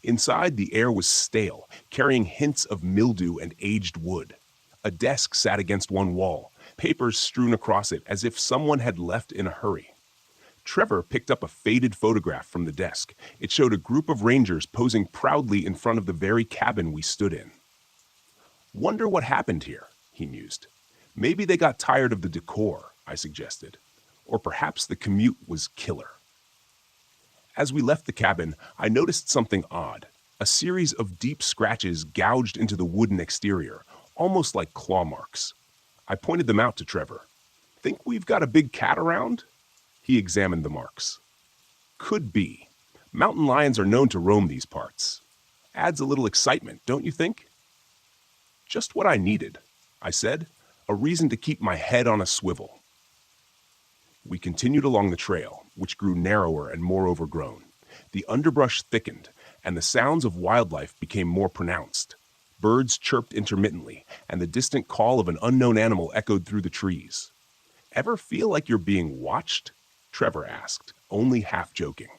Inside, the air was stale, carrying hints of mildew and aged wood. A desk sat against one wall, papers strewn across it as if someone had left in a hurry. Trevor picked up a faded photograph from the desk. It showed a group of rangers posing proudly in front of the very cabin we stood in. "Wonder what happened here," he mused. "Maybe they got tired of the decor," I suggested. "Or perhaps the commute was killer." As we left the cabin, I noticed something odd. A series of deep scratches gouged into the wooden exterior, almost like claw marks. I pointed them out to Trevor. "Think we've got a big cat around?" He examined the marks. "Could be. Mountain lions are known to roam these parts. Adds a little excitement, don't you think?" "Just what I needed," I said. "A reason to keep my head on a swivel." We continued along the trail, which grew narrower and more overgrown. The underbrush thickened, and the sounds of wildlife became more pronounced. Birds chirped intermittently, and the distant call of an unknown animal echoed through the trees. "Ever feel like you're being watched?" Trevor asked, only half joking.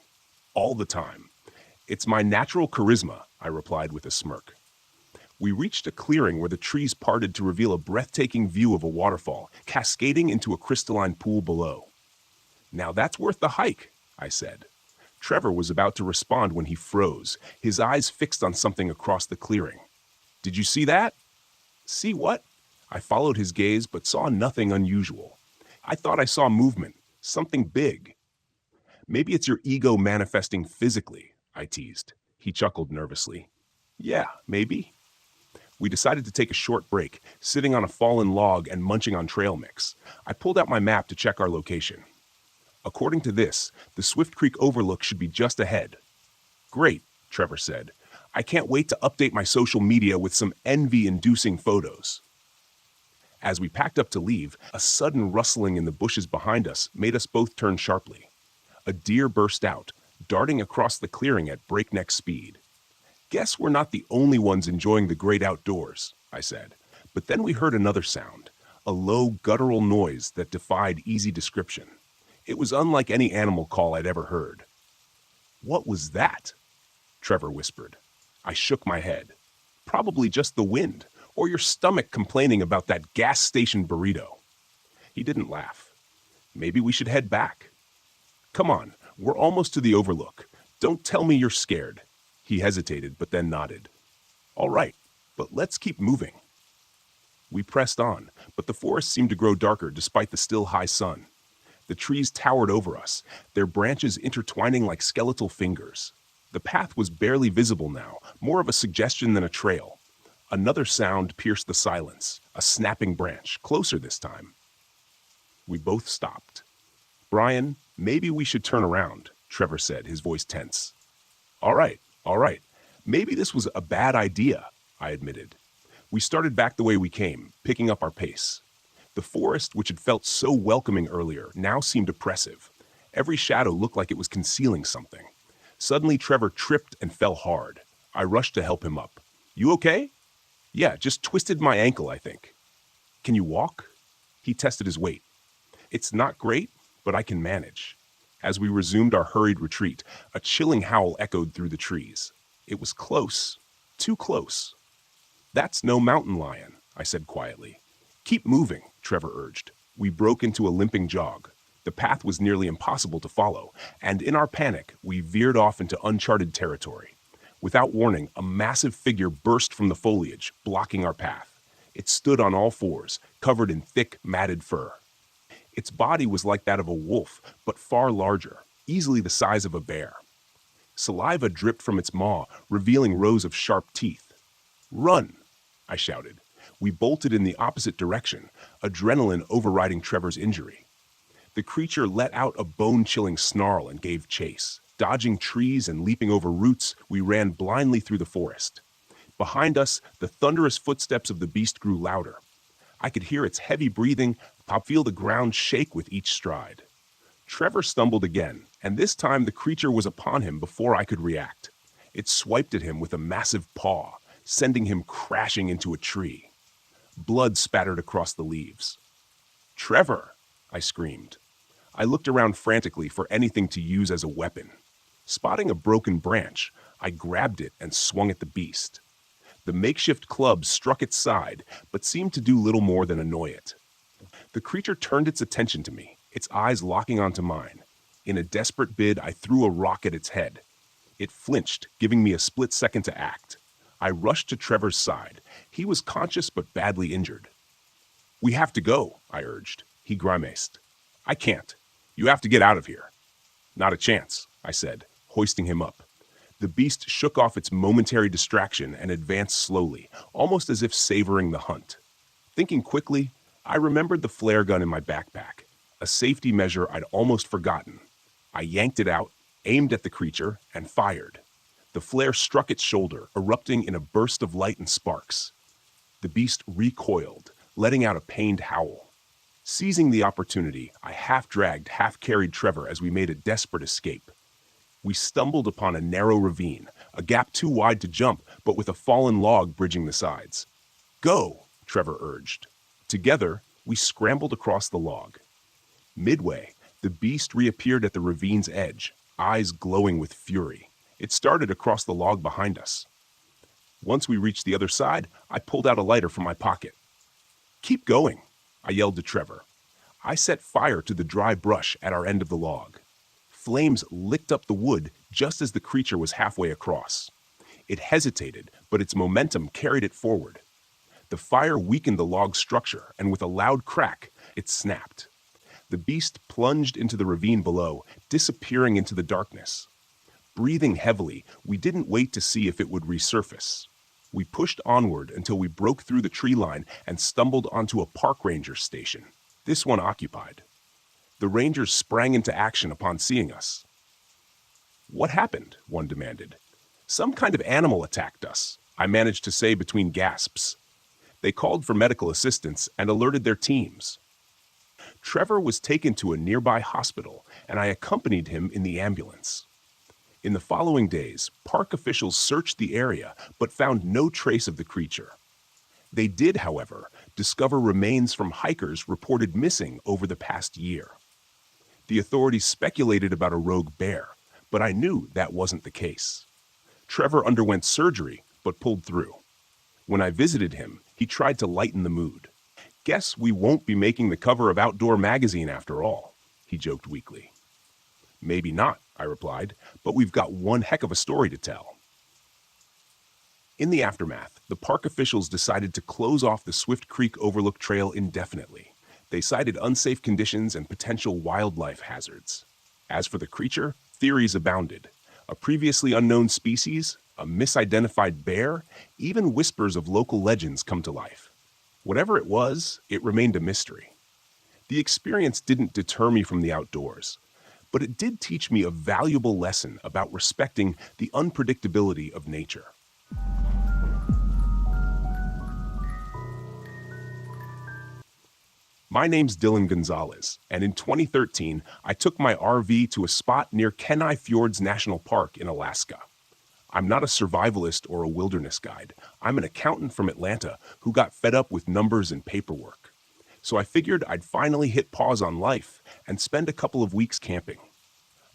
"All the time. It's my natural charisma," I replied with a smirk. We reached a clearing where the trees parted to reveal a breathtaking view of a waterfall, cascading into a crystalline pool below. "Now that's worth the hike," I said. Trevor was about to respond when he froze, his eyes fixed on something across the clearing. "Did you see that?" "See what?" I followed his gaze but saw nothing unusual. "I thought I saw movement, something big." "Maybe it's your ego manifesting physically," I teased. He chuckled nervously. "Yeah, maybe." We decided to take a short break, sitting on a fallen log and munching on trail mix. I pulled out my map to check our location. According to this, the Swift Creek Overlook should be just ahead. "Great," Trevor said. "I can't wait to update my social media with some envy-inducing photos." As we packed up to leave, a sudden rustling in the bushes behind us made us both turn sharply. A deer burst out, darting across the clearing at breakneck speed. Guess we're not the only ones enjoying the great outdoors, I said. But then we heard another sound, a low, guttural noise that defied easy description. It was unlike any animal call I'd ever heard. What was that? Trevor whispered. I shook my head. Probably just the wind, or your stomach complaining about that gas station burrito. He didn't laugh. Maybe we should head back. Come on, we're almost to the overlook. Don't tell me you're scared. He hesitated, but then nodded. All right, but let's keep moving. We pressed on, but the forest seemed to grow darker despite the still high sun. The trees towered over us, their branches intertwining like skeletal fingers. The path was barely visible now, more of a suggestion than a trail. Another sound pierced the silence, a snapping branch, closer this time. We both stopped. Brian, maybe we should turn around, Trevor said, his voice tense. All right. Maybe this was a bad idea, I admitted. We started back the way we came, picking up our pace. The forest, which had felt so welcoming earlier, now seemed oppressive. Every shadow looked like it was concealing something. Suddenly, Trevor tripped and fell hard. I rushed to help him up. You okay? Yeah, just twisted my ankle, I think. Can you walk? He tested his weight. It's not great, but I can manage. As we resumed our hurried retreat, a chilling howl echoed through the trees. It was close, too close. That's no mountain lion, I said quietly. Keep moving, Trevor urged. We broke into a limping jog. The path was nearly impossible to follow, and in our panic, we veered off into uncharted territory. Without warning, a massive figure burst from the foliage, blocking our path. It stood on all fours, covered in thick, matted fur. Its body was like that of a wolf, but far larger, easily the size of a bear. Saliva dripped from its maw, revealing rows of sharp teeth. Run, I shouted. We bolted in the opposite direction, adrenaline overriding Trevor's injury. The creature let out a bone-chilling snarl and gave chase. Dodging trees and leaping over roots, we ran blindly through the forest. Behind us, the thunderous footsteps of the beast grew louder. I could hear its heavy breathing, feel the ground shake with each stride. Trevor stumbled again, and this time the creature was upon him before I could react. It swiped at him with a massive paw, sending him crashing into a tree. Blood spattered across the leaves. Trevor, I screamed. I looked around frantically for anything to use as a weapon. Spotting a broken branch, I grabbed it and swung at the beast. The makeshift club struck its side, but seemed to do little more than annoy it. The creature turned its attention to me, its eyes locking onto mine. In a desperate bid, I threw a rock at its head. It flinched, giving me a split second to act. I rushed to Trevor's side. He was conscious but badly injured. We have to go, I urged. He grimaced. I can't. You have to get out of here. Not a chance, I said, hoisting him up. The beast shook off its momentary distraction and advanced slowly, almost as if savoring the hunt. Thinking quickly, I remembered the flare gun in my backpack, a safety measure I'd almost forgotten. I yanked it out, aimed at the creature, and fired. The flare struck its shoulder, erupting in a burst of light and sparks. The beast recoiled, letting out a pained howl. Seizing the opportunity, I half-dragged, half-carried Trevor as we made a desperate escape. We stumbled upon a narrow ravine, a gap too wide to jump, but with a fallen log bridging the sides. Go, Trevor urged. Together, we scrambled across the log. Midway, the beast reappeared at the ravine's edge, eyes glowing with fury. It started across the log behind us. Once we reached the other side, I pulled out a lighter from my pocket. Keep going, I yelled to Trevor. I set fire to the dry brush at our end of the log. Flames licked up the wood just as the creature was halfway across. It hesitated, but its momentum carried it forward. The fire weakened the log's structure, and with a loud crack, it snapped. The beast plunged into the ravine below, disappearing into the darkness. Breathing heavily, we didn't wait to see if it would resurface. We pushed onward until we broke through the tree line and stumbled onto a park ranger station, this one occupied. The rangers sprang into action upon seeing us. What happened? One demanded. Some kind of animal attacked us, I managed to say between gasps. They called for medical assistance and alerted their teams. Trevor was taken to a nearby hospital, and I accompanied him in the ambulance. In the following days, park officials searched the area but found no trace of the creature. They did, however, discover remains from hikers reported missing over the past year. The authorities speculated about a rogue bear, but I knew that wasn't the case. Trevor underwent surgery but pulled through. When I visited him, he tried to lighten the mood. "Guess we won't be making the cover of Outdoor magazine after all," he joked weakly. "Maybe not," I replied, "but we've got one heck of a story to tell." In the aftermath, the park officials decided to close off the Swift Creek Overlook Trail indefinitely. They cited unsafe conditions and potential wildlife hazards. As for the creature, theories abounded. A previously unknown species, a misidentified bear, even whispers of local legends come to life. Whatever it was, it remained a mystery. The experience didn't deter me from the outdoors, but it did teach me a valuable lesson about respecting the unpredictability of nature. My name's Dylan Gonzalez, and in 2013, I took my RV to a spot near Kenai Fjords National Park in Alaska. I'm not a survivalist or a wilderness guide. I'm an accountant from Atlanta who got fed up with numbers and paperwork. So I figured I'd finally hit pause on life and spend a couple of weeks camping.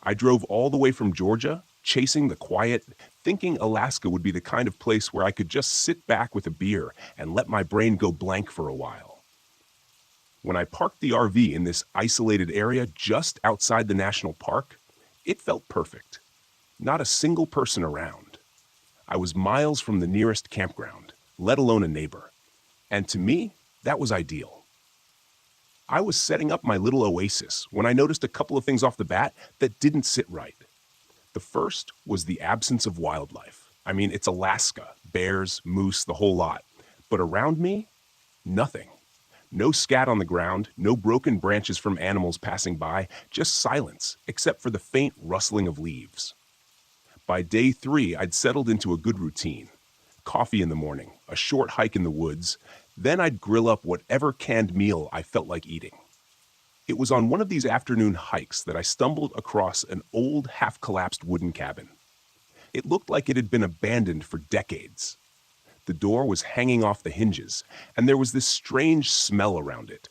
I drove all the way from Georgia, chasing the quiet, thinking Alaska would be the kind of place where I could just sit back with a beer and let my brain go blank for a while. When I parked the RV in this isolated area just outside the national park, it felt perfect. Not a single person around. I was miles from the nearest campground, let alone a neighbor. And to me, that was ideal. I was setting up my little oasis when I noticed a couple of things off the bat that didn't sit right. The first was the absence of wildlife. I mean, it's Alaska, bears, moose, the whole lot. But around me, nothing. No scat on the ground, no broken branches from animals passing by, just silence, except for the faint rustling of leaves. By day 3, I'd settled into a good routine. Coffee in the morning, a short hike in the woods, then I'd grill up whatever canned meal I felt like eating. It was on one of these afternoon hikes that I stumbled across an old, half-collapsed wooden cabin. It looked like it had been abandoned for decades. The door was hanging off the hinges, and there was this strange smell around it.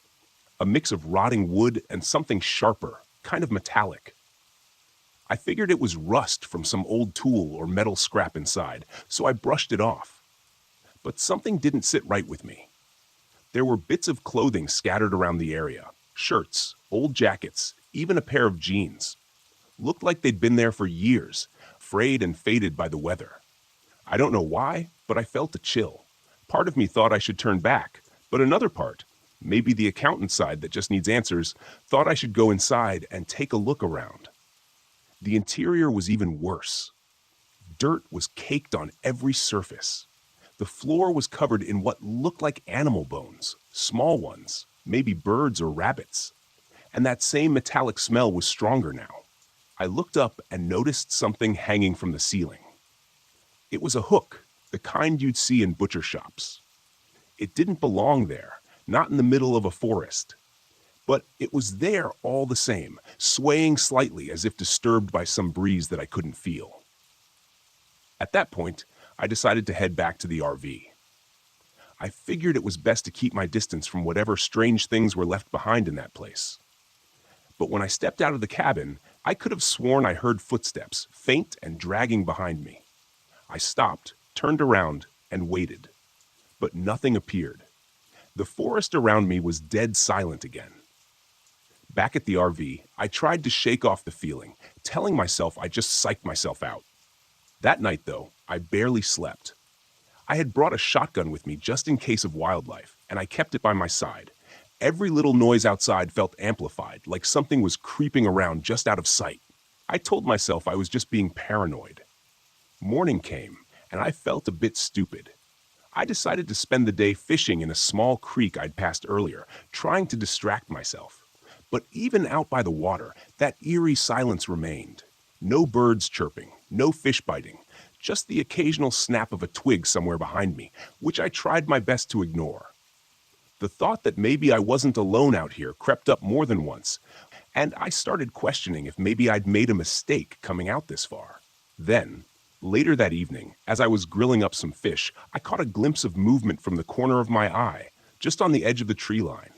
A mix of rotting wood and something sharper, kind of metallic. I figured it was rust from some old tool or metal scrap inside, so I brushed it off. But something didn't sit right with me. There were bits of clothing scattered around the area, shirts, old jackets, even a pair of jeans. Looked like they'd been there for years, frayed and faded by the weather. I don't know why, but I felt a chill. Part of me thought I should turn back, but another part, maybe the accountant side that just needs answers, thought I should go inside and take a look around. The interior was even worse. Dirt was caked on every surface. The floor was covered in what looked like animal bones, small ones, maybe birds or rabbits. And that same metallic smell was stronger now. I looked up and noticed something hanging from the ceiling. It was a hook, the kind you'd see in butcher shops. It didn't belong there, not in the middle of a forest. But it was there all the same, swaying slightly as if disturbed by some breeze that I couldn't feel. At that point, I decided to head back to the RV. I figured it was best to keep my distance from whatever strange things were left behind in that place. But when I stepped out of the cabin, I could have sworn I heard footsteps, faint and dragging behind me. I stopped, turned around, and waited. But nothing appeared. The forest around me was dead silent again. Back at the RV, I tried to shake off the feeling, telling myself I just psyched myself out. That night, though, I barely slept. I had brought a shotgun with me just in case of wildlife, and I kept it by my side. Every little noise outside felt amplified, like something was creeping around just out of sight. I told myself I was just being paranoid. Morning came, and I felt a bit stupid. I decided to spend the day fishing in a small creek I'd passed earlier, trying to distract myself. But even out by the water, that eerie silence remained. No birds chirping, no fish biting, just the occasional snap of a twig somewhere behind me, which I tried my best to ignore. The thought that maybe I wasn't alone out here crept up more than once, and I started questioning if maybe I'd made a mistake coming out this far. Then, later that evening, as I was grilling up some fish, I caught a glimpse of movement from the corner of my eye, just on the edge of the tree line.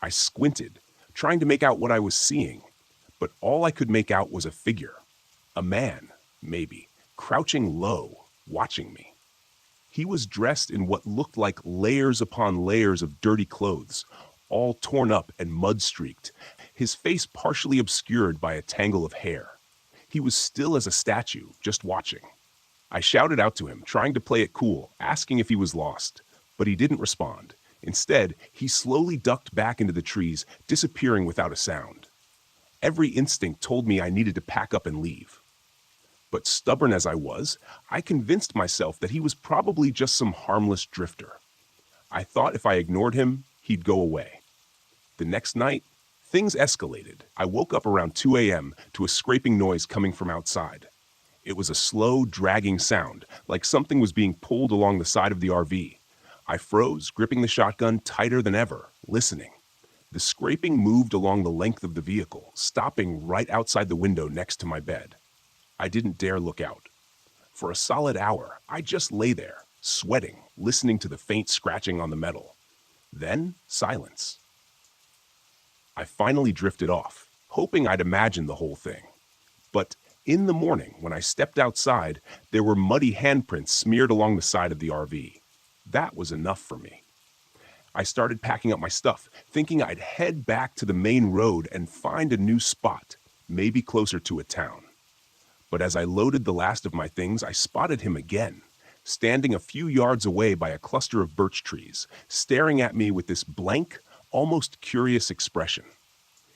I squinted, trying to make out what I was seeing, but all I could make out was a figure. A man, maybe, crouching low, watching me. He was dressed in what looked like layers upon layers of dirty clothes, all torn up and mud-streaked, his face partially obscured by a tangle of hair. He was still as a statue, just watching. I shouted out to him, trying to play it cool, asking if he was lost, but he didn't respond. Instead, he slowly ducked back into the trees, disappearing without a sound. Every instinct told me I needed to pack up and leave. But stubborn as I was, I convinced myself that he was probably just some harmless drifter. I thought if I ignored him, he'd go away. The next night, things escalated. I woke up around 2 a.m. to a scraping noise coming from outside. It was a slow, dragging sound, like something was being pulled along the side of the RV. I froze, gripping the shotgun tighter than ever, listening. The scraping moved along the length of the vehicle, stopping right outside the window next to my bed. I didn't dare look out. For a solid hour, I just lay there, sweating, listening to the faint scratching on the metal. Then, silence. I finally drifted off, hoping I'd imagined the whole thing. But in the morning, when I stepped outside, there were muddy handprints smeared along the side of the RV. That was enough for me. I started packing up my stuff, thinking I'd head back to the main road and find a new spot, maybe closer to a town. But as I loaded the last of my things, I spotted him again, standing a few yards away by a cluster of birch trees, staring at me with this blank, almost curious expression.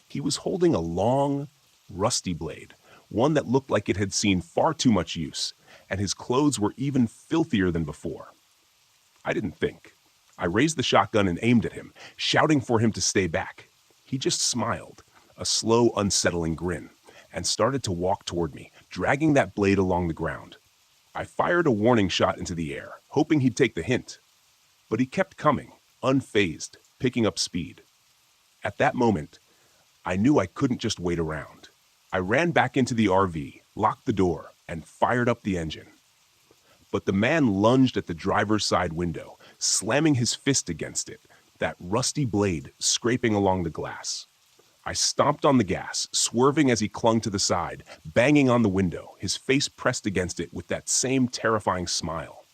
He was holding a long, rusty blade, one that looked like it had seen far too much use, and his clothes were even filthier than before. I didn't think. I raised the shotgun and aimed at him, shouting for him to stay back. He just smiled, a slow, unsettling grin, and started to walk toward me, dragging that blade along the ground. I fired a warning shot into the air, hoping he'd take the hint. But he kept coming, unfazed, picking up speed. At that moment, I knew I couldn't just wait around. I ran back into the RV, locked the door, and fired up the engine. But the man lunged at the driver's side window, slamming his fist against it, that rusty blade scraping along the glass. I stomped on the gas, swerving as he clung to the side, banging on the window, his face pressed against it with that same terrifying smile.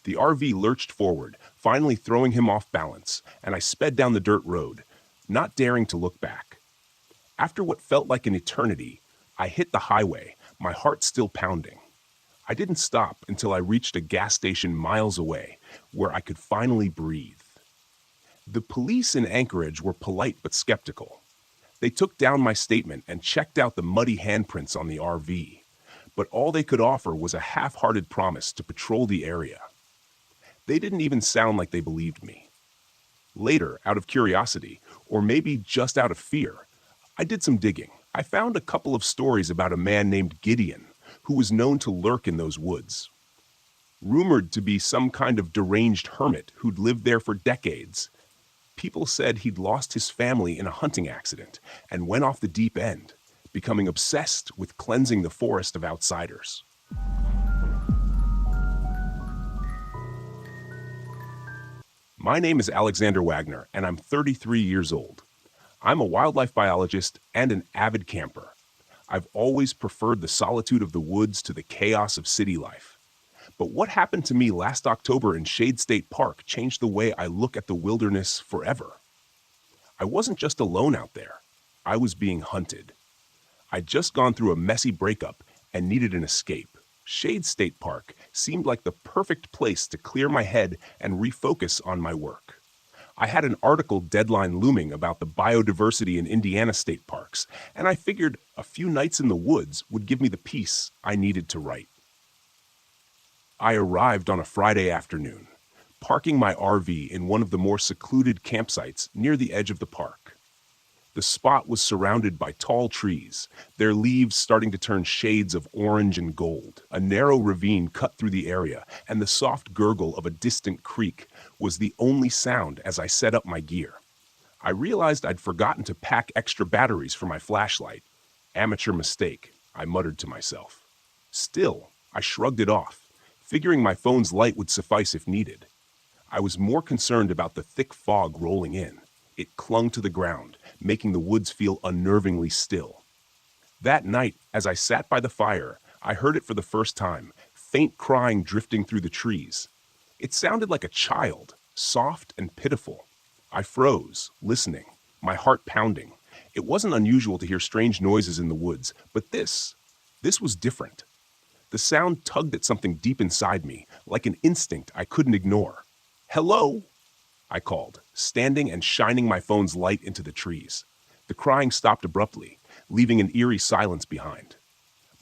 The RV lurched forward, finally throwing him off balance, and I sped down the dirt road, not daring to look back. After what felt like an eternity, I hit the highway, my heart still pounding. I didn't stop until I reached a gas station miles away, where I could finally breathe. The police in Anchorage were polite but skeptical. They took down my statement and checked out the muddy handprints on the RV, but all they could offer was a half-hearted promise to patrol the area. They didn't even sound like they believed me. Later, out of curiosity, or maybe just out of fear, I did some digging. I found a couple of stories about a man named Gideon, who was known to lurk in those woods. Rumored to be some kind of deranged hermit who'd lived there for decades, people said he'd lost his family in a hunting accident and went off the deep end, becoming obsessed with cleansing the forest of outsiders. My name is Alexander Wagner, and I'm 33 years old. I'm a wildlife biologist and an avid camper. I've always preferred the solitude of the woods to the chaos of city life. But what happened to me last October in Shade State Park changed the way I look at the wilderness forever. I wasn't just alone out there. I was being hunted. I'd just gone through a messy breakup and needed an escape. Shade State Park seemed like the perfect place to clear my head and refocus on my work. I had an article deadline looming about the biodiversity in Indiana state parks, and I figured a few nights in the woods would give me the peace I needed to write. I arrived on a Friday afternoon, parking my RV in one of the more secluded campsites near the edge of the park. The spot was surrounded by tall trees, their leaves starting to turn shades of orange and gold. A narrow ravine cut through the area, and the soft gurgle of a distant creek was the only sound as I set up my gear. I realized I'd forgotten to pack extra batteries for my flashlight. Amateur mistake, I muttered to myself. Still, I shrugged it off, figuring my phone's light would suffice if needed. I was more concerned about the thick fog rolling in. It clung to the ground, making the woods feel unnervingly still. That night, as I sat by the fire, I heard it for the first time, faint crying drifting through the trees. It sounded like a child, soft and pitiful. I froze, listening, my heart pounding. It wasn't unusual to hear strange noises in the woods, but this was different. The sound tugged at something deep inside me, like an instinct I couldn't ignore. "Hello?" I called, standing and shining my phone's light into the trees. The crying stopped abruptly, leaving an eerie silence behind.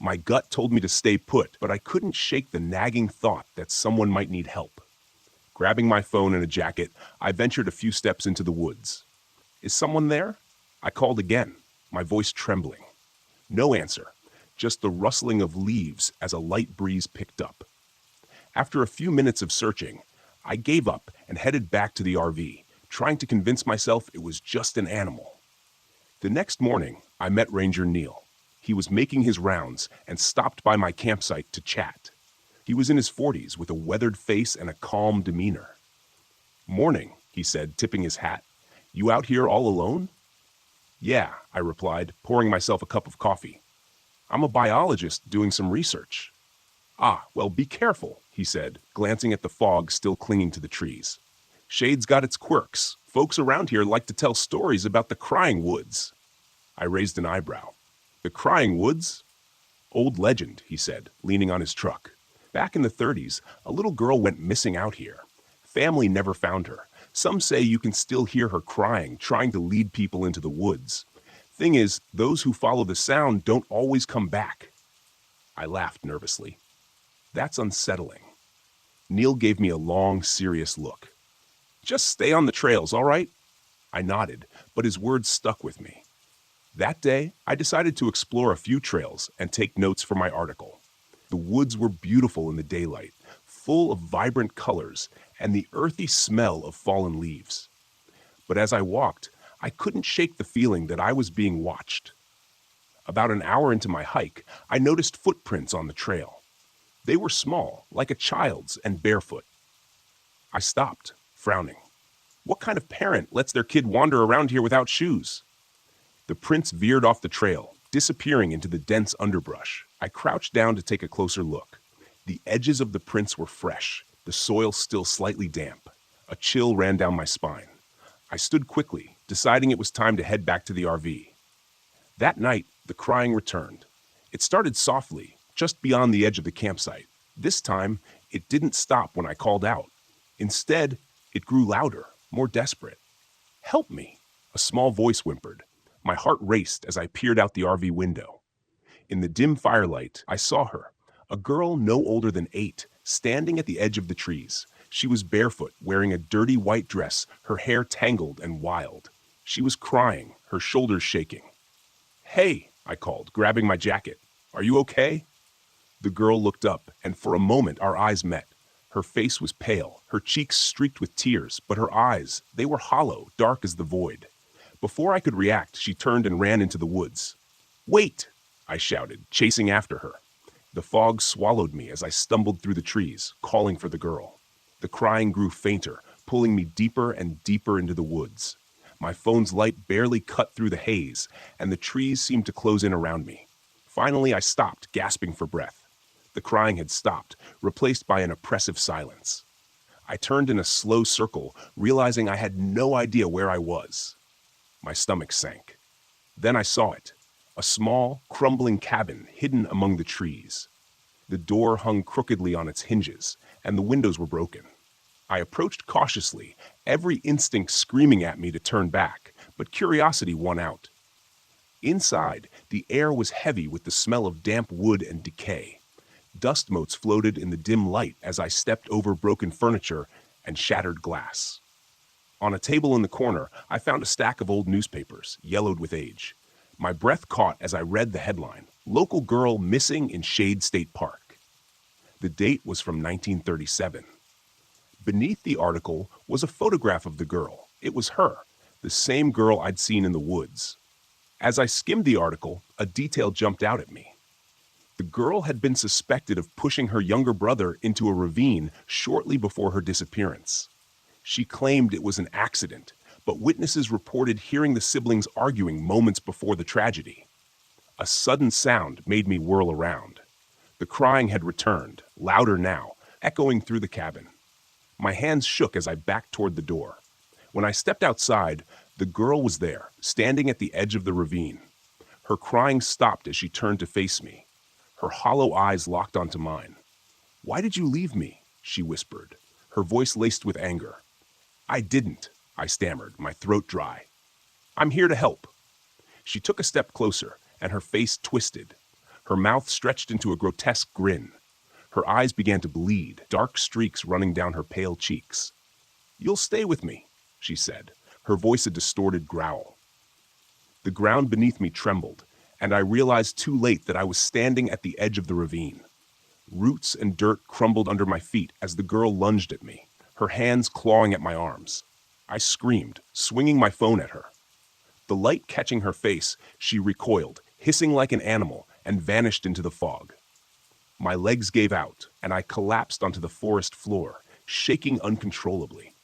My gut told me to stay put, but I couldn't shake the nagging thought that someone might need help. Grabbing my phone and a jacket, I ventured a few steps into the woods. "Is someone there?" I called again, my voice trembling. No answer, just the rustling of leaves as a light breeze picked up. After a few minutes of searching, I gave up and headed back to the RV, trying to convince myself it was just an animal. The next morning, I met Ranger Neil. He was making his rounds and stopped by my campsite to chat. He was in his 40s with a weathered face and a calm demeanor. "Morning," he said, tipping his hat. "You out here all alone?" "Yeah," I replied, pouring myself a cup of coffee. "I'm a biologist doing some research." "Ah, well, be careful," he said, glancing at the fog still clinging to the trees. "Shade's got its quirks. Folks around here like to tell stories about the crying woods." I raised an eyebrow. "The crying woods?" "Old legend," he said, leaning on his truck. "Back in the 30s, a little girl went missing out here. Family never found her. Some say you can still hear her crying, trying to lead people into the woods. Thing is, those who follow the sound don't always come back." I laughed nervously. "That's unsettling." Neil gave me a long, serious look. "Just stay on the trails, all right?" I nodded, but his words stuck with me. That day, I decided to explore a few trails and take notes for my article. The woods were beautiful in the daylight, full of vibrant colors and the earthy smell of fallen leaves. But as I walked, I couldn't shake the feeling that I was being watched. About an hour into my hike, I noticed footprints on the trail. They were small, like a child's, and barefoot. I stopped, frowning. What kind of parent lets their kid wander around here without shoes? The prints veered off the trail, disappearing into the dense underbrush. I crouched down to take a closer look. The edges of the prints were fresh, the soil still slightly damp. A chill ran down my spine. I stood quickly, deciding it was time to head back to the RV. That night, the crying returned. It started softly, just beyond the edge of the campsite. This time, it didn't stop when I called out. Instead, it grew louder, more desperate. "Help me," a small voice whimpered. My heart raced as I peered out the RV window. In the dim firelight, I saw her, a girl no older than 8, standing at the edge of the trees. She was barefoot, wearing a dirty white dress, her hair tangled and wild. She was crying, her shoulders shaking. "Hey," I called, grabbing my jacket. "Are you okay?" The girl looked up, and for a moment our eyes met. Her face was pale, her cheeks streaked with tears, but her eyes, they were hollow, dark as the void. Before I could react, she turned and ran into the woods. "Wait!" I shouted, chasing after her. The fog swallowed me as I stumbled through the trees, calling for the girl. The crying grew fainter, pulling me deeper and deeper into the woods. My phone's light barely cut through the haze, and the trees seemed to close in around me. Finally, I stopped, gasping for breath. The crying had stopped, replaced by an oppressive silence. I turned in a slow circle, realizing I had no idea where I was. My stomach sank. Then I saw it, a small, crumbling cabin hidden among the trees. The door hung crookedly on its hinges, and the windows were broken. I approached cautiously, every instinct screaming at me to turn back, but curiosity won out. Inside, the air was heavy with the smell of damp wood and decay. Dust motes floated in the dim light as I stepped over broken furniture and shattered glass. On a table in the corner, I found a stack of old newspapers, yellowed with age. My breath caught as I read the headline, "Local Girl Missing in Shade State Park." The date was from 1937. Beneath the article was a photograph of the girl. It was her, the same girl I'd seen in the woods. As I skimmed the article, a detail jumped out at me. The girl had been suspected of pushing her younger brother into a ravine shortly before her disappearance. She claimed it was an accident, but witnesses reported hearing the siblings arguing moments before the tragedy. A sudden sound made me whirl around. The crying had returned, louder now, echoing through the cabin. My hands shook as I backed toward the door. When I stepped outside, the girl was there, standing at the edge of the ravine. Her crying stopped as she turned to face me. Her hollow eyes locked onto mine. "Why did you leave me?" she whispered, her voice laced with anger. "I didn't," I stammered, my throat dry. "I'm here to help." She took a step closer, and her face twisted. Her mouth stretched into a grotesque grin. Her eyes began to bleed, dark streaks running down her pale cheeks. "You'll stay with me," she said, her voice a distorted growl. The ground beneath me trembled, and I realized too late that I was standing at the edge of the ravine. Roots and dirt crumbled under my feet as the girl lunged at me, her hands clawing at my arms. I screamed, swinging my phone at her. The light catching her face, she recoiled, hissing like an animal, and vanished into the fog. My legs gave out, and I collapsed onto the forest floor, shaking uncontrollably.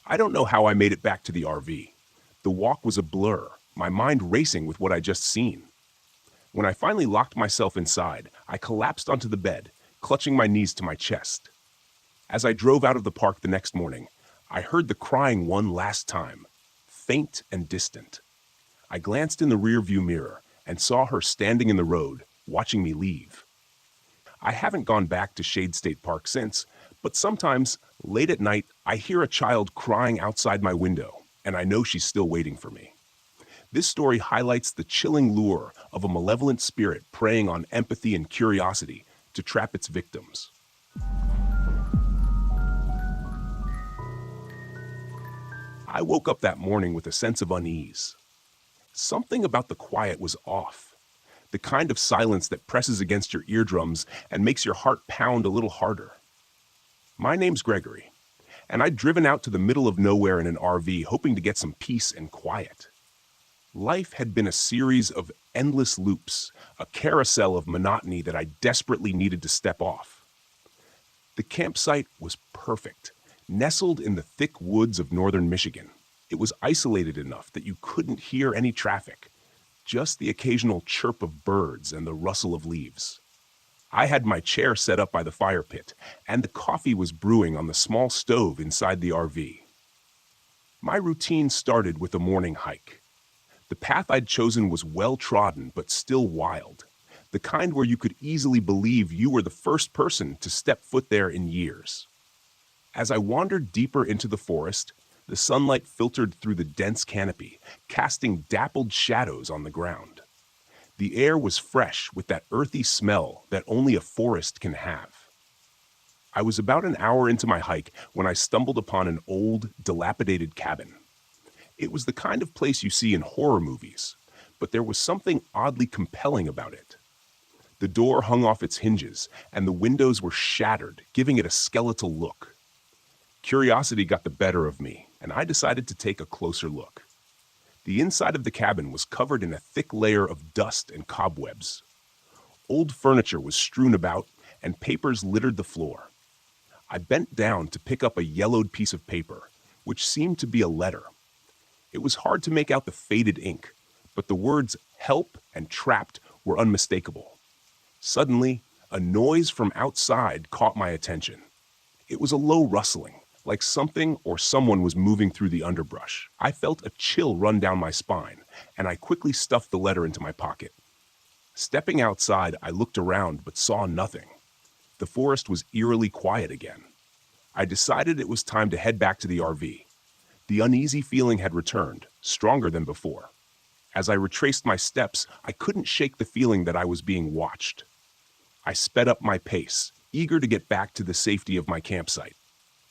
I don't know how I made it back to the RV. The walk was a blur, my mind racing with what I'd just seen. When I finally locked myself inside, I collapsed onto the bed, clutching my knees to my chest. As I drove out of the park the next morning, I heard the crying one last time, faint and distant. I glanced in the rearview mirror and saw her standing in the road, watching me leave. I haven't gone back to Shade State Park since, but sometimes, late at night, I hear a child crying outside my window, and I know she's still waiting for me. This story highlights the chilling lure of a malevolent spirit preying on empathy and curiosity to trap its victims. I woke up that morning with a sense of unease. Something about the quiet was off. The kind of silence that presses against your eardrums and makes your heart pound a little harder. My name's Gregory, and I'd driven out to the middle of nowhere in an RV hoping to get some peace and quiet. Life had been a series of endless loops, a carousel of monotony that I desperately needed to step off. The campsite was perfect, nestled in the thick woods of northern Michigan. It was isolated enough that you couldn't hear any traffic, just the occasional chirp of birds and the rustle of leaves. I had my chair set up by the fire pit, and the coffee was brewing on the small stove inside the RV. My routine started with a morning hike. The path I'd chosen was well-trodden but still wild, the kind where you could easily believe you were the first person to step foot there in years. As I wandered deeper into the forest, the sunlight filtered through the dense canopy, casting dappled shadows on the ground. The air was fresh with that earthy smell that only a forest can have. I was about an hour into my hike when I stumbled upon an old, dilapidated cabin. It was the kind of place you see in horror movies, but there was something oddly compelling about it. The door hung off its hinges, and the windows were shattered, giving it a skeletal look. Curiosity got the better of me, and I decided to take a closer look. The inside of the cabin was covered in a thick layer of dust and cobwebs. Old furniture was strewn about, and papers littered the floor. I bent down to pick up a yellowed piece of paper, which seemed to be a letter. It was hard to make out the faded ink, but the words "help" and "trapped" were unmistakable. Suddenly, a noise from outside caught my attention. It was a low rustling, like something or someone was moving through the underbrush. I felt a chill run down my spine, and I quickly stuffed the letter into my pocket. Stepping outside, I looked around but saw nothing. The forest was eerily quiet again. I decided it was time to head back to the RV. The uneasy feeling had returned, stronger than before. As I retraced my steps, I couldn't shake the feeling that I was being watched. I sped up my pace, eager to get back to the safety of my campsite.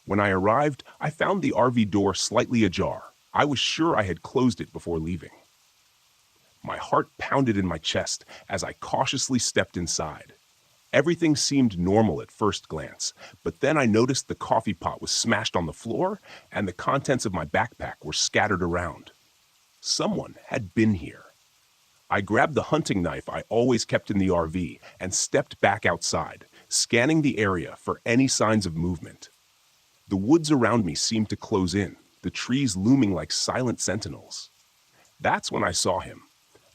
When I arrived, I found the RV door slightly ajar. I was sure I had closed it before leaving. My heart pounded in my chest as I cautiously stepped inside. Everything seemed normal at first glance, but then I noticed the coffee pot was smashed on the floor and the contents of my backpack were scattered around. Someone had been here. I grabbed the hunting knife I always kept in the RV and stepped back outside, scanning the area for any signs of movement. The woods around me seemed to close in, the trees looming like silent sentinels. That's when I saw him,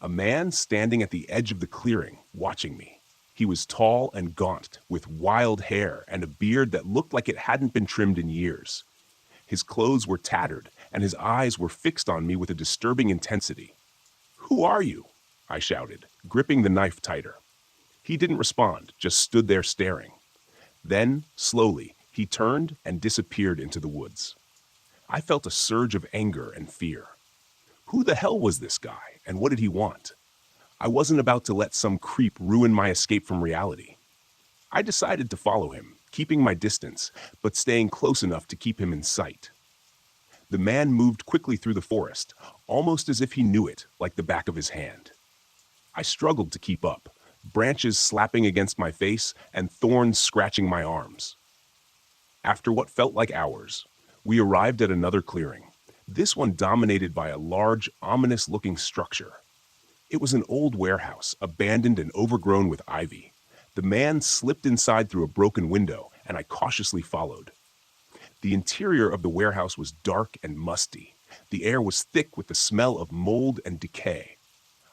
a man standing at the edge of the clearing, watching me. He was tall and gaunt, with wild hair and a beard that looked like it hadn't been trimmed in years. His clothes were tattered, and his eyes were fixed on me with a disturbing intensity. "Who are you?" I shouted, gripping the knife tighter. He didn't respond, just stood there staring. Then, slowly, he turned and disappeared into the woods. I felt a surge of anger and fear. Who the hell was this guy, and what did he want? I wasn't about to let some creep ruin my escape from reality. I decided to follow him, keeping my distance, but staying close enough to keep him in sight. The man moved quickly through the forest, almost as if he knew it, like the back of his hand. I struggled to keep up, branches slapping against my face and thorns scratching my arms. After what felt like hours, we arrived at another clearing, this one dominated by a large, ominous-looking structure. It was an old warehouse, abandoned and overgrown with ivy. The man slipped inside through a broken window, and I cautiously followed. The interior of the warehouse was dark and musty. The air was thick with the smell of mold and decay.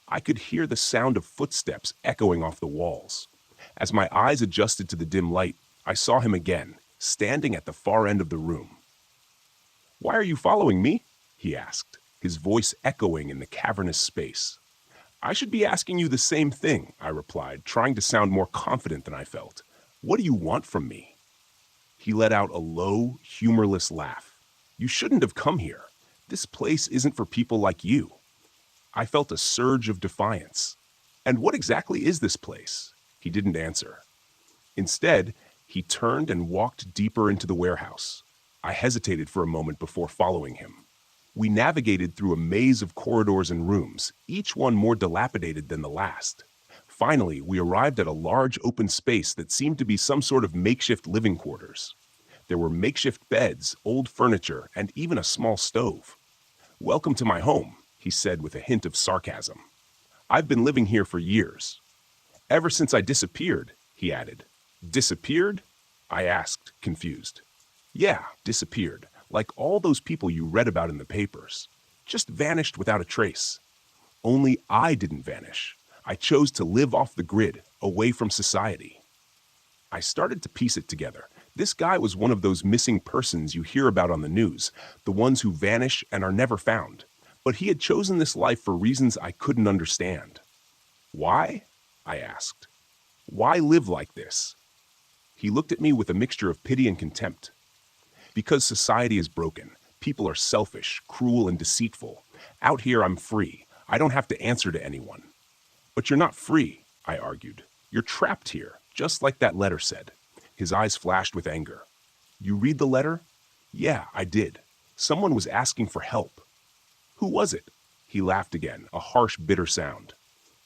I could hear the sound of footsteps echoing off the walls. As my eyes adjusted to the dim light, I saw him again, standing at the far end of the room. "Why are you following me?" he asked, his voice echoing in the cavernous space. "I should be asking you the same thing," I replied, trying to sound more confident than I felt. "What do you want from me?" He let out a low, humorless laugh. "You shouldn't have come here. This place isn't for people like you." I felt a surge of defiance. "And what exactly is this place?" He didn't answer. Instead, he turned and walked deeper into the warehouse. I hesitated for a moment before following him. We navigated through a maze of corridors and rooms, each one more dilapidated than the last. Finally, we arrived at a large open space that seemed to be some sort of makeshift living quarters. There were makeshift beds, old furniture, and even a small stove. "Welcome to my home," he said with a hint of sarcasm. "I've been living here for years." "Ever since I disappeared," he added. "Disappeared?" I asked, confused. "Yeah, disappeared, like all those people you read about in the papers. Just vanished without a trace. Only I didn't vanish. I chose to live off the grid, away from society." I started to piece it together. This guy was one of those missing persons you hear about on the news, the ones who vanish and are never found. But he had chosen this life for reasons I couldn't understand. "Why?" I asked. "Why live like this?" He looked at me with a mixture of pity and contempt. "Because society is broken. People are selfish, cruel, and deceitful. Out here, I'm free. I don't have to answer to anyone." "But you're not free," I argued. "You're trapped here, just like that letter said." His eyes flashed with anger. "You read the letter?" "Yeah, I did. Someone was asking for help." "Who was it?" He laughed again, a harsh, bitter sound.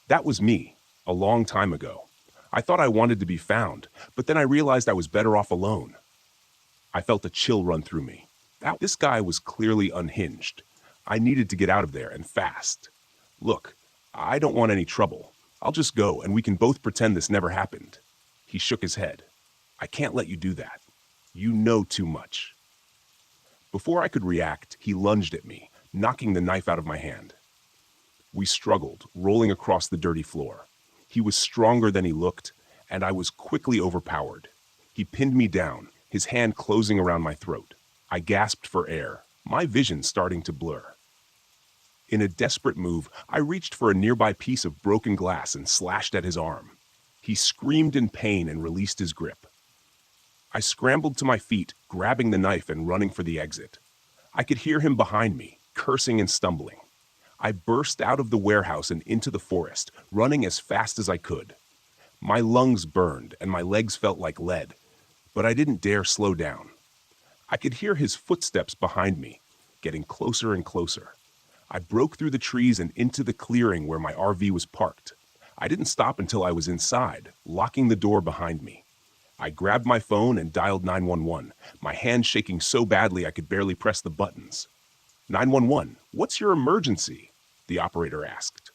"That was me, a long time ago. I thought I wanted to be found, but then I realized I was better off alone." I felt a chill run through me. This guy was clearly unhinged. I needed to get out of there, and fast. "Look, I don't want any trouble. I'll just go, and we can both pretend this never happened." He shook his head. "I can't let you do that. You know too much." Before I could react, he lunged at me, knocking the knife out of my hand. We struggled, rolling across the dirty floor. He was stronger than he looked, and I was quickly overpowered. He pinned me down, his hand closing around my throat. I gasped for air, my vision starting to blur. In a desperate move, I reached for a nearby piece of broken glass and slashed at his arm. He screamed in pain and released his grip. I scrambled to my feet, grabbing the knife and running for the exit. I could hear him behind me, cursing and stumbling. I burst out of the warehouse and into the forest, running as fast as I could. My lungs burned and my legs felt like lead, but I didn't dare slow down. I could hear his footsteps behind me, getting closer and closer. I broke through the trees and into the clearing where my RV was parked. I didn't stop until I was inside, locking the door behind me. I grabbed my phone and dialed 911, my hand shaking so badly I could barely press the buttons. 911, what's your emergency?" the operator asked.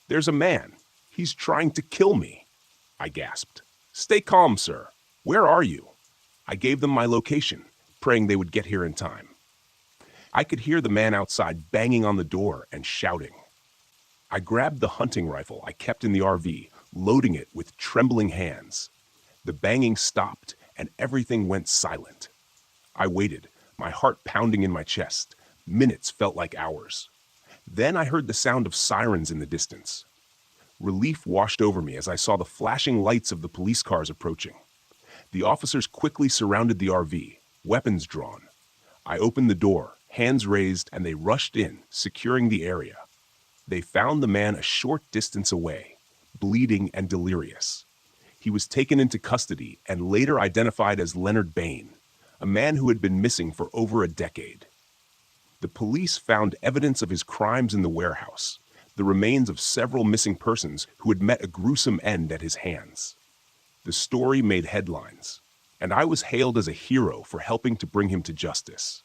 "There's a man. He's trying to kill me," I gasped. "Stay calm, sir. Where are you?" I gave them my location, praying they would get here in time. I could hear the man outside banging on the door and shouting. I grabbed the hunting rifle I kept in the RV, loading it with trembling hands. The banging stopped, and everything went silent. I waited, my heart pounding in my chest. Minutes felt like hours. Then I heard the sound of sirens in the distance. Relief washed over me as I saw the flashing lights of the police cars approaching. The officers quickly surrounded the RV, weapons drawn. I opened the door, hands raised, and they rushed in, securing the area. They found the man a short distance away, bleeding and delirious. He was taken into custody and later identified as Leonard Bain, a man who had been missing for over a decade. The police found evidence of his crimes in the warehouse, the remains of several missing persons who had met a gruesome end at his hands. The story made headlines, and I was hailed as a hero for helping to bring him to justice.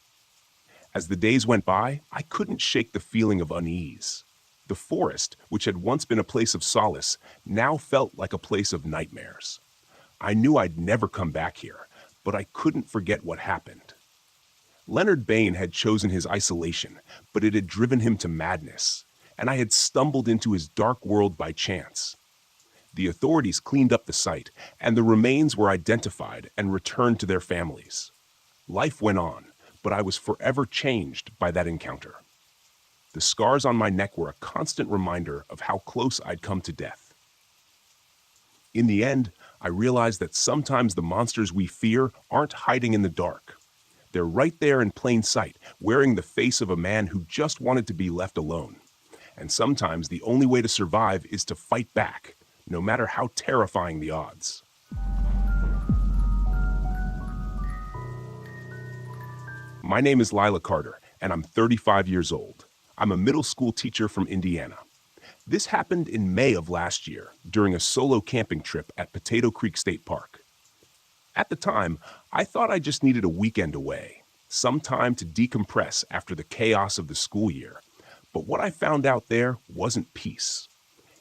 As the days went by, I couldn't shake the feeling of unease. The forest, which had once been a place of solace, now felt like a place of nightmares. I knew I'd never come back here, but I couldn't forget what happened. Leonard Bain had chosen his isolation, but it had driven him to madness, and I had stumbled into his dark world by chance. The authorities cleaned up the site, and the remains were identified and returned to their families. Life went on, but I was forever changed by that encounter. The scars on my neck were a constant reminder of how close I'd come to death. In the end, I realized that sometimes the monsters we fear aren't hiding in the dark. They're right there in plain sight, wearing the face of a man who just wanted to be left alone. And sometimes the only way to survive is to fight back, no matter how terrifying the odds. My name is Lila Carter, and I'm 35 years old. I'm a middle school teacher from Indiana. This happened in May of last year during a solo camping trip at Potato Creek State Park. At the time, I thought I just needed a weekend away, some time to decompress after the chaos of the school year. But what I found out there wasn't peace.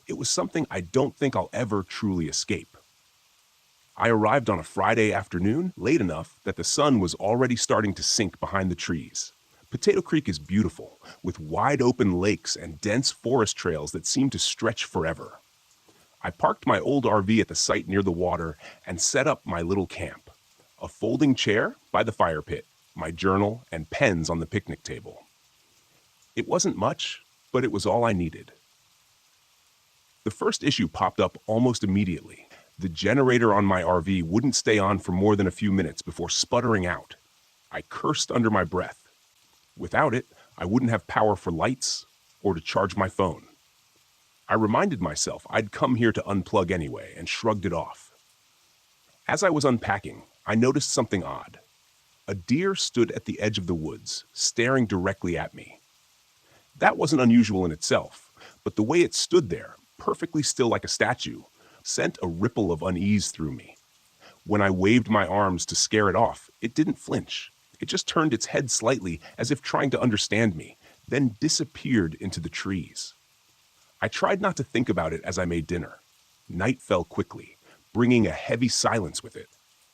It was something I don't think I'll ever truly escape. I arrived on a Friday afternoon, late enough that the sun was already starting to sink behind the trees. Potato Creek is beautiful, with wide open lakes and dense forest trails that seem to stretch forever. I parked my old RV at the site near the water and set up my little camp. A folding chair by the fire pit, my journal, and pens on the picnic table. It wasn't much, but it was all I needed. The first issue popped up almost immediately. The generator on my RV wouldn't stay on for more than a few minutes before sputtering out. I cursed under my breath. Without it, I wouldn't have power for lights or to charge my phone. I reminded myself I'd come here to unplug anyway and shrugged it off. As I was unpacking, I noticed something odd. A deer stood at the edge of the woods, staring directly at me. That wasn't unusual in itself, but the way it stood there, perfectly still like a statue, sent a ripple of unease through me. When I waved my arms to scare it off, it didn't flinch. It just turned its head slightly as if trying to understand me, then disappeared into the trees. I tried not to think about it as I made dinner. Night fell quickly, bringing a heavy silence with it.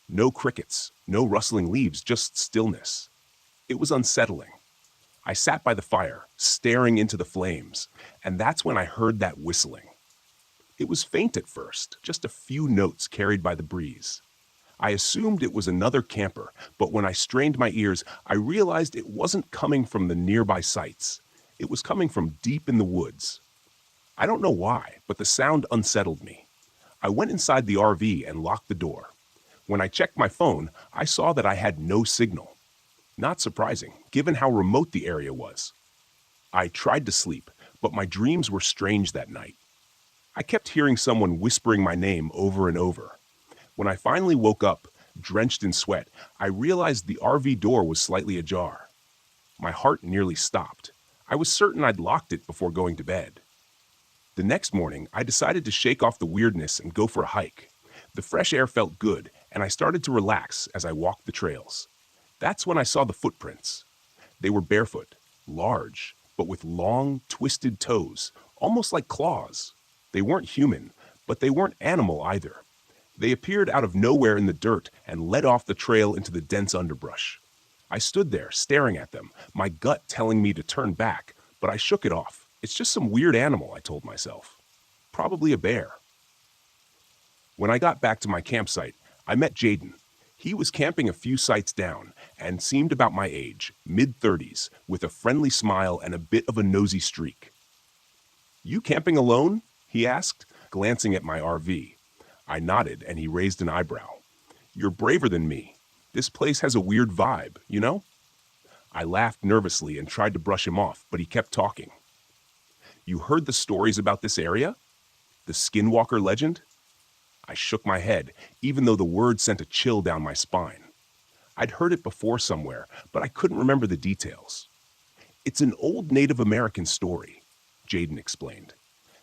No crickets, no rustling leaves, just stillness. It was unsettling. I sat by the fire, staring into the flames, and that's when I heard that whistling. It was faint at first, just a few notes carried by the breeze. I assumed it was another camper, but when I strained my ears, I realized it wasn't coming from the nearby sites. It was coming from deep in the woods. I don't know why, but the sound unsettled me. I went inside the RV and locked the door. When I checked my phone, I saw that I had no signal. Not surprising, given how remote the area was. I tried to sleep, but my dreams were strange that night. I kept hearing someone whispering my name over and over. When I finally woke up, drenched in sweat, I realized the RV door was slightly ajar. My heart nearly stopped. I was certain I'd locked it before going to bed. The next morning, I decided to shake off the weirdness and go for a hike. The fresh air felt good, and I started to relax as I walked the trails. That's when I saw the footprints. They were barefoot, large, but with long, twisted toes, almost like claws. They weren't human, but they weren't animal either. They appeared out of nowhere in the dirt and led off the trail into the dense underbrush. I stood there, staring at them, my gut telling me to turn back, but I shook it off. It's just some weird animal, I told myself. Probably a bear. When I got back to my campsite, I met Jaden. He was camping a few sites down and seemed about my age, mid-30s, with a friendly smile and a bit of a nosy streak. "You camping alone?" he asked, glancing at my RV. I nodded and he raised an eyebrow. "You're braver than me. This place has a weird vibe, you know?" I laughed nervously and tried to brush him off, but he kept talking. "You heard the stories about this area? The Skinwalker legend?" I shook my head, even though the word sent a chill down my spine. I'd heard it before somewhere, but I couldn't remember the details. "It's an old Native American story," Jaden explained.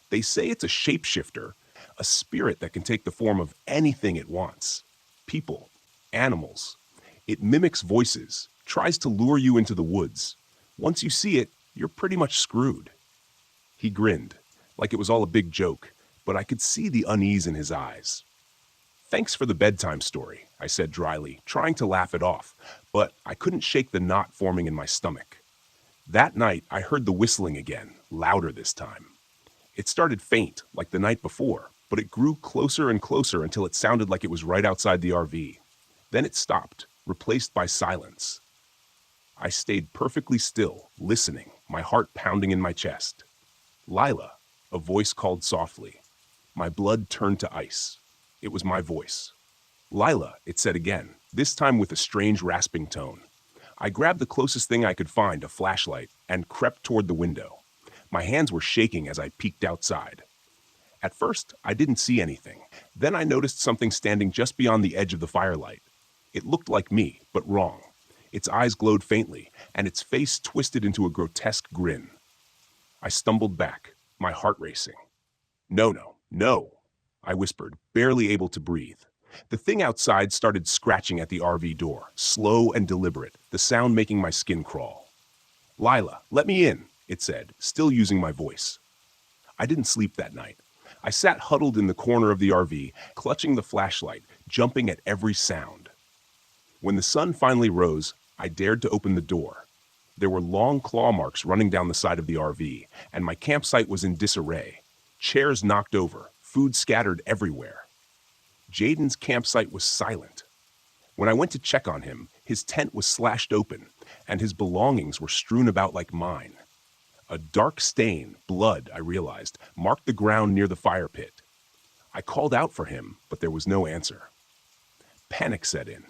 "They say it's a shapeshifter, a spirit that can take the form of anything it wants. People, animals. It mimics voices, tries to lure you into the woods. Once you see it, you're pretty much screwed." He grinned, like it was all a big joke, but I could see the unease in his eyes. "Thanks for the bedtime story," I said dryly, trying to laugh it off, but I couldn't shake the knot forming in my stomach. That night, I heard the whistling again, louder this time. It started faint, like the night before, but it grew closer and closer until it sounded like it was right outside the RV. Then it stopped, replaced by silence. I stayed perfectly still, listening, my heart pounding in my chest. "Lila," a voice called softly. My blood turned to ice. It was my voice. "Lila," it said again, this time with a strange rasping tone. I grabbed the closest thing I could find, a flashlight, and crept toward the window. My hands were shaking as I peeked outside. At first, I didn't see anything. Then I noticed something standing just beyond the edge of the firelight. It looked like me, but wrong. Its eyes glowed faintly, and its face twisted into a grotesque grin. I stumbled back, my heart racing. No, I whispered, barely able to breathe. The thing outside started scratching at the RV door, slow and deliberate, the sound making my skin crawl. "Lila, let me in," it said, still using my voice. I didn't sleep that night. I sat huddled in the corner of the RV, clutching the flashlight, jumping at every sound. When the sun finally rose, I dared to open the door. There were long claw marks running down the side of the RV, and my campsite was in disarray. Chairs knocked over, food scattered everywhere. Jaden's campsite was silent. When I went to check on him, his tent was slashed open, and his belongings were strewn about like mine. A dark stain, blood, I realized, marked the ground near the fire pit. I called out for him, but there was no answer. Panic set in.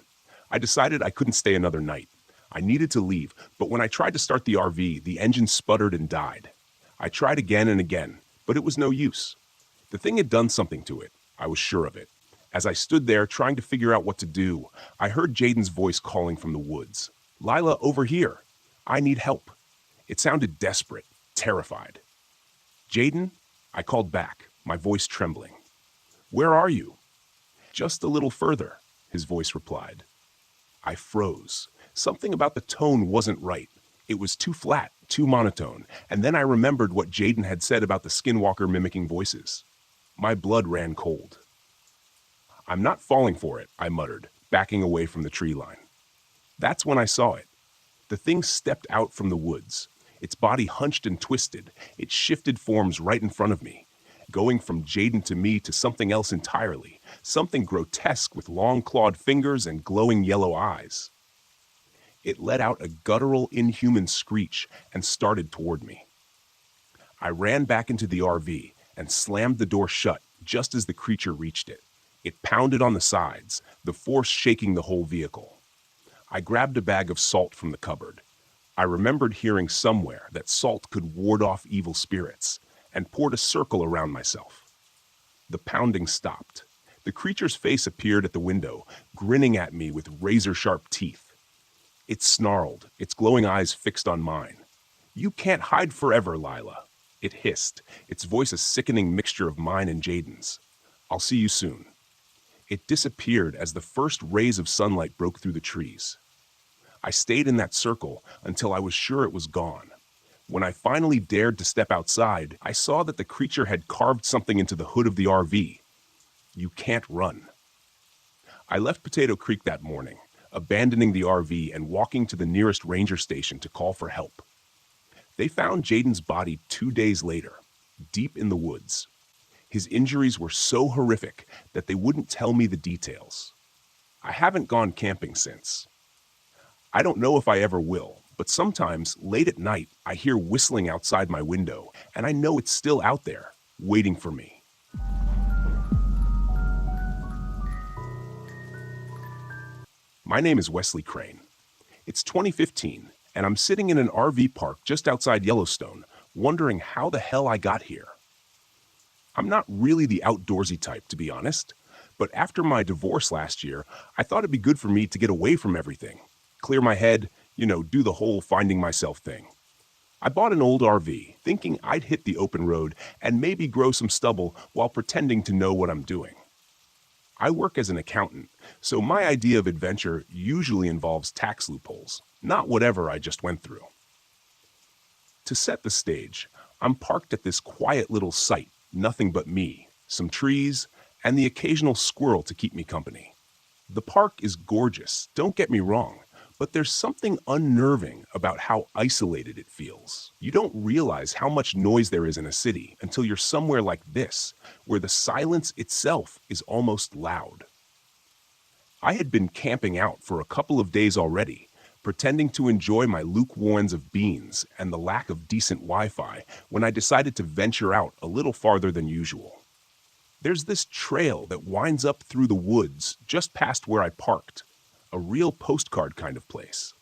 I decided I couldn't stay another night. I needed to leave, but when I tried to start the RV, the engine sputtered and died. I tried again and again, but it was no use. The thing had done something to it. I was sure of it. As I stood there trying to figure out what to do, I heard Jaden's voice calling from the woods. "Lila, over here. I need help." It sounded desperate, terrified. "Jaden?" I called back, my voice trembling. "Where are you?" "Just a little further," his voice replied. I froze. Something about the tone wasn't right. It was too flat, too monotone, and then I remembered what Jaden had said about the skinwalker mimicking voices. My blood ran cold. "I'm not falling for it," I muttered, backing away from the tree line. That's when I saw it. The thing stepped out from the woods. Its body hunched and twisted. It shifted forms right in front of me, going from Jaden to me to something else entirely, something grotesque with long-clawed fingers and glowing yellow eyes. It let out a guttural, inhuman screech and started toward me. I ran back into the RV and slammed the door shut just as the creature reached it. It pounded on the sides, the force shaking the whole vehicle. I grabbed a bag of salt from the cupboard. I remembered hearing somewhere that salt could ward off evil spirits, and poured a circle around myself. The pounding stopped. The creature's face appeared at the window, grinning at me with razor-sharp teeth. It snarled, its glowing eyes fixed on mine. "You can't hide forever, Lila," it hissed, its voice a sickening mixture of mine and Jaden's. "I'll see you soon." It disappeared as the first rays of sunlight broke through the trees. I stayed in that circle until I was sure it was gone. When I finally dared to step outside, I saw that the creature had carved something into the hood of the RV. You can't run. I left Potato Creek that morning, abandoning the RV and walking to the nearest ranger station to call for help. They found Jaden's body 2 days later, deep in the woods. His injuries were so horrific that they wouldn't tell me the details. I haven't gone camping since. I don't know if I ever will, but sometimes, late at night, I hear whistling outside my window, and I know it's still out there, waiting for me. My name is Wesley Crane. It's 2015, and I'm sitting in an RV park just outside Yellowstone, wondering how the hell I got here. I'm not really the outdoorsy type, to be honest, but after my divorce last year, I thought it'd be good for me to get away from everything, clear my head, do the whole finding myself thing. I bought an old RV, thinking I'd hit the open road and maybe grow some stubble while pretending to know what I'm doing. I work as an accountant, so my idea of adventure usually involves tax loopholes, not whatever I just went through. To set the stage, I'm parked at this quiet little site, nothing but me, some trees, and the occasional squirrel to keep me company. The park is gorgeous, don't get me wrong, but there's something unnerving about how isolated it feels. You don't realize how much noise there is in a city until you're somewhere like this, where the silence itself is almost loud. I had been camping out for a couple of days already, pretending to enjoy my lukewarms of beans and the lack of decent Wi-Fi when I decided to venture out a little farther than usual. There's this trail that winds up through the woods just past where I parked, a real postcard kind of place.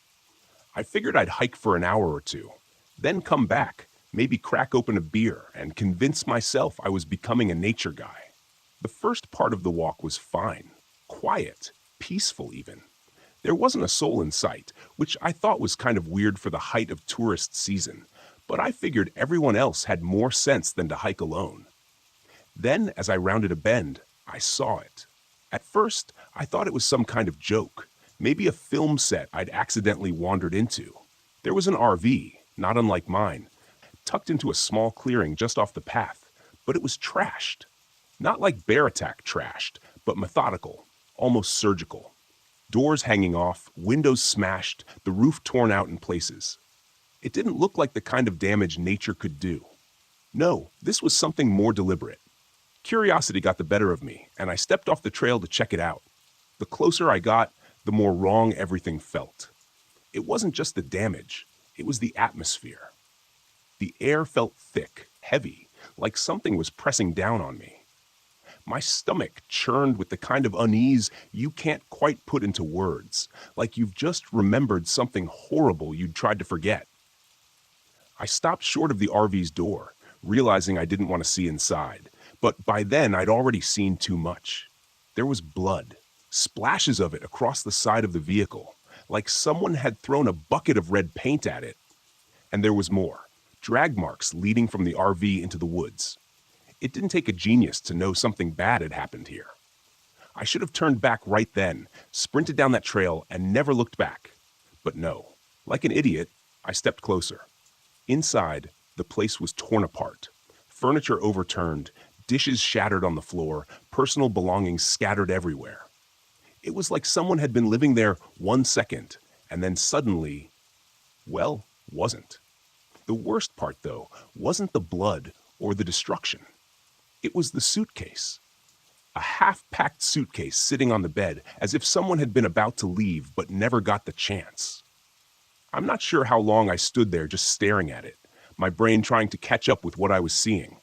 I figured I'd hike for an hour or two, then come back, maybe crack open a beer and convince myself I was becoming a nature guy. The first part of the walk was fine, quiet, peaceful even. There wasn't a soul in sight, which I thought was kind of weird for the height of tourist season, but I figured everyone else had more sense than to hike alone. Then, as I rounded a bend, I saw it. At first, I thought it was some kind of joke, maybe a film set I'd accidentally wandered into. There was an RV, not unlike mine, tucked into a small clearing just off the path, but it was trashed. Not like bear attack trashed, but methodical, almost surgical. Doors hanging off, windows smashed, the roof torn out in places. It didn't look like the kind of damage nature could do. No, this was something more deliberate. Curiosity got the better of me, and I stepped off the trail to check it out. The closer I got, the more wrong everything felt. It wasn't just the damage, it was the atmosphere. The air felt thick, heavy, like something was pressing down on me. My stomach churned with the kind of unease you can't quite put into words, like you've just remembered something horrible you'd tried to forget. I stopped short of the RV's door, realizing I didn't want to see inside, but by then I'd already seen too much. There was blood, splashes of it across the side of the vehicle, like someone had thrown a bucket of red paint at it. And there was more, drag marks leading from the RV into the woods. It didn't take a genius to know something bad had happened here. I should have turned back right then, sprinted down that trail, and never looked back. But no, like an idiot, I stepped closer. Inside, the place was torn apart, furniture overturned, dishes shattered on the floor, personal belongings scattered everywhere. It was like someone had been living there 1 second, and then suddenly, well, wasn't. The worst part, though, wasn't the blood or the destruction. It was the suitcase. A half-packed suitcase sitting on the bed as if someone had been about to leave but never got the chance. I'm not sure how long I stood there just staring at it, my brain trying to catch up with what I was seeing.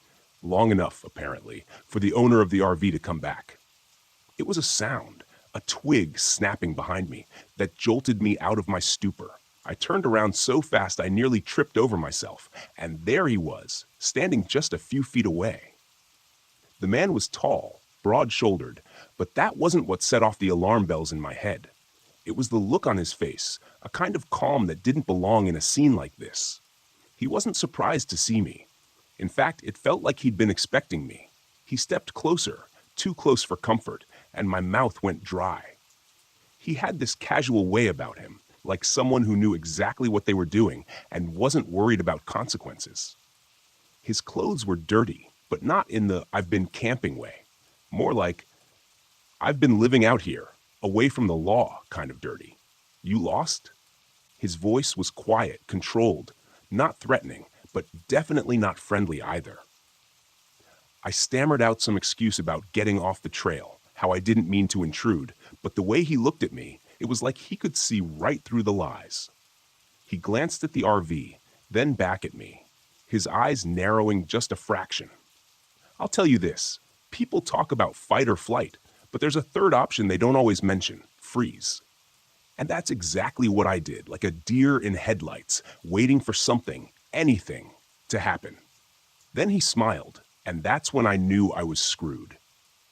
Long enough, apparently, for the owner of the RV to come back. It was a sound, a twig snapping behind me, that jolted me out of my stupor. I turned around so fast I nearly tripped over myself, and there he was, standing just a few feet away. The man was tall, broad-shouldered, but that wasn't what set off the alarm bells in my head. It was the look on his face, a kind of calm that didn't belong in a scene like this. He wasn't surprised to see me. In fact, it felt like he'd been expecting me. He stepped closer, too close for comfort, and my mouth went dry. He had this casual way about him, like someone who knew exactly what they were doing and wasn't worried about consequences. His clothes were dirty, but not in the "I've been camping" way. More like, "I've been living out here, away from the law" kind of dirty. "You lost?" His voice was quiet, controlled, not threatening, but definitely not friendly either. I stammered out some excuse about getting off the trail, how I didn't mean to intrude, but the way he looked at me, it was like he could see right through the lies. He glanced at the RV, then back at me, his eyes narrowing just a fraction. "I'll tell you this, people talk about fight or flight, but there's a third option they don't always mention: freeze." And that's exactly what I did, like a deer in headlights, waiting for something, anything, to happen. Then he smiled, and that's when I knew I was screwed.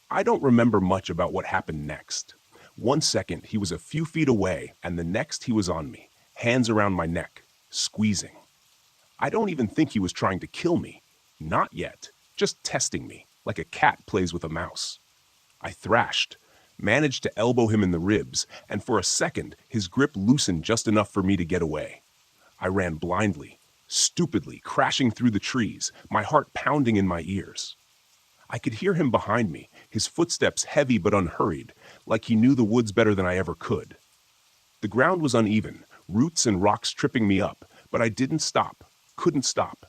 I don't remember much about what happened next. One second, he was a few feet away, and the next he was on me, hands around my neck, squeezing. I don't even think he was trying to kill me. Not yet, just testing me, like a cat plays with a mouse. I thrashed, managed to elbow him in the ribs, and for a second, his grip loosened just enough for me to get away. I ran blindly, stupidly, crashing through the trees, my heart pounding in my ears. I could hear him behind me, his footsteps heavy but unhurried, like he knew the woods better than I ever could. The ground was uneven, roots and rocks tripping me up, but I didn't stop, couldn't stop.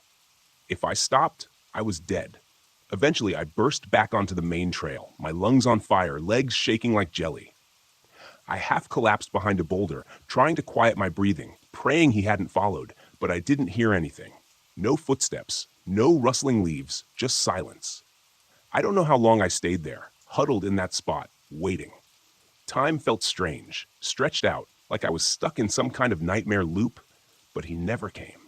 If I stopped, I was dead. Eventually, I burst back onto the main trail, my lungs on fire, legs shaking like jelly. I half collapsed behind a boulder, trying to quiet my breathing, praying he hadn't followed, but I didn't hear anything. No footsteps, no rustling leaves, just silence. I don't know how long I stayed there, huddled in that spot, waiting. Time felt strange, stretched out, like I was stuck in some kind of nightmare loop, but he never came.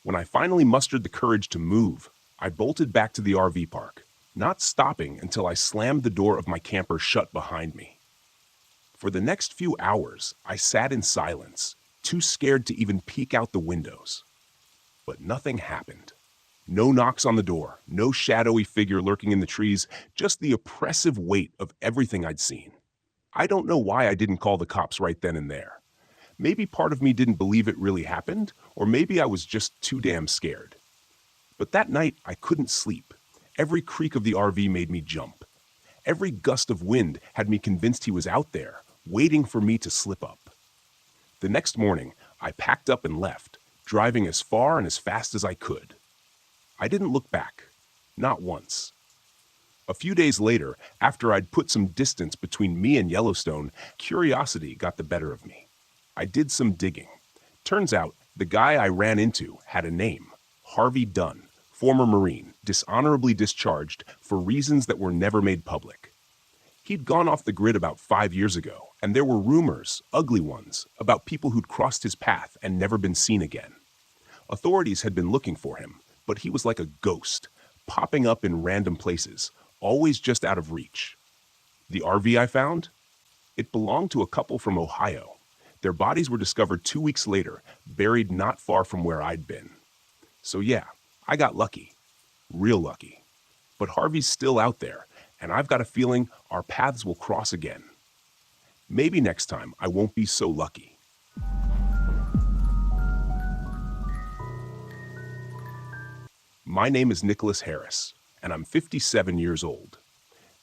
When I finally mustered the courage to move, I bolted back to the RV park, not stopping until I slammed the door of my camper shut behind me. For the next few hours, I sat in silence, too scared to even peek out the windows. But nothing happened. No knocks on the door, no shadowy figure lurking in the trees, just the oppressive weight of everything I'd seen. I don't know why I didn't call the cops right then and there. Maybe part of me didn't believe it really happened, or maybe I was just too damn scared. But that night, I couldn't sleep. Every creak of the RV made me jump. Every gust of wind had me convinced he was out there, waiting for me to slip up. The next morning, I packed up and left, driving as far and as fast as I could. I didn't look back, not once. A few days later, after I'd put some distance between me and Yellowstone, curiosity got the better of me. I did some digging. Turns out, the guy I ran into had a name: Harvey Dunn, former Marine, dishonorably discharged for reasons that were never made public. He'd gone off the grid about 5 years ago, and there were rumors, ugly ones, about people who'd crossed his path and never been seen again. Authorities had been looking for him, but he was like a ghost, popping up in random places, always just out of reach. The RV I found? It belonged to a couple from Ohio. Their bodies were discovered 2 weeks later, buried not far from where I'd been. So yeah, I got lucky. Real lucky. But Harvey's still out there, and I've got a feeling our paths will cross again. Maybe next time I won't be so lucky. My name is Nicholas Harris, and I'm 57 years old.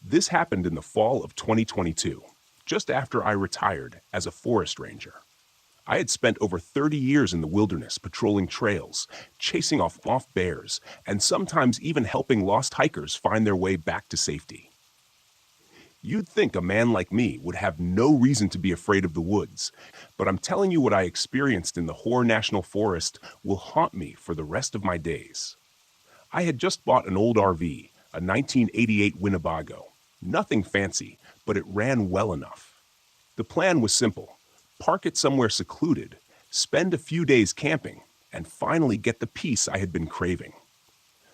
This happened in the fall of 2022, just after I retired as a forest ranger. I had spent over 30 years in the wilderness patrolling trails, chasing off bears, and sometimes even helping lost hikers find their way back to safety. You'd think a man like me would have no reason to be afraid of the woods, but I'm telling you what I experienced in the Hoare National Forest will haunt me for the rest of my days. I had just bought an old RV, a 1988 Winnebago. Nothing fancy, but it ran well enough. The plan was simple: park it somewhere secluded, spend a few days camping, and finally get the peace I had been craving.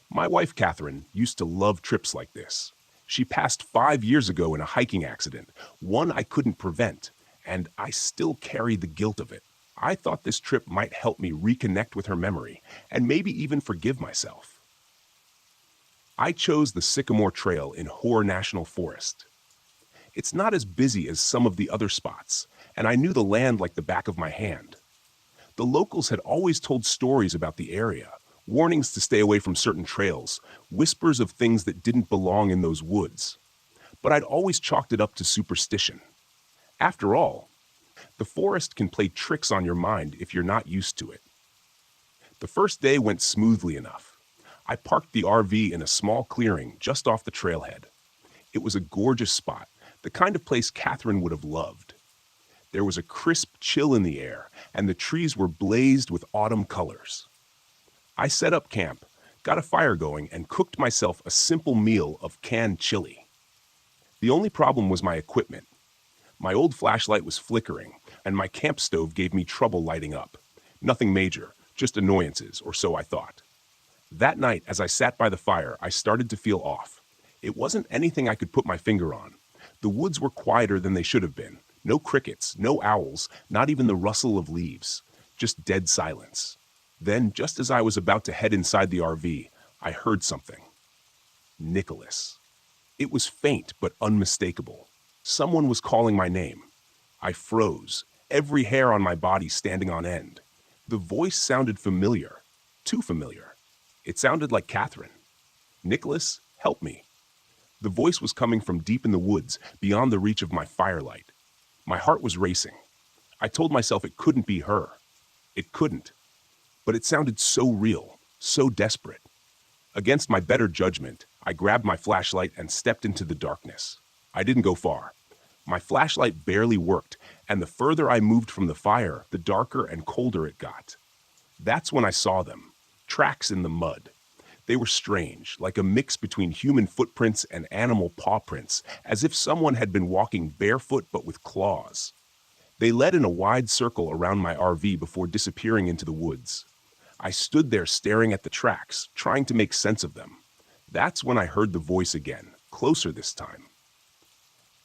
My wife, Catherine, used to love trips like this. She passed 5 years ago in a hiking accident, one I couldn't prevent, and I still carry the guilt of it. I thought this trip might help me reconnect with her memory, and maybe even forgive myself. I chose the Sycamore Trail in Hoare National Forest. It's not as busy as some of the other spots, and I knew the land like the back of my hand. The locals had always told stories about the area, warnings to stay away from certain trails, whispers of things that didn't belong in those woods. But I'd always chalked it up to superstition. After all, the forest can play tricks on your mind if you're not used to it. The first day went smoothly enough. I parked the RV in a small clearing just off the trailhead. It was a gorgeous spot, the kind of place Catherine would have loved. There was a crisp chill in the air, and the trees were blazed with autumn colors. I set up camp, got a fire going, and cooked myself a simple meal of canned chili. The only problem was my equipment. My old flashlight was flickering, and my camp stove gave me trouble lighting up. Nothing major, just annoyances, or so I thought. That night, as I sat by the fire, I started to feel off. It wasn't anything I could put my finger on. The woods were quieter than they should have been. No crickets, no owls, not even the rustle of leaves. Just dead silence. Then, just as I was about to head inside the RV, I heard something. Nicholas. It was faint but unmistakable. Someone was calling my name. I froze, every hair on my body standing on end. The voice sounded familiar. Too familiar. It sounded like Catherine. Nicholas, help me. The voice was coming from deep in the woods, beyond the reach of my firelight. My heart was racing. I told myself it couldn't be her. It couldn't. But it sounded so real, so desperate. Against my better judgment, I grabbed my flashlight and stepped into the darkness. I didn't go far. My flashlight barely worked, and the further I moved from the fire, the darker and colder it got. That's when I saw them. Tracks in the mud. They were strange, like a mix between human footprints and animal paw prints, as if someone had been walking barefoot but with claws. They led in a wide circle around my RV before disappearing into the woods. I stood there staring at the tracks, trying to make sense of them. That's when I heard the voice again, closer this time.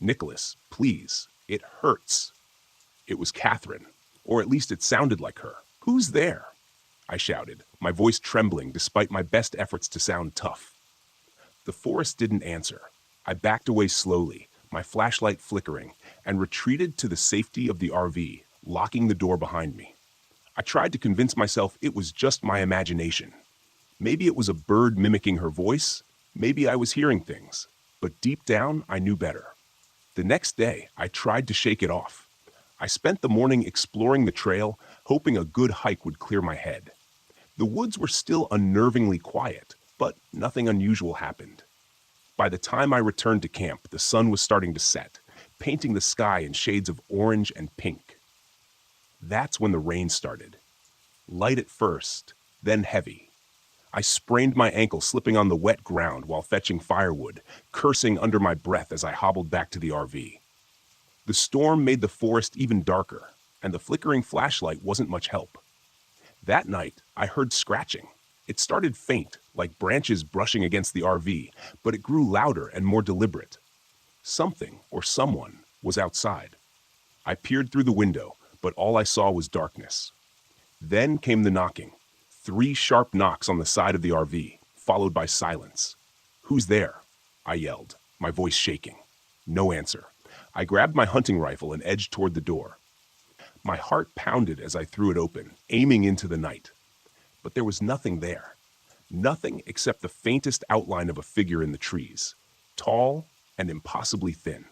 Nicholas, please, it hurts. It was Catherine, or at least it sounded like her. Who's there? I shouted, my voice trembling despite my best efforts to sound tough. The forest didn't answer. I backed away slowly, my flashlight flickering, and retreated to the safety of the RV, locking the door behind me. I tried to convince myself it was just my imagination. Maybe it was a bird mimicking her voice, maybe I was hearing things, but deep down I knew better. The next day, I tried to shake it off. I spent the morning exploring the trail, hoping a good hike would clear my head. The woods were still unnervingly quiet, but nothing unusual happened. By the time I returned to camp, the sun was starting to set, painting the sky in shades of orange and pink. That's when the rain started. Light at first, then heavy. I sprained my ankle slipping on the wet ground while fetching firewood, cursing under my breath as I hobbled back to the RV. The storm made the forest even darker, and the flickering flashlight wasn't much help. That night, I heard scratching. It started faint, like branches brushing against the RV, but it grew louder and more deliberate. Something, or someone, was outside. I peered through the window, but all I saw was darkness. Then came the knocking. 3 sharp knocks on the side of the RV, followed by silence. "Who's there?" I yelled, my voice shaking. No answer. I grabbed my hunting rifle and edged toward the door. My heart pounded as I threw it open, aiming into the night. But there was nothing there. Nothing except the faintest outline of a figure in the trees, tall and impossibly thin.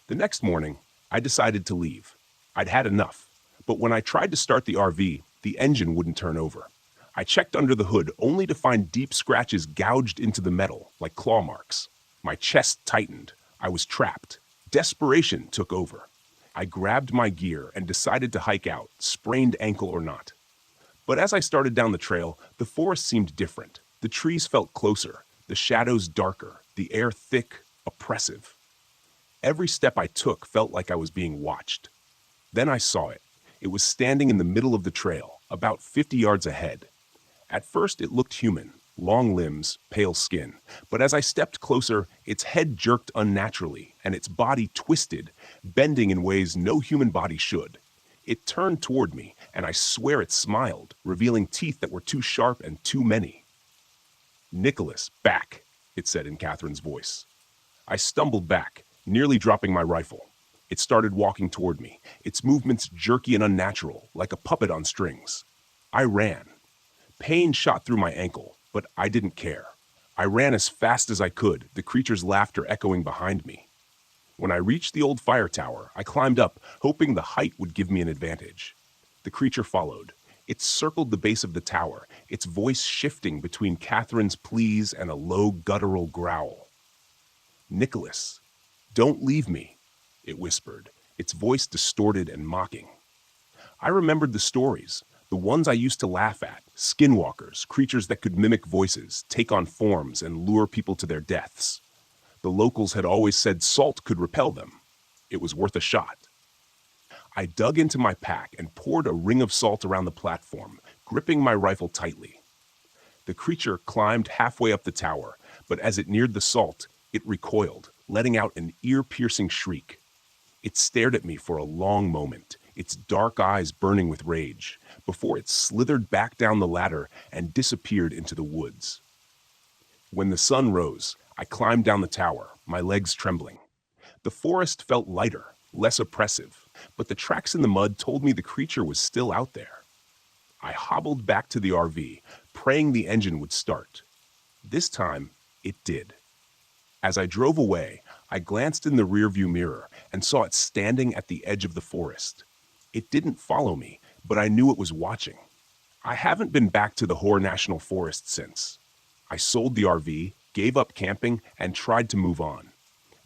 The next morning, I decided to leave. I'd had enough, but when I tried to start the RV, the engine wouldn't turn over. I checked under the hood only to find deep scratches gouged into the metal, like claw marks. My chest tightened. I was trapped. Desperation took over. I grabbed my gear and decided to hike out, sprained ankle or not. But as I started down the trail, the forest seemed different. The trees felt closer, the shadows darker, the air thick, oppressive. Every step I took felt like I was being watched. Then I saw it. It was standing in the middle of the trail, about 50 yards ahead. At first it looked human, long limbs, pale skin. But as I stepped closer, its head jerked unnaturally, and its body twisted, bending in ways no human body should. It turned toward me, and I swear it smiled, revealing teeth that were too sharp and too many. "Nicholas, back," it said in Catherine's voice. I stumbled back, nearly dropping my rifle. It started walking toward me, its movements jerky and unnatural, like a puppet on strings. I ran. Pain shot through my ankle, but I didn't care. I ran as fast as I could, the creature's laughter echoing behind me. When I reached the old fire tower, I climbed up, hoping the height would give me an advantage. The creature followed. It circled the base of the tower, its voice shifting between Catherine's pleas and a low guttural growl. "Nicholas, don't leave me," it whispered, its voice distorted and mocking. I remembered the stories, the ones I used to laugh at, skinwalkers, creatures that could mimic voices, take on forms, and lure people to their deaths. The locals had always said salt could repel them. It was worth a shot. I dug into my pack and poured a ring of salt around the platform, gripping my rifle tightly. The creature climbed halfway up the tower, but as it neared the salt, it recoiled, letting out an ear-piercing shriek. It stared at me for a long moment, its dark eyes burning with rage, before it slithered back down the ladder and disappeared into the woods. When the sun rose, I climbed down the tower, my legs trembling. The forest felt lighter, less oppressive, but the tracks in the mud told me the creature was still out there. I hobbled back to the RV, praying the engine would start. This time, it did. As I drove away, I glanced in the rearview mirror and saw it standing at the edge of the forest. It didn't follow me, but I knew it was watching. I haven't been back to the Hoare National Forest since. I sold the RV, gave up camping, and tried to move on.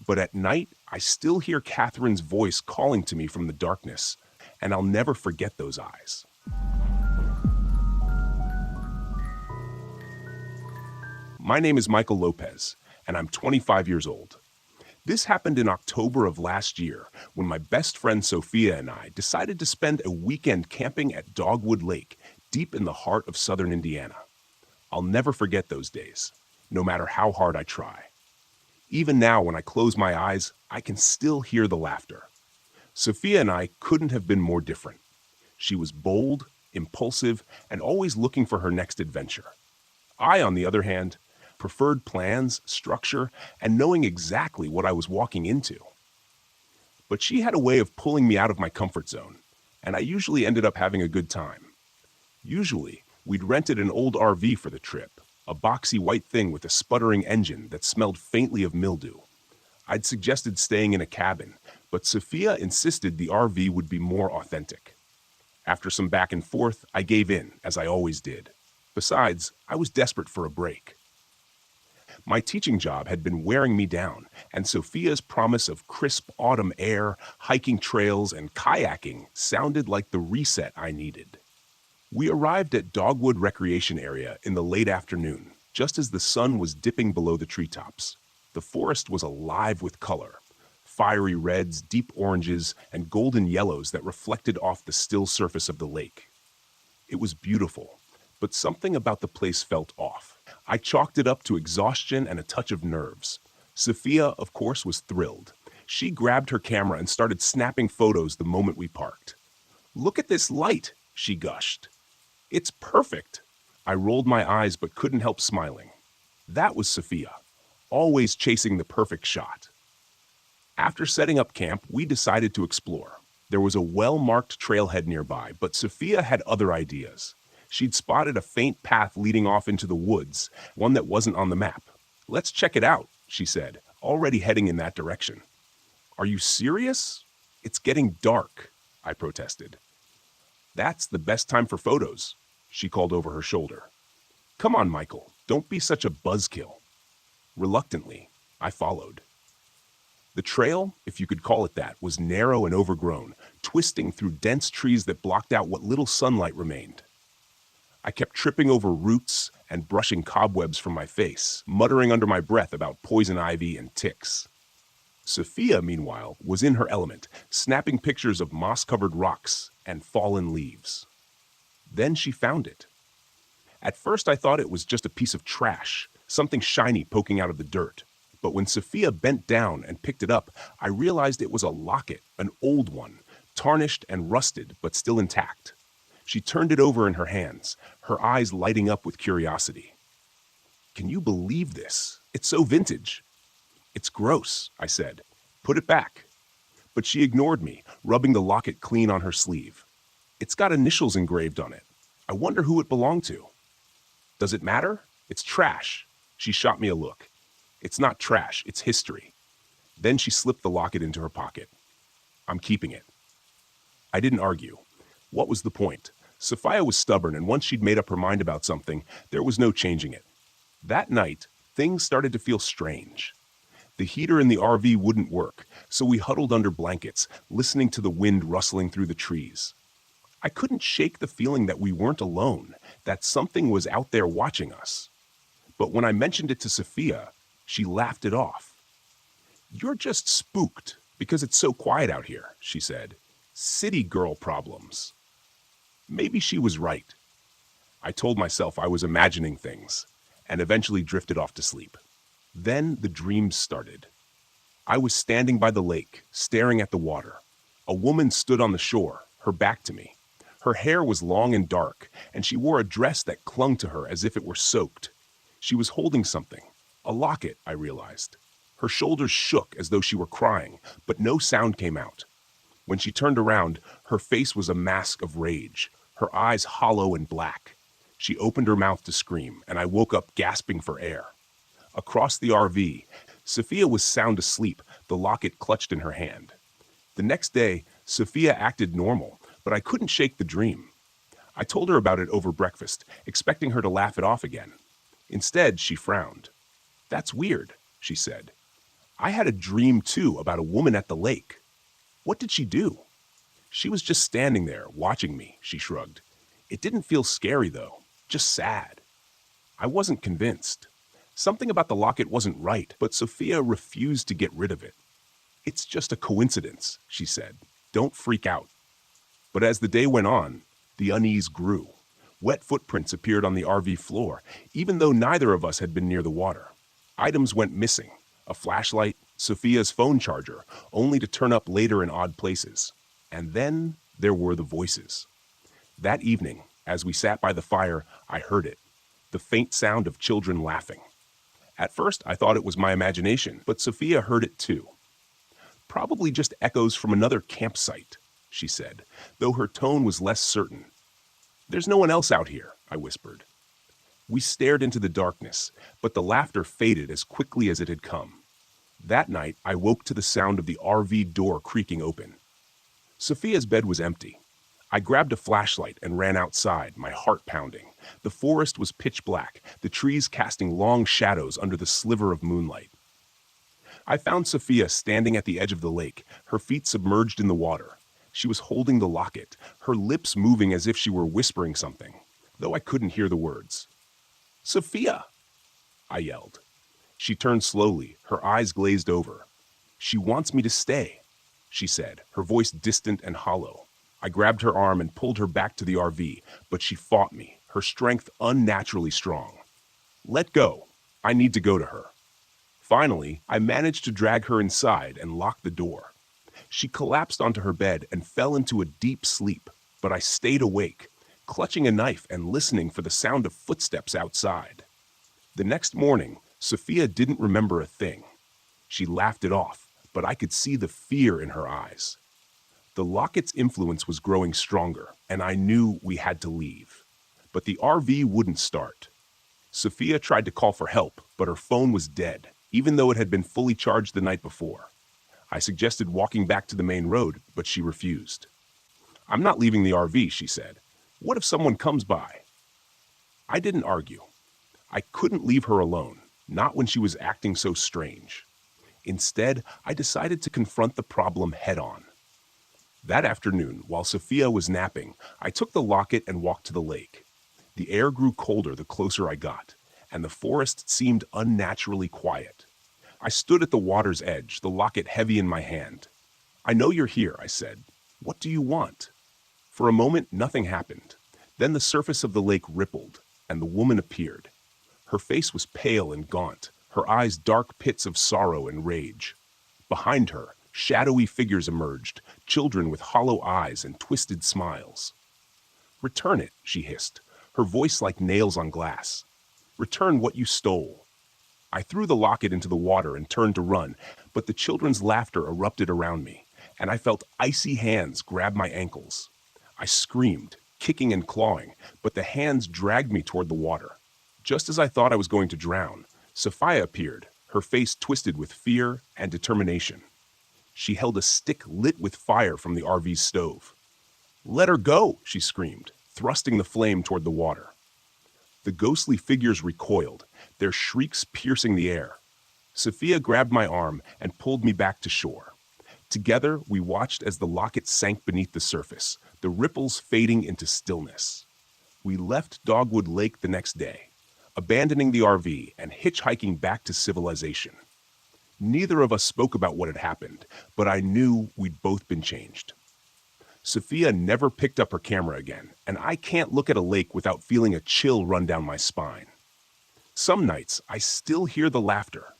But at night, I still hear Catherine's voice calling to me from the darkness, and I'll never forget those eyes. My name is Michael Lopez, and I'm 25 years old. This happened in October of last year when my best friend Sophia and I decided to spend a weekend camping at Dogwood Lake, deep in the heart of southern Indiana. I'll never forget those days, no matter how hard I try. Even now, when I close my eyes, I can still hear the laughter. Sophia and I couldn't have been more different. She was bold, impulsive, and always looking for her next adventure. I, on the other hand, preferred plans, structure, and knowing exactly what I was walking into. But she had a way of pulling me out of my comfort zone, and I usually ended up having a good time. Usually, we'd rented an old RV for the trip, a boxy white thing with a sputtering engine that smelled faintly of mildew. I'd suggested staying in a cabin, but Sophia insisted the RV would be more authentic. After some back and forth, I gave in, as I always did. Besides, I was desperate for a break. My teaching job had been wearing me down, and Sophia's promise of crisp autumn air, hiking trails, and kayaking sounded like the reset I needed. We arrived at Dogwood Recreation Area in the late afternoon, just as the sun was dipping below the treetops. The forest was alive with color, fiery reds, deep oranges, and golden yellows that reflected off the still surface of the lake. It was beautiful, but something about the place felt off. I chalked it up to exhaustion and a touch of nerves. Sophia, of course, was thrilled. She grabbed her camera and started snapping photos the moment we parked. "Look at this light," she gushed. "It's perfect." I rolled my eyes but couldn't help smiling. That was Sophia, always chasing the perfect shot. After setting up camp, we decided to explore. There was a well-marked trailhead nearby, but Sophia had other ideas. She'd spotted a faint path leading off into the woods, one that wasn't on the map. "Let's check it out," she said, already heading in that direction. "Are you serious? It's getting dark," I protested. "That's the best time for photos," she called over her shoulder. "Come on, Michael, don't be such a buzzkill." Reluctantly, I followed. The trail, if you could call it that, was narrow and overgrown, twisting through dense trees that blocked out what little sunlight remained. I kept tripping over roots and brushing cobwebs from my face, muttering under my breath about poison ivy and ticks. Sophia, meanwhile, was in her element, snapping pictures of moss-covered rocks and fallen leaves. Then she found it. At first I thought it was just a piece of trash, something shiny poking out of the dirt. But when Sophia bent down and picked it up, I realized it was a locket, an old one, tarnished and rusted, but still intact. She turned it over in her hands, her eyes lighting up with curiosity. "Can you believe this? It's so vintage." "It's gross," I said. "Put it back." but she ignored me, rubbing the locket clean on her sleeve. It's got initials engraved on it. I wonder who it belonged to. Does it matter? It's trash. She shot me a look. It's not trash, it's history. Then she slipped the locket into her pocket. I'm keeping it. I didn't argue. What was the point? Sophia was stubborn, and once she'd made up her mind about something, there was no changing it. That night, things started to feel strange. The heater in the RV wouldn't work, so we huddled under blankets, listening to the wind rustling through the trees. I couldn't shake the feeling that we weren't alone, that something was out there watching us. But when I mentioned it to Sophia, she laughed it off. "You're just spooked because it's so quiet out here," she said. "City girl problems." Maybe she was right. I told myself I was imagining things, and eventually drifted off to sleep. Then the dreams started. I was standing by the lake, staring at the water. A woman stood on the shore, her back to me. Her hair was long and dark, and she wore a dress that clung to her as if it were soaked. She was holding something, a locket, I realized. Her shoulders shook as though she were crying, but no sound came out. When she turned around, her face was a mask of rage, her eyes hollow and black. She opened her mouth to scream, and I woke up gasping for air. Across the RV, Sophia was sound asleep, the locket clutched in her hand. The next day, Sophia acted normal, but I couldn't shake the dream. I told her about it over breakfast, expecting her to laugh it off again. Instead, she frowned. "That's weird," she said. "I had a dream too about a woman at the lake." "What did she do?" "She was just standing there, watching me," she shrugged. "It didn't feel scary though, just sad." I wasn't convinced. Something about the locket wasn't right, but Sophia refused to get rid of it. "It's just a coincidence," she said. "Don't freak out." But as the day went on, the unease grew. Wet footprints appeared on the RV floor, even though neither of us had been near the water. Items went missing, a flashlight, Sophia's phone charger, only to turn up later in odd places. And then there were the voices. That evening, as we sat by the fire, I heard it, the faint sound of children laughing. At first, I thought it was my imagination, but Sophia heard it too. "Probably just echoes from another campsite," she said, though her tone was less certain. "There's no one else out here," I whispered. We stared into the darkness, but the laughter faded as quickly as it had come. That night, I woke to the sound of the RV door creaking open. Sophia's bed was empty. I grabbed a flashlight and ran outside, my heart pounding. The forest was pitch black, the trees casting long shadows under the sliver of moonlight. I found Sophia standing at the edge of the lake, her feet submerged in the water. She was holding the locket, her lips moving as if she were whispering something, though I couldn't hear the words. "Sophia!" I yelled. She turned slowly, her eyes glazed over. "She wants me to stay," she said, her voice distant and hollow. I grabbed her arm and pulled her back to the RV, but she fought me, her strength unnaturally strong. "Let go. I need to go to her." Finally, I managed to drag her inside and lock the door. She collapsed onto her bed and fell into a deep sleep, but I stayed awake, clutching a knife and listening for the sound of footsteps outside. The next morning, Sophia didn't remember a thing. She laughed it off, but I could see the fear in her eyes. The locket's influence was growing stronger, and I knew we had to leave. But the RV wouldn't start. Sophia tried to call for help, but her phone was dead, even though it had been fully charged the night before. I suggested walking back to the main road, but she refused. "I'm not leaving the RV," she said. "What if someone comes by?" I didn't argue. I couldn't leave her alone, not when she was acting so strange. Instead, I decided to confront the problem head-on. That afternoon, while Sophia was napping, I took the locket and walked to the lake. The air grew colder the closer I got, and the forest seemed unnaturally quiet. I stood at the water's edge, the locket heavy in my hand. "I know you're here," I said. "What do you want?" For a moment, nothing happened. Then the surface of the lake rippled, and the woman appeared. Her face was pale and gaunt, her eyes dark pits of sorrow and rage. Behind her, shadowy figures emerged, children with hollow eyes and twisted smiles. "Return it," she hissed, her voice like nails on glass. "Return what you stole." I threw the locket into the water and turned to run, but the children's laughter erupted around me, and I felt icy hands grab my ankles. I screamed, kicking and clawing, but the hands dragged me toward the water. Just as I thought I was going to drown, Sophia appeared, her face twisted with fear and determination. She held a stick lit with fire from the RV's stove. "Let her go," she screamed, thrusting the flame toward the water. The ghostly figures recoiled, their shrieks piercing the air. Sophia grabbed my arm and pulled me back to shore. Together, we watched as the locket sank beneath the surface, the ripples fading into stillness. We left Dogwood Lake the next day, abandoning the RV and hitchhiking back to civilization. Neither of us spoke about what had happened, but I knew we'd both been changed. Sophia never picked up her camera again, and I can't look at a lake without feeling a chill run down my spine. Some nights, I still hear the laughter,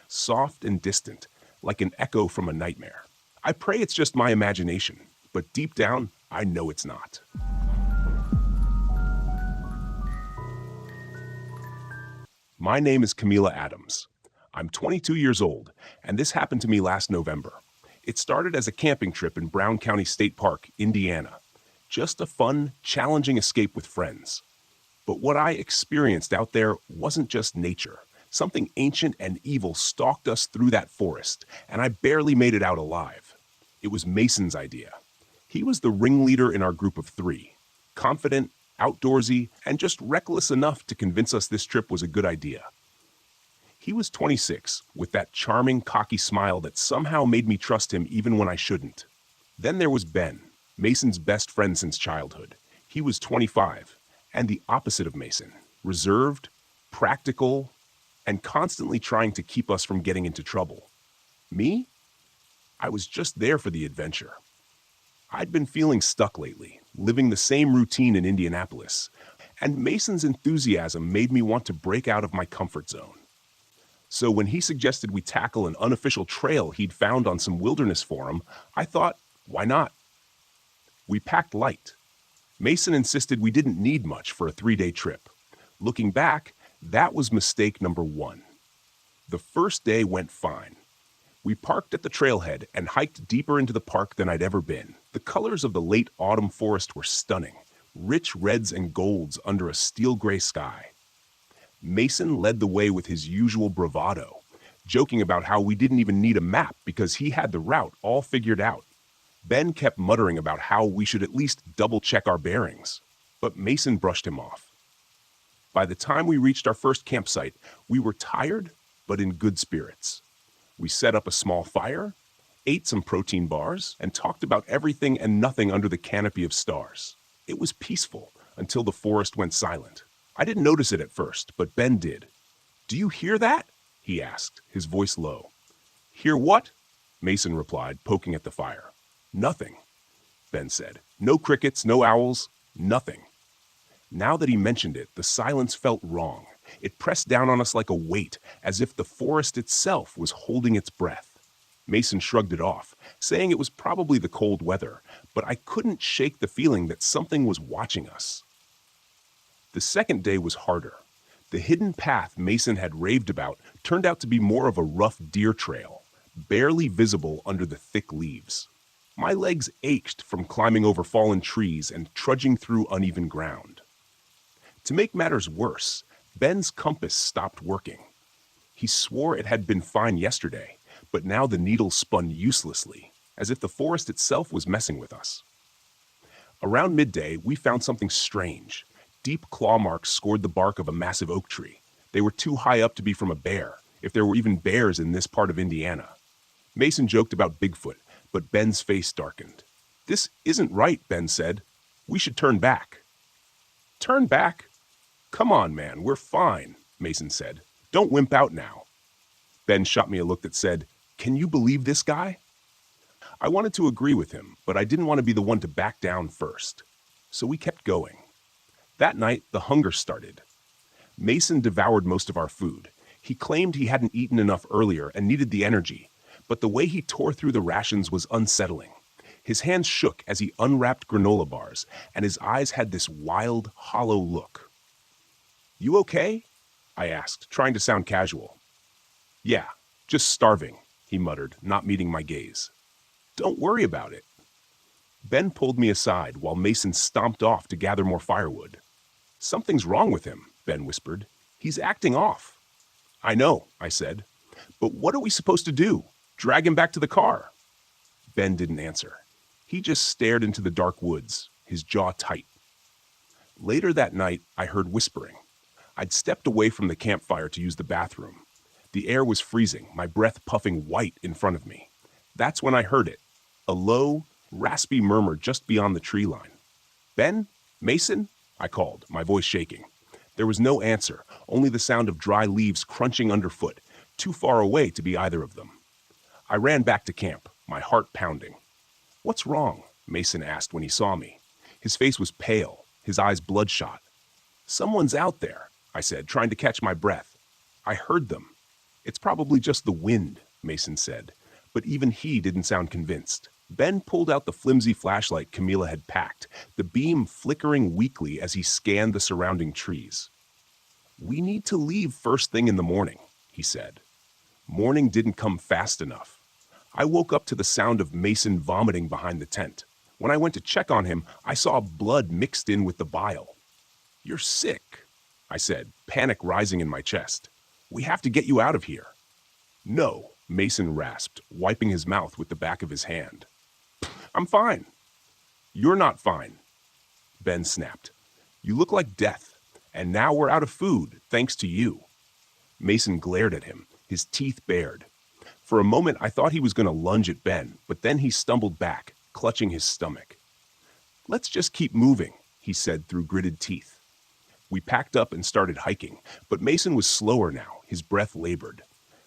soft and distant, like an echo from a nightmare. I pray it's just my imagination, but deep down, I know it's not. My name is Camila Adams. I'm 22 years old, and this happened to me last November. It started as a camping trip in Brown County State Park, Indiana. Just a fun, challenging escape with friends. But what I experienced out there wasn't just nature. Something ancient and evil stalked us through that forest, and I barely made it out alive. It was Mason's idea. He was the ringleader in our group of 3, confident, outdoorsy, and just reckless enough to convince us this trip was a good idea. He was 26, with that charming, cocky smile that somehow made me trust him even when I shouldn't. Then there was Ben, Mason's best friend since childhood. He was 25, and the opposite of Mason, reserved, practical, and constantly trying to keep us from getting into trouble. Me? I was just there for the adventure. I'd been feeling stuck lately, living the same routine in Indianapolis, and Mason's enthusiasm made me want to break out of my comfort zone. So when he suggested we tackle an unofficial trail he'd found on some wilderness forum, I thought, why not? We packed light. Mason insisted we didn't need much for a 3-day trip. Looking back, that was mistake number 1. The first day went fine. We parked at the trailhead and hiked deeper into the park than I'd ever been. The colors of the late autumn forest were stunning, rich reds and golds under a steel gray sky. Mason led the way with his usual bravado, joking about how we didn't even need a map because he had the route all figured out. Ben kept muttering about how we should at least double-check our bearings, but Mason brushed him off. By the time we reached our first campsite, we were tired, but in good spirits. We set up a small fire, ate some protein bars, and talked about everything and nothing under the canopy of stars. It was peaceful until the forest went silent. I didn't notice it at first, but Ben did. "Do you hear that?" he asked, his voice low. "Hear what?" Mason replied, poking at the fire. "Nothing," Ben said. "No crickets, no owls, nothing." Now that he mentioned it, the silence felt wrong. It pressed down on us like a weight, as if the forest itself was holding its breath. Mason shrugged it off, saying it was probably the cold weather, but I couldn't shake the feeling that something was watching us. The second day was harder. The hidden path Mason had raved about turned out to be more of a rough deer trail, barely visible under the thick leaves. My legs ached from climbing over fallen trees and trudging through uneven ground. To make matters worse, Ben's compass stopped working. He swore it had been fine yesterday, but now the needle spun uselessly, as if the forest itself was messing with us. Around midday, we found something strange. Deep claw marks scored the bark of a massive oak tree. They were too high up to be from a bear, if there were even bears in this part of Indiana. Mason joked about Bigfoot, but Ben's face darkened. "This isn't right," Ben said. "We should turn back." "Turn back? Come on, man, we're fine," Mason said. "Don't wimp out now." Ben shot me a look that said, "Can you believe this guy?" I wanted to agree with him, but I didn't want to be the one to back down first. So we kept going. That night, the hunger started. Mason devoured most of our food. He claimed he hadn't eaten enough earlier and needed the energy, but the way he tore through the rations was unsettling. His hands shook as he unwrapped granola bars, and his eyes had this wild, hollow look. "You okay?" I asked, trying to sound casual. "Yeah, just starving," he muttered, not meeting my gaze. Don't worry about it. Ben pulled me aside while Mason stomped off to gather more firewood. Something's wrong with him, Ben whispered. He's acting off. I know, I said. But what are we supposed to do? Drag him back to the car? Ben didn't answer. He just stared into the dark woods, his jaw tight. Later that night, I heard whispering. I'd stepped away from the campfire to use the bathroom. The air was freezing, my breath puffing white in front of me. That's when I heard it, a low, raspy murmur just beyond the tree line. Ben? Mason? I called, my voice shaking. There was no answer, only the sound of dry leaves crunching underfoot, too far away to be either of them. I ran back to camp, my heart pounding. What's wrong? Mason asked when he saw me. His face was pale, his eyes bloodshot. Someone's out there, I said, trying to catch my breath. I heard them. It's probably just the wind, Mason said, but even he didn't sound convinced. Ben pulled out the flimsy flashlight Camila had packed, the beam flickering weakly as he scanned the surrounding trees. We need to leave first thing in the morning, he said. Morning didn't come fast enough. I woke up to the sound of Mason vomiting behind the tent. When I went to check on him, I saw blood mixed in with the bile. You're sick, I said, panic rising in my chest. We have to get you out of here. No, Mason rasped, wiping his mouth with the back of his hand. I'm fine. You're not fine, Ben snapped. You look like death, and now we're out of food, thanks to you. Mason glared at him, his teeth bared. For a moment, I thought he was going to lunge at Ben, but then he stumbled back, clutching his stomach. Let's just keep moving, he said through gritted teeth. We packed up and started hiking, but Mason was slower now, his breath labored.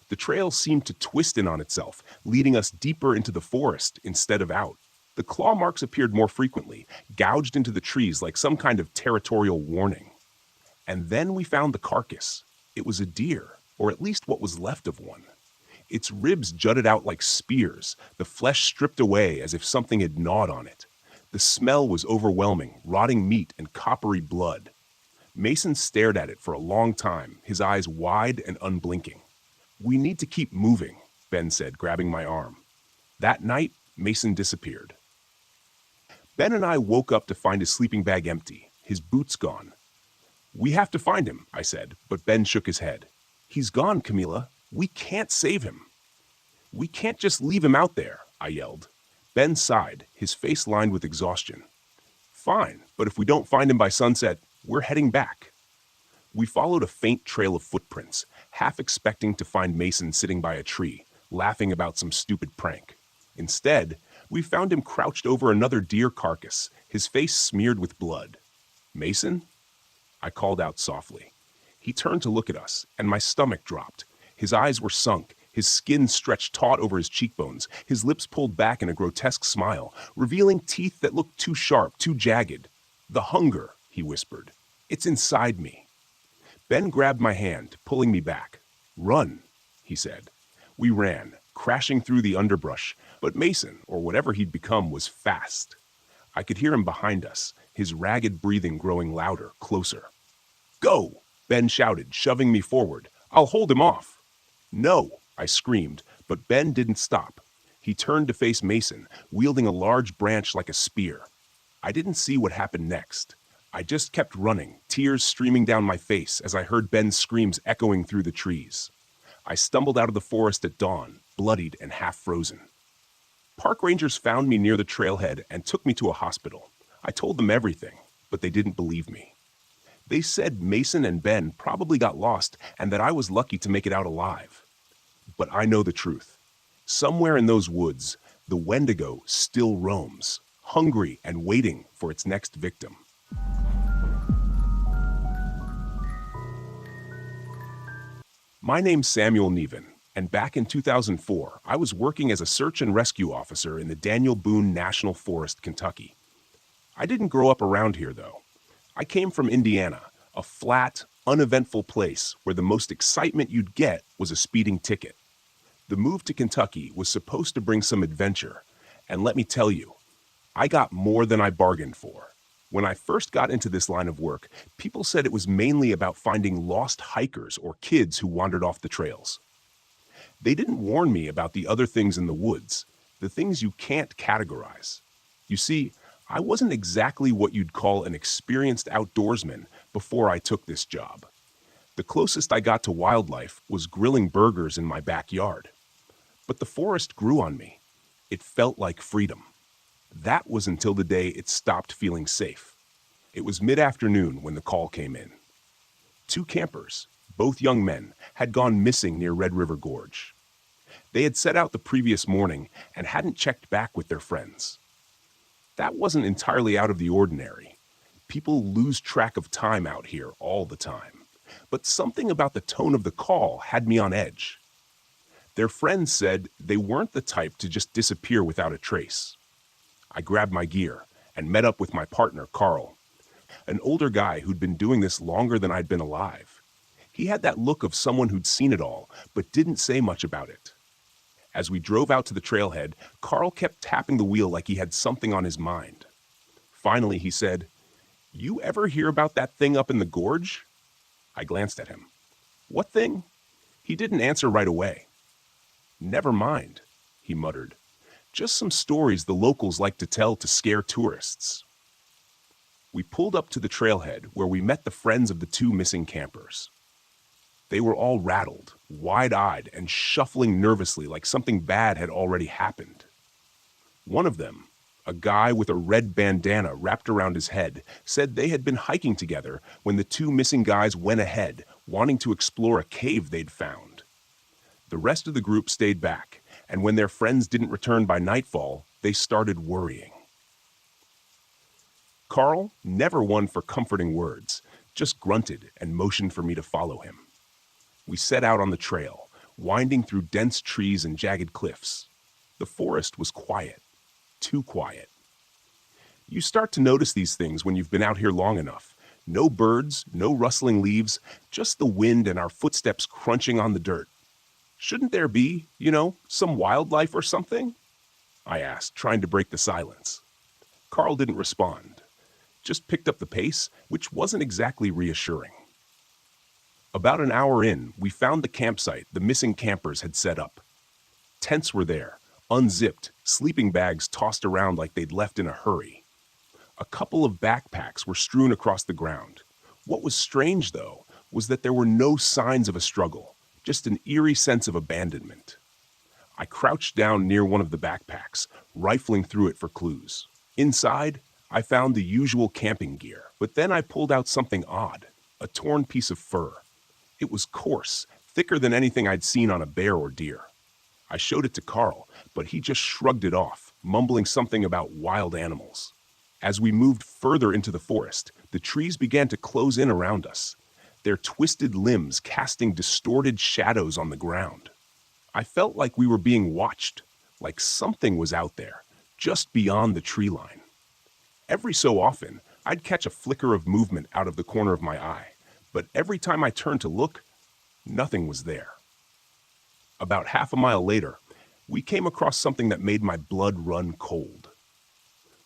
The trail seemed to twist in on itself, leading us deeper into the forest instead of out. The claw marks appeared more frequently, gouged into the trees like some kind of territorial warning. And then we found the carcass. It was a deer, or at least what was left of one. Its ribs jutted out like spears, the flesh stripped away as if something had gnawed on it. The smell was overwhelming, rotting meat and coppery blood. Mason stared at it for a long time, his eyes wide and unblinking. We need to keep moving, Ben said, grabbing my arm. That night, Mason disappeared. Ben and I woke up to find his sleeping bag empty, his boots gone. We have to find him, I said, but Ben shook his head. He's gone, Camila. We can't save him. We can't just leave him out there, I yelled. Ben sighed, his face lined with exhaustion. Fine, but if we don't find him by sunset, we're heading back. We followed a faint trail of footprints, half expecting to find Mason sitting by a tree, laughing about some stupid prank. Instead, we found him crouched over another deer carcass, his face smeared with blood. Mason? I called out softly. He turned to look at us, and my stomach dropped. His eyes were sunk, his skin stretched taut over his cheekbones, his lips pulled back in a grotesque smile, revealing teeth that looked too sharp, too jagged. The hunger, he whispered. It's inside me. Ben grabbed my hand, pulling me back. Run, he said. We ran, crashing through the underbrush, but Mason, or whatever he'd become, was fast. I could hear him behind us, his ragged breathing growing louder, closer. Go, Ben shouted, shoving me forward. I'll hold him off. No, I screamed, but Ben didn't stop. He turned to face Mason, wielding a large branch like a spear. I didn't see what happened next. I just kept running, tears streaming down my face as I heard Ben's screams echoing through the trees. I stumbled out of the forest at dawn, bloodied and half frozen. Park rangers found me near the trailhead and took me to a hospital. I told them everything, but they didn't believe me. They said Mason and Ben probably got lost and that I was lucky to make it out alive. But I know the truth. Somewhere in those woods, the Wendigo still roams, hungry and waiting for its next victim. My name's Samuel Neven, and back in 2004, I was working as a search and rescue officer in the Daniel Boone National Forest, Kentucky. I didn't grow up around here, though. I came from Indiana, a flat, uneventful place where the most excitement you'd get was a speeding ticket. The move to Kentucky was supposed to bring some adventure, and let me tell you, I got more than I bargained for. When I first got into this line of work, people said it was mainly about finding lost hikers or kids who wandered off the trails. They didn't warn me about the other things in the woods. the things you can't categorize. You see, I wasn't exactly what you'd call an experienced outdoorsman before I took this job. The closest I got to wildlife was grilling burgers in my backyard. But the forest grew on me. It felt like freedom. That was until the day it stopped feeling safe. It was mid-afternoon when the call came in. 2 campers, both young men, had gone missing near Red River Gorge. They had set out the previous morning and hadn't checked back with their friends. That wasn't entirely out of the ordinary. People lose track of time out here all the time. But something about the tone of the call had me on edge. Their friends said they weren't the type to just disappear without a trace. I grabbed my gear and met up with my partner, Carl, an older guy who'd been doing this longer than I'd been alive. He had that look of someone who'd seen it all, but didn't say much about it. As we drove out to the trailhead, Carl kept tapping the wheel like he had something on his mind. Finally, he said, "You ever hear about that thing up in the gorge?" I glanced at him. "What thing?" He didn't answer right away. "Never mind," he muttered. "Just some stories the locals like to tell to scare tourists." We pulled up to the trailhead where we met the friends of the 2 missing campers. They were all rattled, wide-eyed, and shuffling nervously like something bad had already happened. One of them, a guy with a red bandana wrapped around his head, said they had been hiking together when the 2 missing guys went ahead, wanting to explore a cave they'd found. The rest of the group stayed back, and when their friends didn't return by nightfall, they started worrying. Carl, never one for comforting words, just grunted and motioned for me to follow him. We set out on the trail, winding through dense trees and jagged cliffs. The forest was quiet, too quiet. You start to notice these things when you've been out here long enough. No birds, no rustling leaves, just the wind and our footsteps crunching on the dirt. "Shouldn't there be, some wildlife or something?" I asked, trying to break the silence. Carl didn't respond, just picked up the pace, which wasn't exactly reassuring. About an hour in, we found the campsite the missing campers had set up. Tents were there, unzipped, sleeping bags tossed around like they'd left in a hurry. A couple of backpacks were strewn across the ground. What was strange, though, was that there were no signs of a struggle, just an eerie sense of abandonment. I crouched down near one of the backpacks, rifling through it for clues. Inside, I found the usual camping gear, but then I pulled out something odd, a torn piece of fur. It was coarse, thicker than anything I'd seen on a bear or deer. I showed it to Carl, but he just shrugged it off, mumbling something about wild animals. As we moved further into the forest, the trees began to close in around us, their twisted limbs casting distorted shadows on the ground. I felt like we were being watched, like something was out there, just beyond the tree line. Every so often, I'd catch a flicker of movement out of the corner of my eye, but every time I turned to look, nothing was there. About half a mile later, we came across something that made my blood run cold.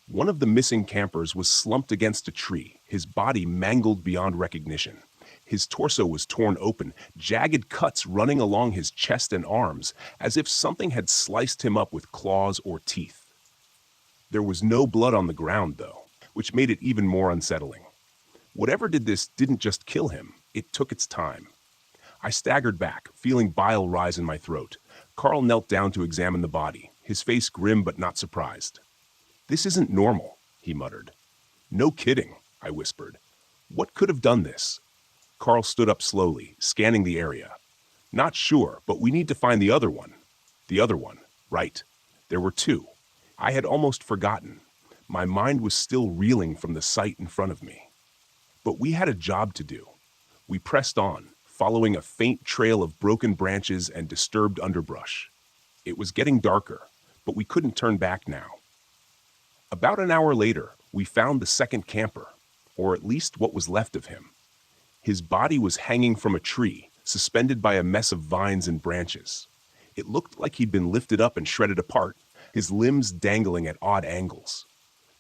One of the missing campers was slumped against a tree, his body mangled beyond recognition. His torso was torn open, jagged cuts running along his chest and arms, as if something had sliced him up with claws or teeth. There was no blood on the ground, though, which made it even more unsettling. Whatever did this didn't just kill him, it took its time. I staggered back, feeling bile rise in my throat. Carl knelt down to examine the body, his face grim but not surprised. "This isn't normal," he muttered. "No kidding," I whispered. "What could have done this?" Carl stood up slowly, scanning the area. "Not sure, but we need to find the other one." The other one, right. There were 2. I had almost forgotten. My mind was still reeling from the sight in front of me. But we had a job to do. We pressed on, following a faint trail of broken branches and disturbed underbrush. It was getting darker, but we couldn't turn back now. About an hour later, we found the second camper, or at least what was left of him. His body was hanging from a tree, suspended by a mess of vines and branches. It looked like he'd been lifted up and shredded apart, his limbs dangling at odd angles.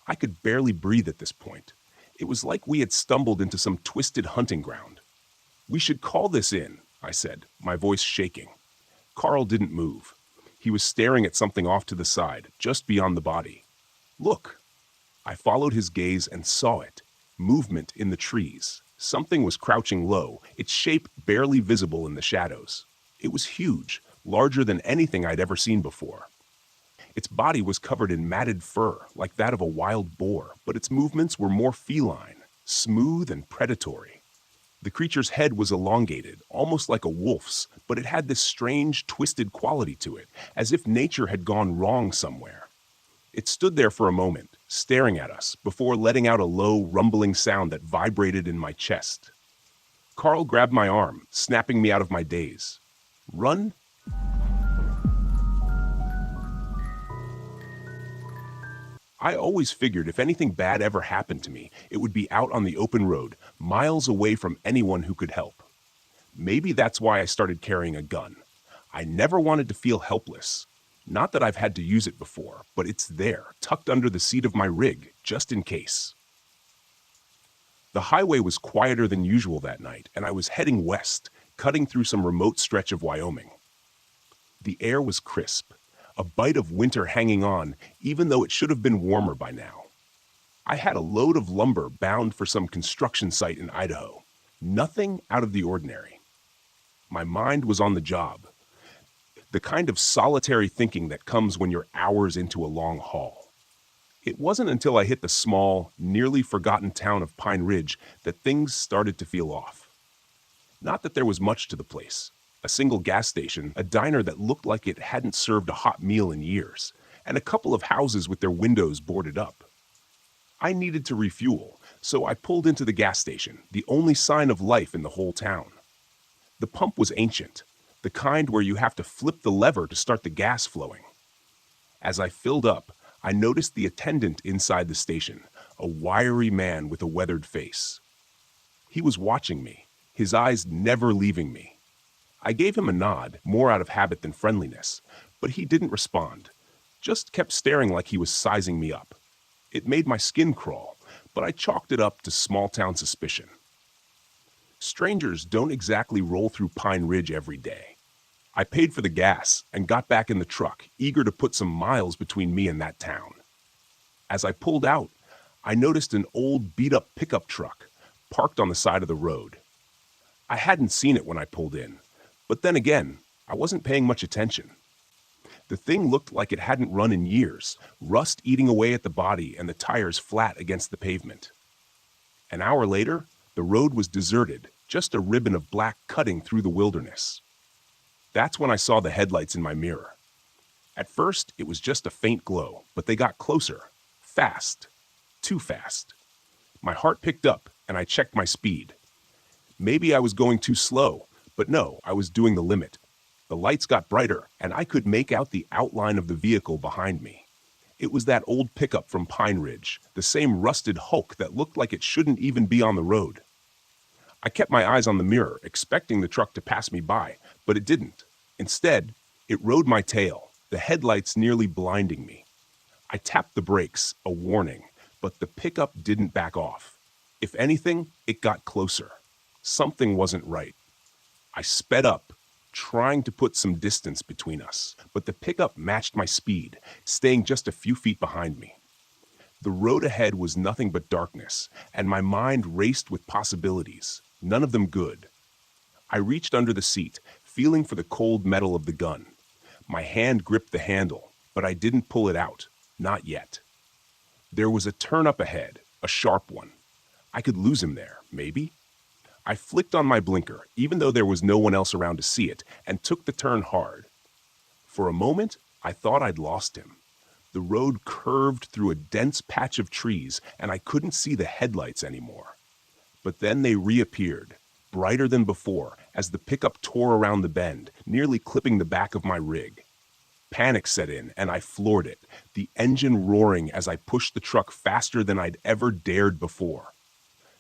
I could barely breathe at this point. It was like we had stumbled into some twisted hunting ground. "We should call this in," I said, my voice shaking. Carl didn't move. He was staring at something off to the side, just beyond the body. Look! I followed his gaze and saw it. Movement in the trees. Something was crouching low, its shape barely visible in the shadows. It was huge, larger than anything I'd ever seen before. Its body was covered in matted fur, like that of a wild boar, but its movements were more feline, smooth and predatory. The creature's head was elongated, almost like a wolf's, but it had this strange, twisted quality to it, as if nature had gone wrong somewhere. It stood there for a moment, staring at us, before letting out a low, rumbling sound that vibrated in my chest. Carl grabbed my arm, snapping me out of my daze. Run? I always figured if anything bad ever happened to me, it would be out on the open road, miles away from anyone who could help. Maybe that's why I started carrying a gun. I never wanted to feel helpless. Not that I've had to use it before, but it's there, tucked under the seat of my rig, just in case. The highway was quieter than usual that night, and I was heading west, cutting through some remote stretch of Wyoming. The air was crisp, a bite of winter hanging on, even though it should have been warmer by now. I had a load of lumber bound for some construction site in Idaho. Nothing out of the ordinary. My mind was on the job. The kind of solitary thinking that comes when you're hours into a long haul. It wasn't until I hit the small, nearly forgotten town of Pine Ridge that things started to feel off. Not that there was much to the place. A single gas station, a diner that looked like it hadn't served a hot meal in years, and a couple of houses with their windows boarded up. I needed to refuel, so I pulled into the gas station, the only sign of life in the whole town. The pump was ancient, the kind where you have to flip the lever to start the gas flowing. As I filled up, I noticed the attendant inside the station, a wiry man with a weathered face. He was watching me, his eyes never leaving me. I gave him a nod, more out of habit than friendliness, but he didn't respond, just kept staring like he was sizing me up. It made my skin crawl, but I chalked it up to small-town suspicion. Strangers don't exactly roll through Pine Ridge every day. I paid for the gas and got back in the truck, eager to put some miles between me and that town. As I pulled out, I noticed an old beat-up pickup truck parked on the side of the road. I hadn't seen it when I pulled in, but then again, I wasn't paying much attention. The thing looked like it hadn't run in years, rust eating away at the body and the tires flat against the pavement. An hour later, the road was deserted, just a ribbon of black cutting through the wilderness. That's when I saw the headlights in my mirror. At first, it was just a faint glow, but they got closer. Fast. Too fast. My heart picked up, and I checked my speed. Maybe I was going too slow, but no, I was doing the limit. The lights got brighter, and I could make out the outline of the vehicle behind me. It was that old pickup from Pine Ridge, the same rusted hulk that looked like it shouldn't even be on the road. I kept my eyes on the mirror, expecting the truck to pass me by, but it didn't. Instead, it rode my tail, the headlights nearly blinding me. I tapped the brakes, a warning, but the pickup didn't back off. If anything, it got closer. Something wasn't right. I sped up, trying to put some distance between us, but the pickup matched my speed, staying just a few feet behind me. The road ahead was nothing but darkness, and my mind raced with possibilities, none of them good. I reached under the seat, feeling for the cold metal of the gun. My hand gripped the handle, but I didn't pull it out, not yet. There was a turn up ahead, a sharp one. I could lose him there, maybe. I flicked on my blinker, even though there was no one else around to see it, and took the turn hard. For a moment, I thought I'd lost him. The road curved through a dense patch of trees, and I couldn't see the headlights anymore. But then they reappeared, brighter than before, as the pickup tore around the bend, nearly clipping the back of my rig. Panic set in, and I floored it, the engine roaring as I pushed the truck faster than I'd ever dared before.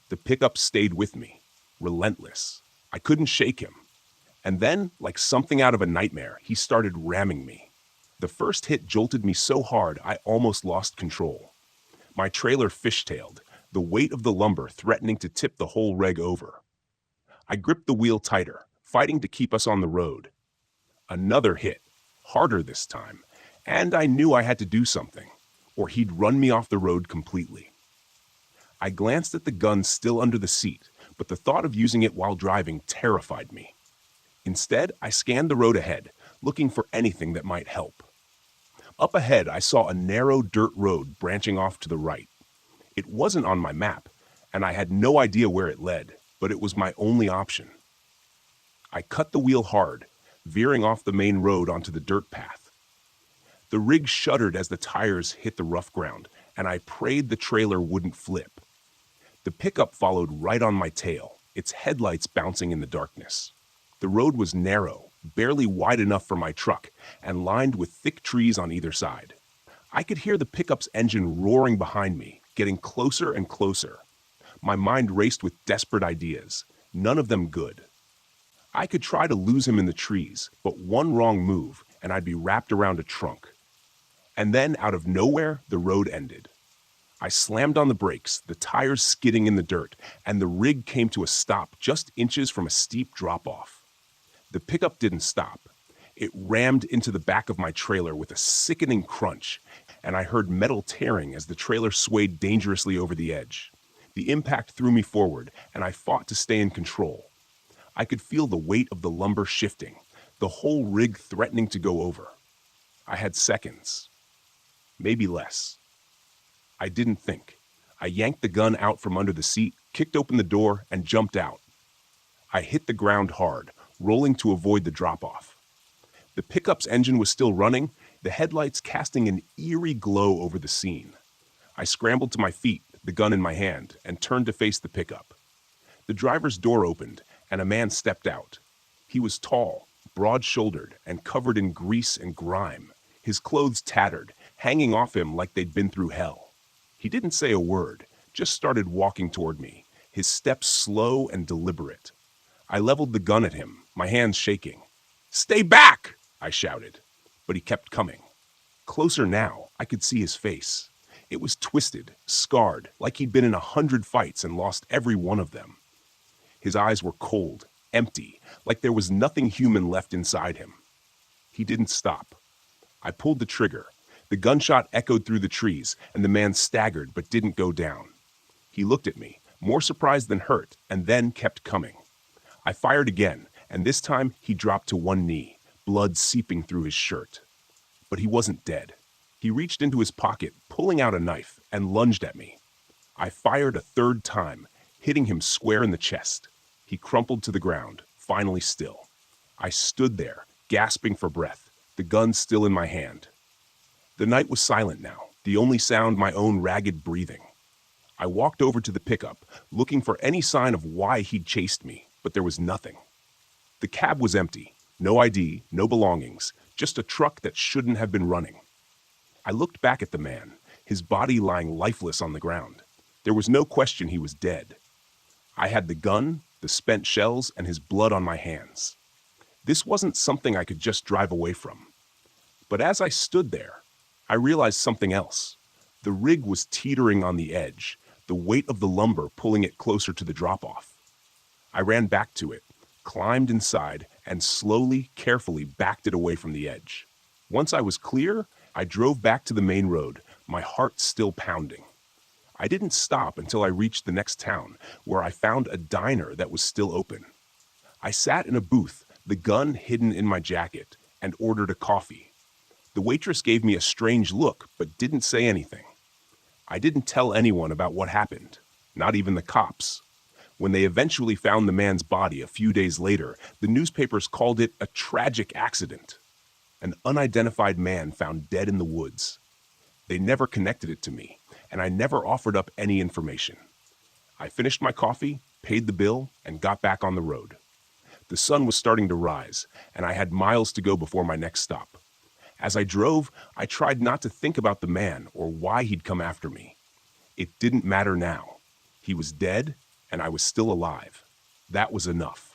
The pickup stayed with me, relentless. I couldn't shake him. And then, like something out of a nightmare, he started ramming me. The first hit jolted me so hard I almost lost control. My trailer fishtailed, the weight of the lumber threatening to tip the whole rig over. I gripped the wheel tighter, fighting to keep us on the road. Another hit. harder this time, and I knew I had to do something, or he'd run me off the road completely. I glanced at the gun still under the seat, but the thought of using it while driving terrified me. Instead, I scanned the road ahead, looking for anything that might help. Up ahead, I saw a narrow dirt road branching off to the right. It wasn't on my map, and I had no idea where it led, but it was my only option. I cut the wheel hard, veering off the main road onto the dirt path. The rig shuddered as the tires hit the rough ground, and I prayed the trailer wouldn't flip. The pickup followed right on my tail, its headlights bouncing in the darkness. The road was narrow, barely wide enough for my truck, and lined with thick trees on either side. I could hear the pickup's engine roaring behind me, getting closer and closer. My mind raced with desperate ideas, none of them good. I could try to lose him in the trees, but one wrong move, and I'd be wrapped around a trunk. And then, out of nowhere, the road ended. I slammed on the brakes, the tires skidding in the dirt, and the rig came to a stop just inches from a steep drop-off. The pickup didn't stop. It rammed into the back of my trailer with a sickening crunch, and I heard metal tearing as the trailer swayed dangerously over the edge. The impact threw me forward, and I fought to stay in control. I could feel the weight of the lumber shifting, the whole rig threatening to go over. I had seconds, maybe less. I didn't think. I yanked the gun out from under the seat, kicked open the door, and jumped out. I hit the ground hard, rolling to avoid the drop-off. The pickup's engine was still running, the headlights casting an eerie glow over the scene. I scrambled to my feet, the gun in my hand, and turned to face the pickup. The driver's door opened, and a man stepped out. He was tall, broad-shouldered, and covered in grease and grime, his clothes tattered, hanging off him like they'd been through hell. He didn't say a word, just started walking toward me, his steps slow and deliberate. I leveled the gun at him, my hands shaking. "Stay back!" I shouted, but he kept coming. Closer now, I could see his face. It was twisted, scarred, like he'd been in 100 fights and lost every one of them. His eyes were cold, empty, like there was nothing human left inside him. He didn't stop. I pulled the trigger. The gunshot echoed through the trees, and the man staggered but didn't go down. He looked at me, more surprised than hurt, and then kept coming. I fired again, and this time he dropped to one knee, blood seeping through his shirt. But he wasn't dead. He reached into his pocket, pulling out a knife, and lunged at me. I fired a third time, hitting him square in the chest. He crumpled to the ground, finally still. I stood there, gasping for breath, the gun still in my hand. The night was silent now, the only sound my own ragged breathing. I walked over to the pickup, looking for any sign of why he'd chased me, but there was nothing. The cab was empty, no ID, no belongings, just a truck that shouldn't have been running. I looked back at the man, his body lying lifeless on the ground. There was no question he was dead. I had the gun, the spent shells, and his blood on my hands. This wasn't something I could just drive away from. But as I stood there, I realized something else. The rig was teetering on the edge, the weight of the lumber pulling it closer to the drop-off. I ran back to it, climbed inside, and slowly, carefully backed it away from the edge. Once I was clear, I drove back to the main road, my heart still pounding. I didn't stop until I reached the next town, where I found a diner that was still open. I sat in a booth, the gun hidden in my jacket, and ordered a coffee. The waitress gave me a strange look, but didn't say anything. I didn't tell anyone about what happened, not even the cops. When they eventually found the man's body a few days later, the newspapers called it a tragic accident. An unidentified man found dead in the woods. They never connected it to me, and I never offered up any information. I finished my coffee, paid the bill, and got back on the road. The sun was starting to rise, and I had miles to go before my next stop. As I drove, I tried not to think about the man or why he'd come after me. It didn't matter now. He was dead, and I was still alive. That was enough.